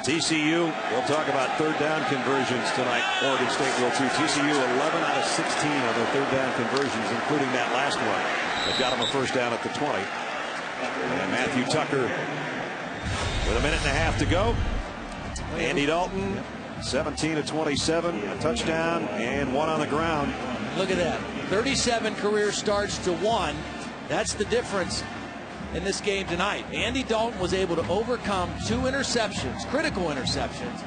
TCU, we'll talk about third down conversions tonight. Oregon State will too. TCU 11 out of 16 on their third down conversions, including that last one that got them a first down at the 20. And Matthew Tucker with a minute and a half to go. Andy Dalton 17 of 27, a touchdown and one on the ground. Look at that. 37 career starts to 1. That's the difference in this game tonight. Andy Dalton was able to overcome 2 interceptions, critical interceptions,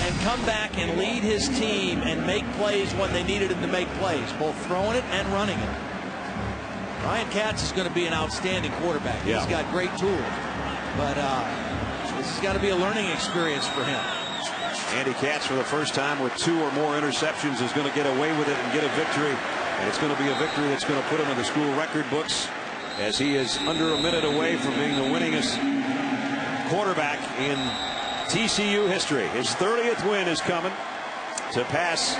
and come back and lead his team and make plays when they needed him to make plays, both throwing it and running it. Ryan Katz is going to be an outstanding quarterback. Yeah. He's got great tools, but this has got to be a learning experience for him. Andy Katz, for the first time with 2 or more interceptions, is going to get away with it and get a victory. And it's going to be a victory that's going to put him in the school record books, as he is under a minute away from being the winningest quarterback in TCU history. His 30th win is coming to pass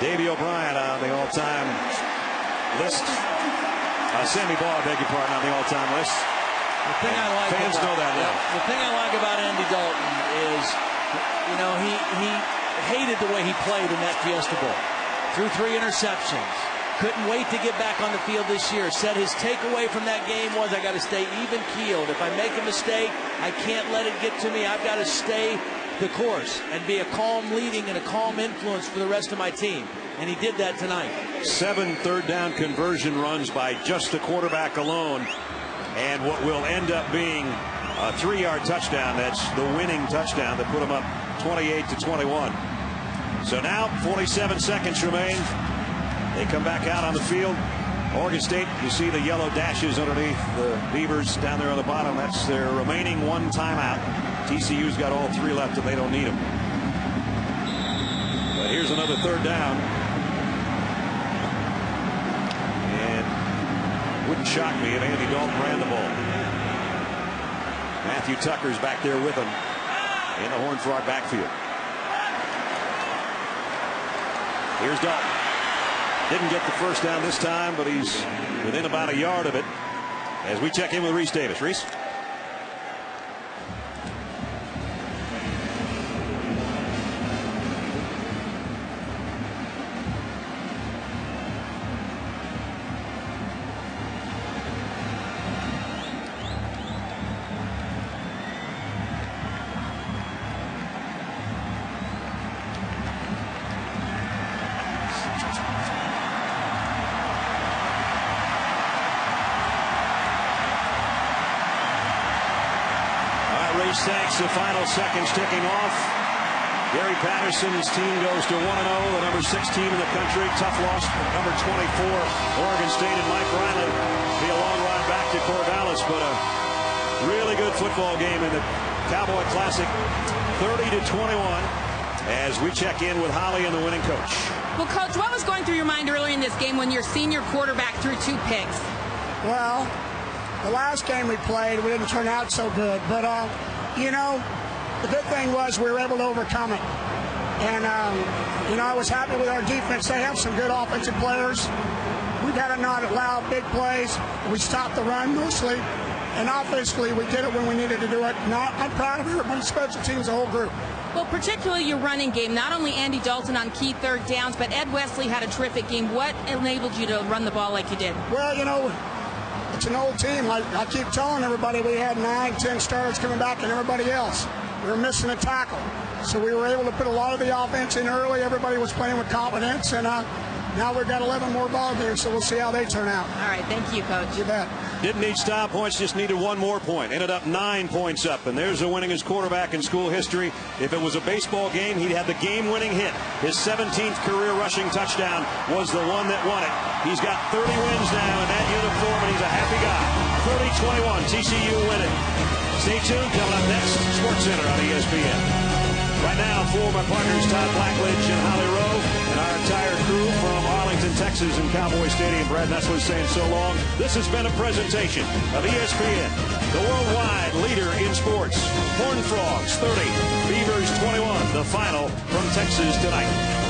Davey O'Brien on the all-time list. Sammy Baugh, I beg your pardon, on the all-time list. The thing I like fans know that well. The thing I like about Andy Dalton is, you know, he hated the way he played in that Fiesta Bowl. Threw 3 interceptions. Couldn't wait to get back on the field this year. Said his takeaway from that game was, I got to stay even-keeled. If I make a mistake, I can't let it get to me. I've got to stay the course and be a calm leading and a calm influence for the rest of my team. And he did that tonight. 7 third down conversion runs by just the quarterback alone. And what will end up being a 3-yard touchdown. That's the winning touchdown that put him up 28-21. So now 47 seconds remain. They come back out on the field. Oregon State, you see the yellow dashes underneath the Beavers down there on the bottom. That's their remaining 1 timeout. TCU's got all 3 left and they don't need them. But here's another third down. And wouldn't shock me if Andy Dalton ran the ball. Matthew Tucker's back there with him in the Horned Frog backfield. Here's Dalton. Didn't get the first down this time, but he's within about a yard of it as we check in with Reese Davis. Reese? Thanks. The final seconds ticking off. Gary Patterson's team goes to 1-0, the number 6 team in the country. Tough loss for number 24, Oregon State, and Mike Riley. Be a long ride back to Corvallis, but a really good football game in the Cowboy Classic, 30-21. As we check in with Holly and the winning coach. Well, Coach, what was going through your mind early in this game when your senior quarterback threw 2 picks? Well, the last game we played, we didn't turn out so good, but you know, the good thing was we were able to overcome it. And, you know, I was happy with our defense. They have some good offensive players. We've got to not allow big plays. We stopped the run mostly. And offensively, we did it when we needed to do it. I'm proud of everybody, special teams, the whole group. Well, particularly your running game. Not only Andy Dalton on key third downs, but Ed Wesley had a terrific game. What enabled you to run the ball like you did? Well, you know, it's an old team. I keep telling everybody we had 9, 10 starters coming back and everybody else. We were missing a tackle. So we were able to put a lot of the offense in early. Everybody was playing with confidence. And Now we've got 11 more ball games, so we'll see how they turn out. All right, thank you, Coach. You bet. Didn't need style points, just needed one more point. Ended up 9 points up, and there's the winningest quarterback in school history. If it was a baseball game, he'd have the game-winning hit. His 17th career rushing touchdown was the one that won it. He's got 30 wins now in that uniform, and he's a happy guy. 30-21, TCU winning. Stay tuned. Coming up next, Sports Center on ESPN. Right now, for my partners, Todd Blackledge and Holly Rowe, and our entire crew from Arlington, Texas, and Cowboy Stadium. Brad Nessler's saying so long. This has been a presentation of ESPN, the worldwide leader in sports. Horned Frogs 30, Beavers 21. The final from Texas tonight.